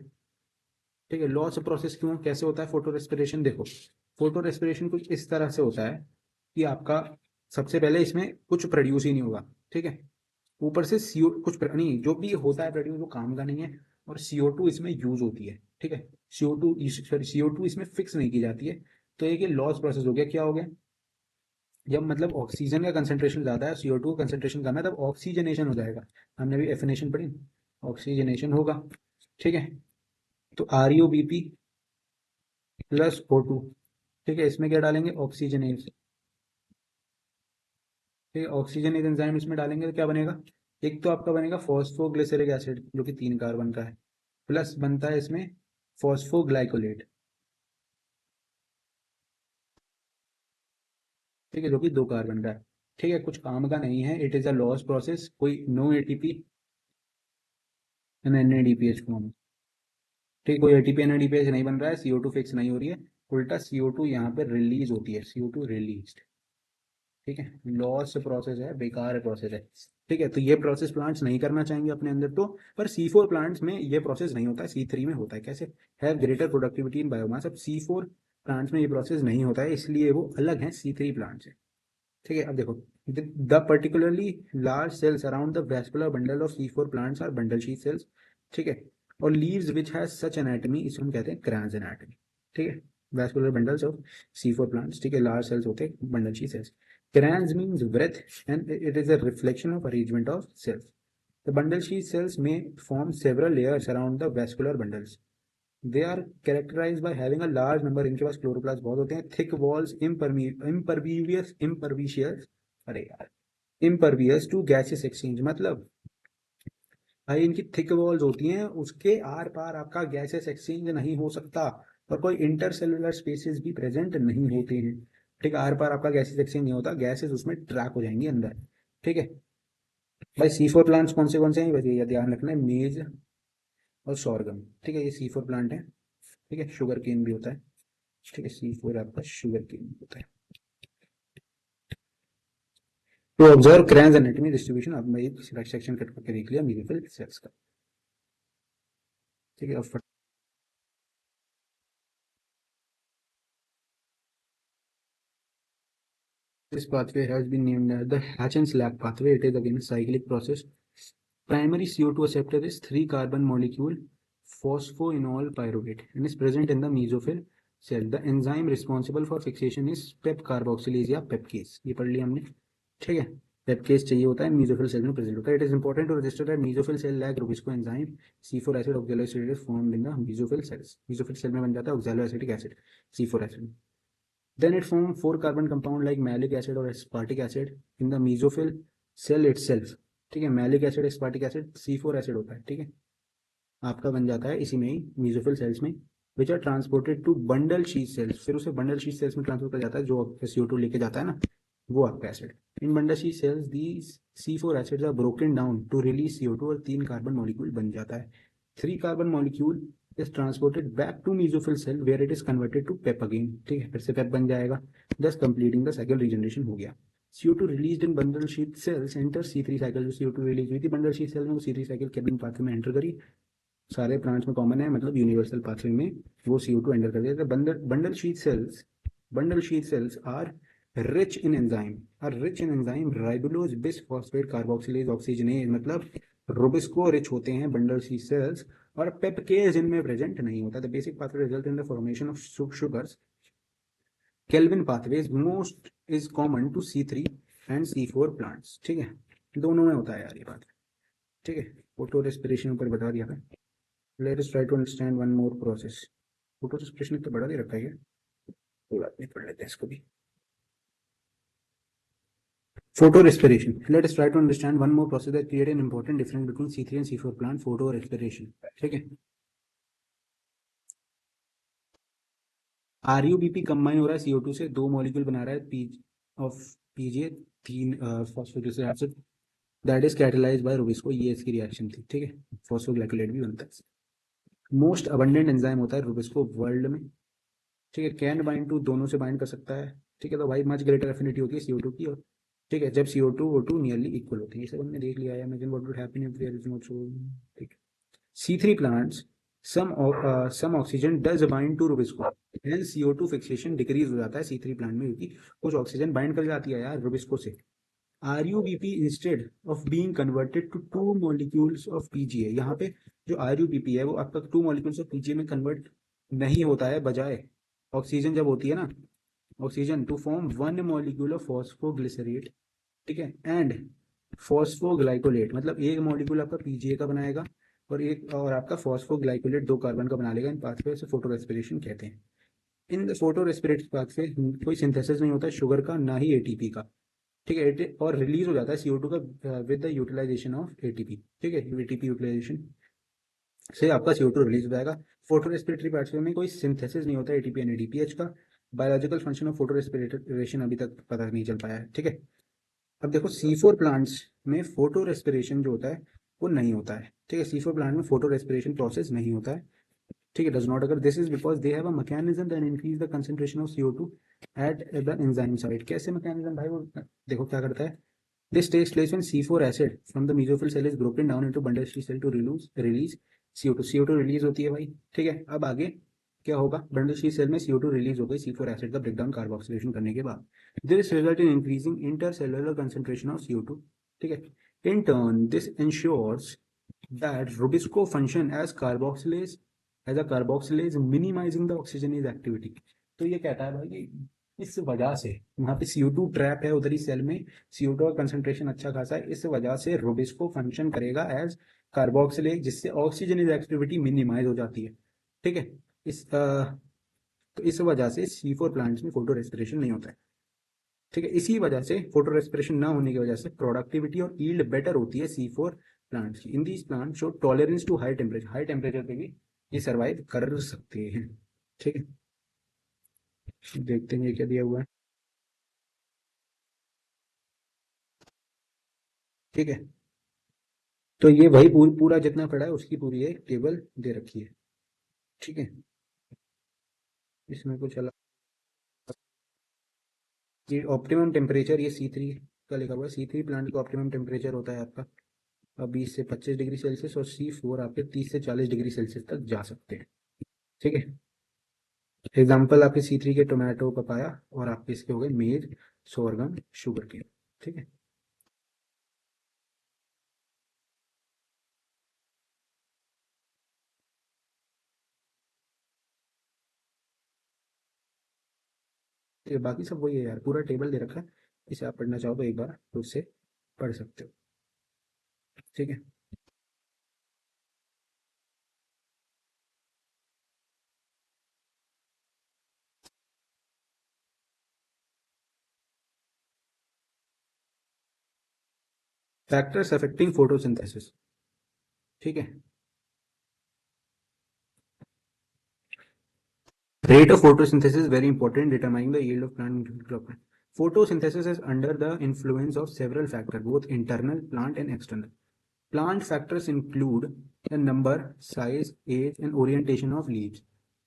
ठीक है, लॉस प्रोसेस क्यों, कैसे होता है फोटो रेस्पिरेशन, देखो फोटो रेस्पिरेशन कुछ इस तरह से होता है कि आपका सबसे पहले इसमें कुछ प्रोड्यूस ही नहीं होगा। ठीक है, ऊपर से CO कुछ नहीं, जो भी होता है प्रोड्यूस वो काम का नहीं है, और CO2 इसमें यूज होती है। ठीक है, CO2 इसमें फिक्स नहीं की जाती है, तो एक ये लॉस प्रोसेस हो गया, क्या हो गया, जब मतलब ऑक्सीजन का कंसंट्रेशन ज़्यादा है, CO2 का कंसंट्रेशन कम है, तब ऑक्सीजनेशन हो जाएगा, हमने भी एफिनेशन पढ़ी, ऑक्सीजनेशन होगा। ठीक है, तो ReOBP प्लस O2। ठीक है, इसमें क्या डालेंगे, ऑक्सीजनेज। ठीक है, ऑक्सीजनेज एंजाइम इसमें डालेंगे तो क्या बनेगा, एक तो आपका बनेगा फॉस्फोग्लिसरिक एसिड जो कि 3 कार्बन का है, प्लस बनता है इसमें फॉस्फोग्लाइकोलेट। ठीक है, जो कि 2 कार्बन का है। ठीक है, कुछ काम का नहीं है, it is a loss process, कोई no ATP and NADPH form. ठीक है, कोई ATP NADPH नहीं बन रहा है, CO2 फिक्स नहीं हो रही है, उल्टा CO2 यहाँ पे रिलीज होती है, CO2 रिलीज। ठीक है, लॉस प्रोसेस है, बेकार प्रोसेस है। ठीक है, तो ये प्रोसेस प्लांट्स नहीं करना चाहेंगे अपने अंदर तो, पर C4 प्लांट्स में ये प्रोसेस नहीं होता है, C3 में होता है। कैसे, have greater productivity in biomass. अब C4 प्लांट्स में ये प्रोसेस नहीं होता है, इसलिए वो अलग है C3 प्लांट से। ठीक है, अब देखो, the particularly large cells around the vascular bundle of C4 plants are bundle sheath cells. ठीक है, और leaves which has such anatomy, इसे हम कहते हैं क्रैंज एनाटमी। ठीक है, vascular bundles of C4 plants. ठीक है, लार्ज सेल्स होते हैं bundle sheath sales. Crans means breadth and it is a reflection of arrangement of cells. The bundle sheath cells may form several layers around the vascular bundles. They are characterized by having a large number, इनके पास chloroplast बहुत होते हैं, thick walls, impervious, अरे यार, impervious to gaseous exchange, मतलब भाई इनकी thick walls होती हैं, उसके आर पार आपका गैसेस एक्सचेंज नहीं हो सकता, और कोई इंटरसेलुलर स्पेसेस भी प्रेजेंट नहीं होते हैं। ठीक है, आर पार आपका गैसेस एक्सचेंज नहीं होता, गैसेस उसमें ट्रैक हो जाएंगी अंदर। ठीक है भाई, C4 प्लांट्स कौन से हैं, वैसे ये ध्यान रखना है, मेज और सॉर्गम। ठीक है, ये C4 प्लांट है। ठीक है, शुगर केन भी होता है। ठीक है, C4 आपका शुगर केन होता है। तो ऑब्जर्व क्रैंस एनाटॉमी डिस्ट्रीब्यूशन, अब मैं एक सेक्शन कट करके देख लिया म्यूकोफिल सेल्स का। ठीक है, अब this pathway has been named as the Hatch and Slack pathway. It is again a cyclic process. Primary CO2 acceptor is 3 carbon molecule phosphoenol pyruvate and is present in the mesophyll cell. The enzyme responsible for fixation is PEP carboxylase या PEPcase. ये पढ़ लिया हमने। ठीक है, PEPcase चाहिए होता है, mesophyll cell में present होता है। It is important to register that mesophyll cell lack Rubisco enzyme C4 acid oxaloacetic is formed in the mesophyll cells. mesophyll cell में बन जाता है oxaloacetic acid C4 acid. Then it forms 4 carbon compound like malic acid or aspartic acid in the mesophyll cell itself. ठीक है, malic acid aspartic acid C4 acid होता है। ठीक है, आपका बन जाता है इसी में ही मेसोफिल सेल्स में, which are transported to bundle sheath cells, फिर उसे बंडल शीथ सेल्स में ट्रांसफर कर जाता है, जो CO2 लेके जाता है ना, वो आपका acid. In bundle sheath cells the C4 acids are broken down to release CO2 और 3 कार्बन मॉलिक्यूल बन जाता है। 3 carbon molecule is transported back to mesophyll cell where it is converted to PEP again। ठीक है, फिर से PEP बन जाएगा, thus completing the cycle regeneration हो गया। CO2 released in bundle sheath cells enter C3 cycle। जो CO2 रिलीज हुई थी बंडल शीथ सेल में, वो C3 साइकिल केबिन पाथवे में एंटर करी। सारे प्लांट्स में कॉमन है, मतलब यूनिवर्सल पाथवे में वो CO2 एंटर कर देते हैं। Bundle sheath cells are rich in enzyme ribulose bis phosphate carboxylase oxygenase, मतलब रुबिस्को रिच होते हैं बंडल शीथ सेल्स, और पेपकेज इनमें प्रेजेंट नहीं होता। The basic pathway result in the formation of sugars Calvin pathways most is common to C3 and C4 plants. ठीक है, दोनों में होता है यार ये बात। ठीक है, फोटो रेस्पिरेशन ऊपर बता दिया था। Let us try to understand one more process. Photorespiration तो बड़ा दे रखा है क्या, कोई बात नहीं, पढ़ लेते हैं इसको भी। Photo respiration. Let us try to understand one more process that create an important difference between C3 and C4 plant, photo respiration। ठीक है, RUBP कंबाइन हो रहा है CO2 से, 2 मॉलिक्यूल बना रहा है of PGA 3 phosphoglyceric acid, that is catalysed by RuBisCO. ये इसकी रिएक्शन थी। ठीक है, फॉस्फोग्लाइकोलेट भी बनता है। मोस्ट अबंडेंट एंजाइम होता है रुबिस्को वर्ल्ड में। ठीक है, कैन बाइंड टू, दोनों से बाइंड कर सकता है। ठीक है, तो भाई मच ग्रेटर एफिनिटी होती है CO2 की, और ठीक है, जब CO2 O2 नियरली इक्वल होते हैं। ये सब हमने देख लिया है। Imagine what would happen if there is no so. ठीक है, C3 plants some oxygen does bind to rubisco, hence CO2 fixation decrease हो जाता है C3 प्लांट में, क्योंकि कुछ ऑक्सीजन बाइंड कर जाती है यार रुबिस्को से। RUBP instead of being converted to 2 molecules of PGA, यहाँ पे जो RUBP है वो आपका 2 molecules of PGA में कन्वर्ट नहीं होता है, बजाय ऑक्सीजन जब होती है ना, oxygen to form 1 molecule of phosphoglycerate. ठीक है, एंड फॉस्फोग्लाइकोलेट, मतलब 1 मॉलिक्यूल आपका PGA का बनाएगा और एक और आपका फॉस्फोग्लाइकोलेट 2 कार्बन का बना लेगा। इन पाथवे से फोटो रेस्पिरेशन कहते हैं। इन फोटो रेस्पिरेटरी पाथ से कोई सिंथेसिस नहीं होता है शुगर का, ना ही एटीपी का, ठीक है, और रिलीज हो जाता है CO2 का with the utilisation of ATP, ठीक है, एटीपी यूटिलाइजेशन से आपका CO2 रिलीज हो जाएगा। फोटो रेस्पिरेटरी पाथवे में कोई सिंथेसिस नहीं होता एटीपी एंड एडीपीएच का। Biological function of photo respiration अभी तक पता नहीं चल पाया है, ठीक है। अब देखो C4 प्लांट्स में फोटो रेस्पिरेशन जो होता है वो नहीं होता है, ठीक है, C4 प्लांट में फोटो रेस्पिरेशन प्रोसेस नहीं होता है, ठीक है, डज नॉट अगर this is because they have a mechanism that increase the concentration of CO2 at the enzyme site. कैसे मैकेनिज्म भाई, वो देखो क्या करता है। This takes place when C4 acid from the mesophyll cell is broken down into bundle C cell to release CO2। CO2 release होती है भाई, ठीक है। अब आगे क्या होगा, बंडल सी सेल में CO2 रिलीज हो गई C4 एसिड का ब्रेकडाउन कार्बोक्सिलेशन करने के बाद। This result in increasing intercellular concentration of CO2, ठीक है। In turn this ensures that Rubisco function as carboxylase minimizing the oxygenase activity। तो ये कहता है भाई कि इस वजह से वहाँ पे CO2 ट्रैप है उधर ही सेल में, CO2 का कंसंट्रेशन अच्छा खासा है, इस वजह से Rubisco फंक्शन करेगा एज कार्बोक्सिलेज, जिससे ऑक्सीजनेज एक्टिविटी मिनिमाइज हो जाती है, ठीक है। तो इस वजह से C4 प्लांट्स में फोटो रेस्पिरेशन नहीं होता है, ठीक है। इसी वजह से फोटो रेस्पिरेशन ना होने की वजह से प्रोडक्टिविटी और यील्ड बेटर होती है C4 प्लांट्स की। In these plant show tolerance to high temperature पे भी ये सर्वाइव कर सकते हैं, ठीक है। देखते हैं ये क्या दिया हुआ है, ठीक है। तो ये वही पूरा जितना पड़ा है उसकी पूरी एक टेबल दे रखी है, ठीक है। इसमें कुछ अलग, ये ऑप्टिमम टेम्परेचर, ये C3 का लिखा हुआ है। C3 प्लांट का ऑप्टिमम टेम्परेचर होता है आपका 20 से 25 डिग्री सेल्सियस, और C4 आपके 30 से 40 डिग्री सेल्सियस तक जा सकते हैं, ठीक है। एग्जाम्पल आपके C3 के टोमेटो, पपाया, और आपके इसके हो गए मेज, सोरगम, शुगर केन, ठीक है। ये बाकी सब वही है यार, पूरा टेबल दे रखा है। इसे आप पढ़ना चाहो तो एक बार तो उससे पढ़ सकते हो, ठीक है। फैक्टर्स अफेक्टिंग फोटोसिंथेसिस, ठीक है। Rate of photosynthesis is very important, determining the yield of plant nutrient. Photosynthesis is under the influence of several factors, both internal, plant, and external. Plant factors include the number, size, age, and orientation of leaves,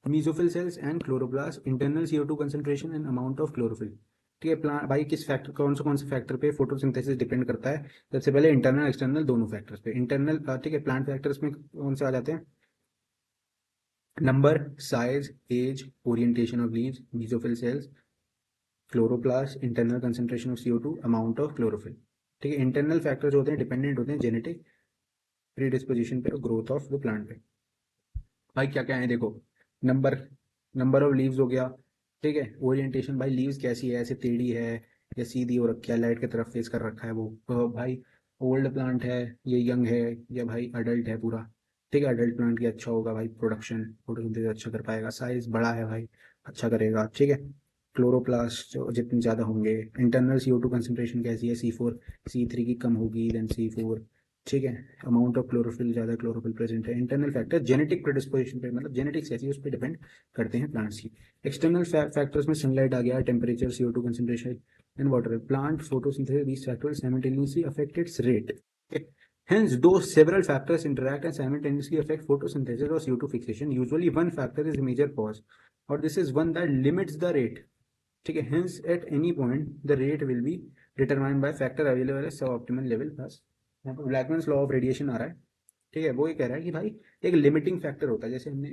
mesophyll cells and chloroplasts, internal CO2 concentration and amount of chlorophyll। ठीक है, plant भाई किस factor, कौन से factor पे photosynthesis depend करता है। सबसे पहले इंटरनल एक्सटर्नल दोनों फैक्टर्स पे। इंटरनल, ठीक है, प्लांट फैक्टर्स में कौन से आ जाते हैं, number, size, age, orientation of leaves, mesophyll cells, chloroplast, internal concentration of CO2, amount of chlorophyll, ठीक है। इंटरनल फैक्टर्स होते हैं डिपेंडेंट होते हैं जेनेटिक प्रीडिस्पोजिशन पे और ग्रोथ ऑफ द प्लांट पे। भाई क्या क्या है देखो, नंबर, नंबर ऑफ लीव्स हो गया, ठीक है। ओरिएंटेशन, भाई लीव्स कैसी है, ऐसे टेढ़ी है या सीधी हो रखी है, लाइट की तरफ फेस कर रखा है वो, भाई ओल्ड प्लांट है, ये यंग है, या भाई अडल्ट है पूरा, ठीक है। अडल्ट प्लांट की अच्छा होगा भाई, प्रोडक्शन फोटोसिंथेसिस अच्छा कर पाएगा। साइज बड़ा है भाई, अच्छा करेगा, ठीक है। क्लोरोप्लास्ट जो जितने ज़्यादा होंगे। इंटरनल CO2 कंसनट्रेशन कैसी है, C4 C3 की कम होगी देन C4, ठीक है। अमाउंट ऑफ क्लोरोफिल, ज़्यादा क्लोरोफिल प्रेजेंट है। इंटरनल फैक्टर जेनेटिक प्रेडिस्पोजिशन पे, मतलब जेनेटिक्स कैसी है उस पर डिपेंड करते हैं प्लांट्स की। एक्सटर्नल फैक्टर्स में सनलाइट आ गया, temperature, CO2 concentration and water. Plant photosynthesis, these factors simultaneously affect its rate, okay? Hence, though several factors interact and simultaneously affect photosynthesis or CO2 fixation, usually one factor is a major cause, or this is one that limits the rate, ठीक है। Hence, at any point the rate will be determined by factor available at suboptimal level plus। यहाँ पर ब्लैकमैन्स law of radiation आ रहा है, ठीक है। वो ये कह रहा है कि भाई एक लिमिटिंग फैक्टर होता है, जैसे हमने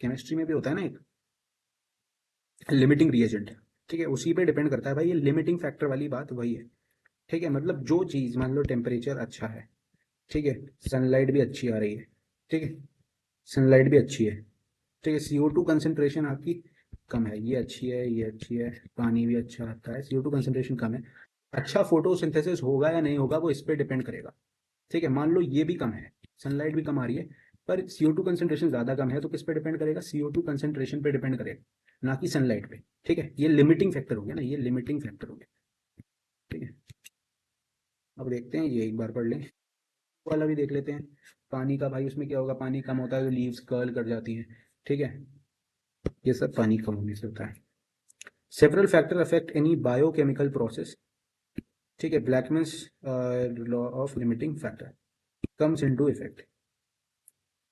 केमिस्ट्री में भी होता है ना एक लिमिटिंग रिएजेंट, ठीक है, उसी पे डिपेंड करता है भाई। ये लिमिटिंग फैक्टर वाली बात वही है, ठीक है। मतलब जो चीज़, मान लो टेम्परेचर अच्छा है, ठीक है, सनलाइट भी अच्छी आ रही है, ठीक है, सनलाइट भी अच्छी है, ठीक है। CO2 कंसनट्रेशन आपकी कम है, ये अच्छी है, ये अच्छी है, पानी भी अच्छा आता है, CO2 कंसनट्रेशन कम है, अच्छा फोटोसिंथेसिस होगा या नहीं होगा वो इस पर डिपेंड करेगा, ठीक है। मान लो ये भी कम है, सनलाइट भी कम आ रही है, पर CO2 कंसनट्रेशन ज़्यादा कम है, तो किस पे डिपेंड करेगा, CO2 कंसनट्रेशन पे डिपेंड करेगा, ना कि सनलाइट पे, ठीक है। ये लिमिटिंग फैक्टर हो गया ना, ये लिमिटिंग फैक्टर हो गया, ठीक है। अब देखते हैं ये एक बार पढ़ लें, वाला भी देख लेते हैं। पानी का भाई उसमें क्या होगा, पानी कम होता है तो लीव्स कर्ल कर जाती हैं, ठीक है। ये सब पानी कम होने से होता है। Several factor affect any biochemical process, ठीक है। Blackman's law of limiting factor comes into effect.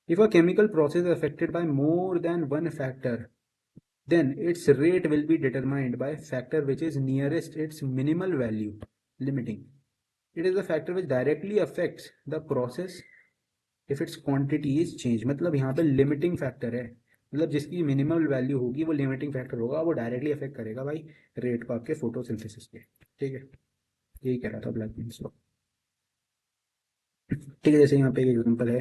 If a chemical process is affected by more than one factor, then its rate will be determined by factor which is nearest its minimal value, limiting. It is the factor which directly affects the process if its quantity is changed. मतलब यहाँ पे limiting factor है, मतलब जिसकी minimal value होगी वो limiting factor होगा, वो डायरेक्टली अफेक्ट करेगा भाई रेट को आपके फोटोसिंथेसिस के, ठीक है। यही कह रहा था ब्लैकमैन्स लॉ, ठीक है। जैसे यहाँ पे एक एग्जांपल है,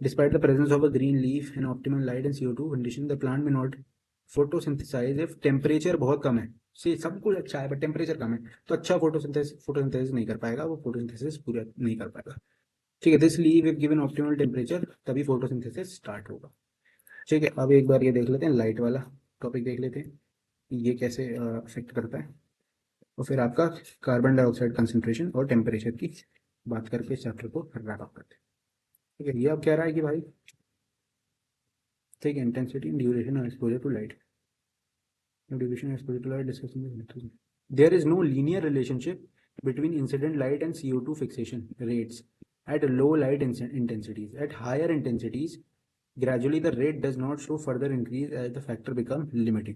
despite the presence of a green leaf and optimal light and CO2 condition the plant में नॉट फोटोसिंथेसाइज इफ टेम्परेचर बहुत कम है, से सब कुछ अच्छा है बट टेम्परेचर कम है तो अच्छा फोटोसिंथेसिस नहीं कर पाएगा, वो फोटोसिंथेसिस पूरा नहीं कर पाएगा, ठीक है। This leave if given optimal temperature तभी फोटोसिंथेसिस स्टार्ट होगा, ठीक है। अब एक बार ये देख लेते हैं, लाइट वाला टॉपिक देख लेते हैं ये कैसे अफेक्ट करता है, और फिर आपका कार्बन डाइऑक्साइड कंसंट्रेशन और टेम्परेचर की बात करके इस चैप्टर को रैप अप करते हैं, ठीक है। ये अब कह रहा है कि भाई, ठीक है, intensity and duration of exposure to light, duration of exposure to light discussing there is no linear relationship between incident light and CO2 fixation rates at low light intensities. At higher intensities, gradually the rate does not show further increase as the factor become limiting,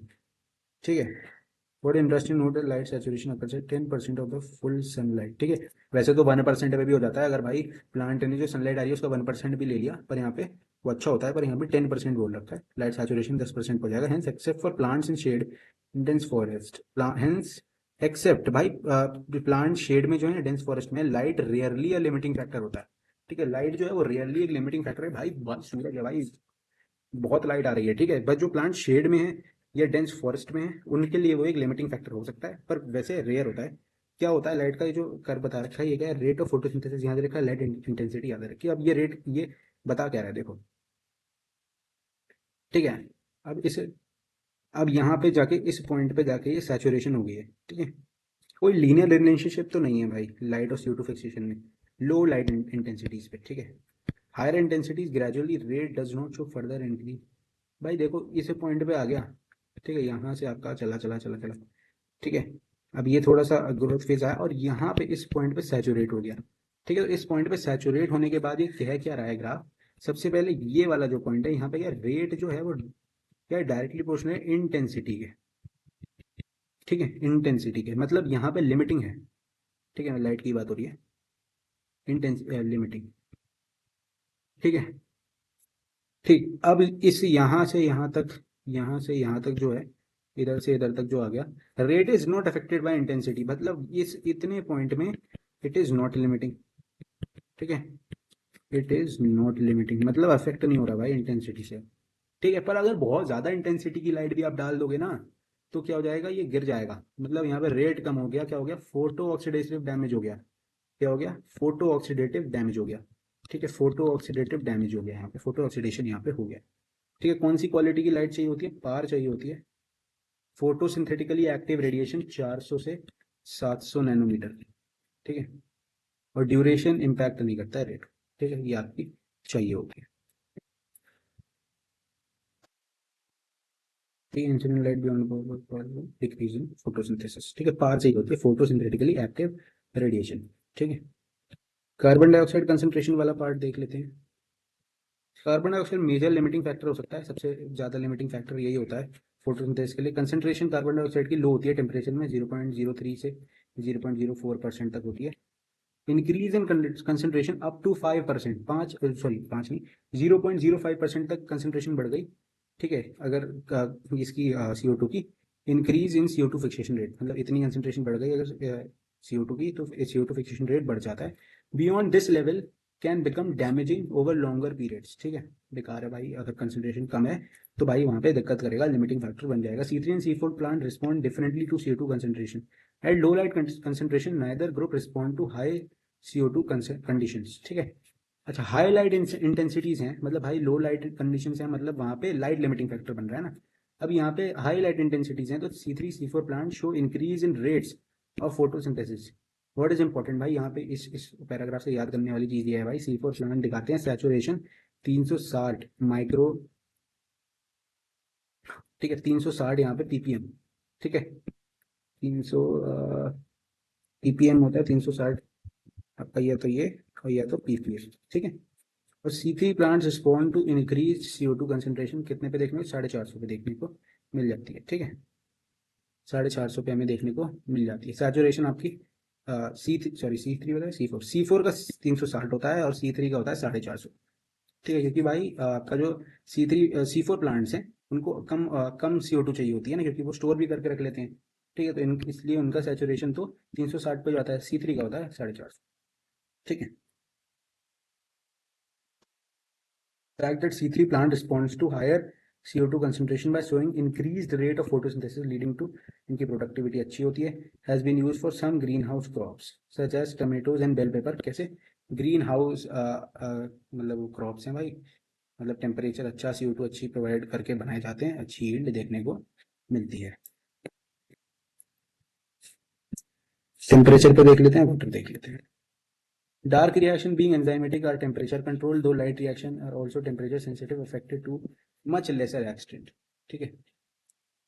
ठीक है। What interesting note है, light saturation occurs at 10% of the full sunlight, ठीक है। वैसे तो 1% पे भी हो जाता है, अगर भाई प्लांट ने जो सनलाइट आ रही है उसका 1% भी ले लिया, पर यहाँ पे वो अच्छा होता है, पर यहाँ पे 10% बोल रखा है, लाइट सैचुरेशन 10% हो जाएगा। Hence except for plants in shade dense forest, hence except भाई प्लांट शेड में जो है डेंस फॉरेस्ट में light rarely a limiting factor होता है, ठीक है। लाइट जो है वो रेयरली एक लिमिटिंग फैक्टर है भाई, सूरज है भाई, बहुत लाइट आ रही है, ठीक है। बट जो प्लांट शेड में है या डेंस फॉरेस्ट में है उनके लिए वो एक लिमिटिंग फैक्टर हो सकता है, पर वैसे रेयर होता है। क्या होता है, लाइट का जो कर बता रखा है ये क्या है, रेट ऑफ फोटोसिंथेसिस यहाँ दे रखा है, लाइट इंटेंसिटी याद रखी है। अब ये रेट ये बता क्या रहा है देखो, ठीक है। अब इस अब यहाँ पे जाके इस पॉइंट पे जाके ये सैचुरेशन हो गई है, ठीक है। कोई लीनियर रिलेशनशिप तो नहीं है भाई लाइट और CO2 फिक्सेशन में, लो लाइट इंटेंसिटीज पे, ठीक है। Higher intensities gradually rate does not show further increase, भाई देखो इस पॉइंट पे आ गया, ठीक है। यहाँ से आपका चला चला चला चला, ठीक है। अब ये थोड़ा सा ग्रोथ फेज आया और यहाँ पे इस पॉइंट पे सैचुरेट हो गया, ठीक है। तो इस पॉइंट पे सैचुरेट होने के बाद ये कह क्या रहा है ग्राफ, सबसे पहले ये वाला जो पॉइंट है यहाँ पे क्या रेट जो है वो क्या डायरेक्टली प्रोपोर्शनल है इंटेंसिटी के, ठीक है। इंटेंसिटी के मतलब यहाँ पे लिमिटिंग है, ठीक है। लाइट की बात हो रही है, लिमिटिंग, ठीक है। ठीक, अब इस यहाँ से यहाँ तक, यहाँ से यहाँ तक जो है, इधर से इधर तक जो आ गया, rate is not affected by intensity, मतलब इस इतने पॉइंट में इट इज नॉट लिमिटिंग, ठीक है। इट इज नॉट लिमिटिंग मतलब अफेक्ट नहीं हो रहा भाई इंटेंसिटी से, ठीक है। पर अगर बहुत ज़्यादा इंटेंसिटी की लाइट भी आप डाल दोगे ना तो क्या हो जाएगा, ये गिर जाएगा, मतलब यहाँ पे रेट कम हो गया, क्या हो गया, फोटो ऑक्सीडेटिव डैमेज हो गया, क्या हो गया, फोटो ऑक्सीडेटिव डैमेज हो गया, ठीक है। फोटो ऑक्सीडेटिव डैमेज हो गया, यहाँ पे फोटो ऑक्सीडेशन यहाँ पे हो गया, ठीक है। कौन सी क्वालिटी की लाइट चाहिए होती है, पार चाहिए होती है, फोटोसिंथेटिकली एक्टिव रेडिएशन 400 से 700 नैनोमीटर, ठीक है। और ड्यूरेशन इम्पैक्ट नहीं करता है रेट, ठीक है। ये आपकी चाहिए होती है, ठीक है। Incident light beyond decrease in photosynthesis, ठीक है। पार चाहिए होती है फोटोसिंथेटिकली एक्टिव रेडिएशन, ठीक है। कार्बन डाइऑक्साइड कंसंट्रेशन वाला पार्ट देख लेते हैं। Carbon dioxide major limiting factor हो सकता है, सबसे ज़्यादा लिमिटिंग फैक्टर यही होता है फोटोसिंथेसिस के लिए। कंसंट्रेशन कार्बन डाइऑक्साइड की लो होती है टेम्परेचर में 0.03 से 0.04% तक होती है। Increase in concentration up to 5%, पाँच सॉरी पाँच नहीं 0.05% तक कंसंट्रेशन बढ़ गई, ठीक है। अगर इसकी CO2 की increase in CO2 fixation rate, मतलब इतनी कंसंट्रेशन बढ़ गई अगर CO2 की तो CO2 फिक्सेशन रेट बढ़ जाता है। Beyond this level can become damaging over longer periods, ठीक है। बेकार है भाई, अगर कंसंट्रेशन कम है तो भाई वहाँ पे दिक्कत करेगा, लिमिटिंग फैक्टर बन जाएगा। C3 and C4 plant respond differently to CO2 concentration at low light concentration, neither group respond to high CO2 conditions, ठीक है। अच्छा, हाई लाइट इंटेंसिटीज हैं, मतलब भाई लो लाइट कंडीशंस हैं, मतलब वहाँ पे लाइट लिमिटिंग फैक्टर बन रहा है ना, अब यहाँ पे हाई लाइट इंटेंसिटीज हैं, तो C3 C4 plant show increase in rates of photosynthesis. What is important भाई, यहाँ पे इस पैराग्राफ से याद करने वाली चीज ये है भाई, C4 प्लांट दिखाते हैं सैचुरेशन 360 माइक्रो, ठीक है, 360 यहाँ पे ppm, ठीक है, 300 ppm होता है 360 आपका, ये तो ये, और ये तो ppm, ठीक है। और C3 plants respond to increase CO2 concentration कितने पे देखने को, 450 पे देखने को मिल जाती है, ठीक है, 450 पे हमें देखने को मिल जाती है। सैचुरेशन आपकी C3 बताया, C4 का 360 होता है और C3 का होता है 450, ठीक है, क्योंकि भाई आपका जो C4 प्लांट्स हैं उनको कम CO2 चाहिए होती है ना, क्योंकि वो स्टोर भी करके रख लेते हैं, ठीक है, तो इसलिए उनका सैचुरेशन तो 360 पे जाता है, C3 का होता है 450, ठीक है। fact that C3 plant responds to higher CO2 concentration by showing increased rate of photosynthesis leading to इनकी productivity अच्छी होती है, has been used for some greenhouse crops such as tomatoes and bell pepper। कैसे green house मतलब वो crops हैं भाई, मतलब टेम्परेचर अच्छा, CO2 अच्छी प्रोवाइड करके बनाए जाते हैं, अच्छी यील्ड देखने को मिलती है। टेम्परेचर पे देख लेते हैं, वाटर देख लेते हैं। Dark reaction being enzymatic are temperature controlled, though light reaction are also temperature sensitive, affected to much lesser extent, ठीक है।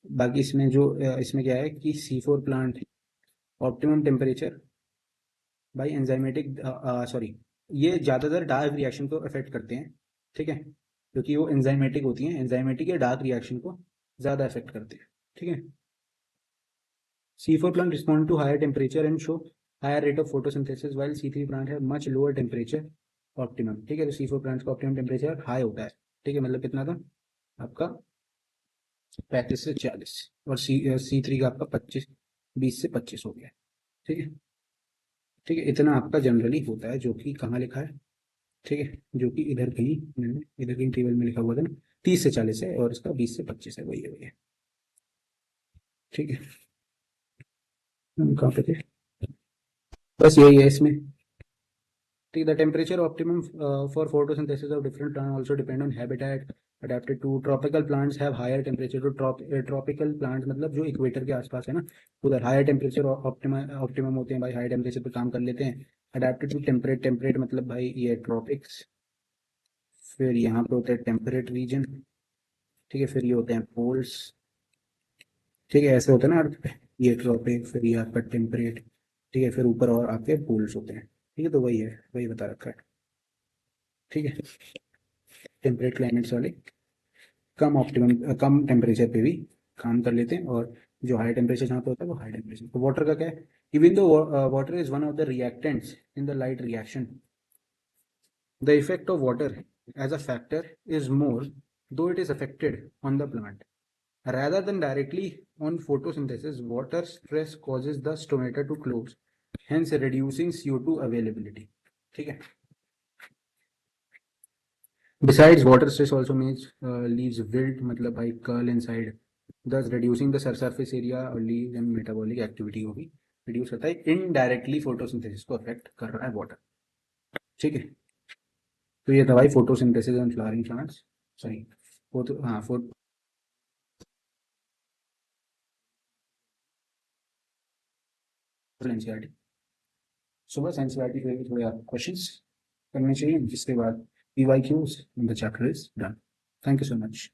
बाकी इसमें जो इसमें क्या है कि C4 plant optimum temperature by enzymatic, sorry, ये ज़्यादातर डार्क रिएक्शन को अफेक्ट करते हैं, ठीक है, क्योंकि वो एंजाइमेटिक होती हैं, एंजाइमेटिक या डार्क रिएक्शन को ज़्यादा अफेक्ट करते हैं, ठीक है। C4 plant respond to higher temperature and show higher rate of photosynthesis while C3 plant have much lower temperature optimum, ठीक है, तो C4 प्लांट का ऑप्टिमम टेम्परेचर हाई होता है, ठीक है, मतलब कितना था आपका 35 से 40, और C3 का आपका 20 से 25 हो गया, ठीक है, ठीक है, इतना आपका जनरली होता है, जो कि कहाँ लिखा है, ठीक है, जो कि इधर कहीं मैंने इधर कहीं टेबल में लिखा हुआ था ना, 30 से 40 है और इसका 20 से 25 है, वही है, ठीक है। हम कहाँ पे थे, बस यही है इसमें, ठीक है। The temperature optimum for photosynthesis of different plant also depend on habitat adapted to tropical plants have higher temperature, तो ट्रॉपिकल प्लांट्स मतलब जो इक्वेटर के आसपास है ना, उधर हायर टेम्परेचर ऑप्टिमम होते हैं भाई, हाई टेम्परेचर पे काम कर लेते हैं। अडेप्टेड टू टेम्परेट, टेम्परेट मतलब भाई ये ट्रॉपिक्स, फिर यहाँ पे होता है टेम्परेट रीजन, ठीक है, फिर ये होते हैं पोल्स, ठीक है, ऐसे होते हैं ना अर्थ पे, ये ट्रॉपिक, फिर ये आपका टेम्परेट, ठीक है, फिर ऊपर और आपके पोल्स होते हैं, ठीक है, तो वही है, वही बता रखा है, ठीक है। टेम्परेट क्लाइमेट्स वाले कम टेम्परेचर पे भी काम कर लेते हैं, और जो हाई टेम्परेचर जहाँ पे होता है वो हाई टेम्परेचर। तो वाटर का क्या है, even though water is one of the reactants in the light reaction, the effect of water as a factor is more, though it is affected on the plant rather than directly on photosynthesis. Water stress causes the stomata to close, hence reducing CO2 availability, ठीक है। Besides, water stress also means leaves wilt, मतलब भाई curl inside, thus reducing the surface area और leaves and metabolic activity को भी reduce करता है, indirectly photosynthesis को affect कर रहा है water, ठीक है। तो ये था भाई photosynthesis on flowering plants, sorry हाँ एनसीईआरटी, सुबह एनसीईआरटी पे भी थोड़े आप क्वेश्चंस करने चाहिए, जिसके बाद PYQs in the chapter is done. Thank you so much.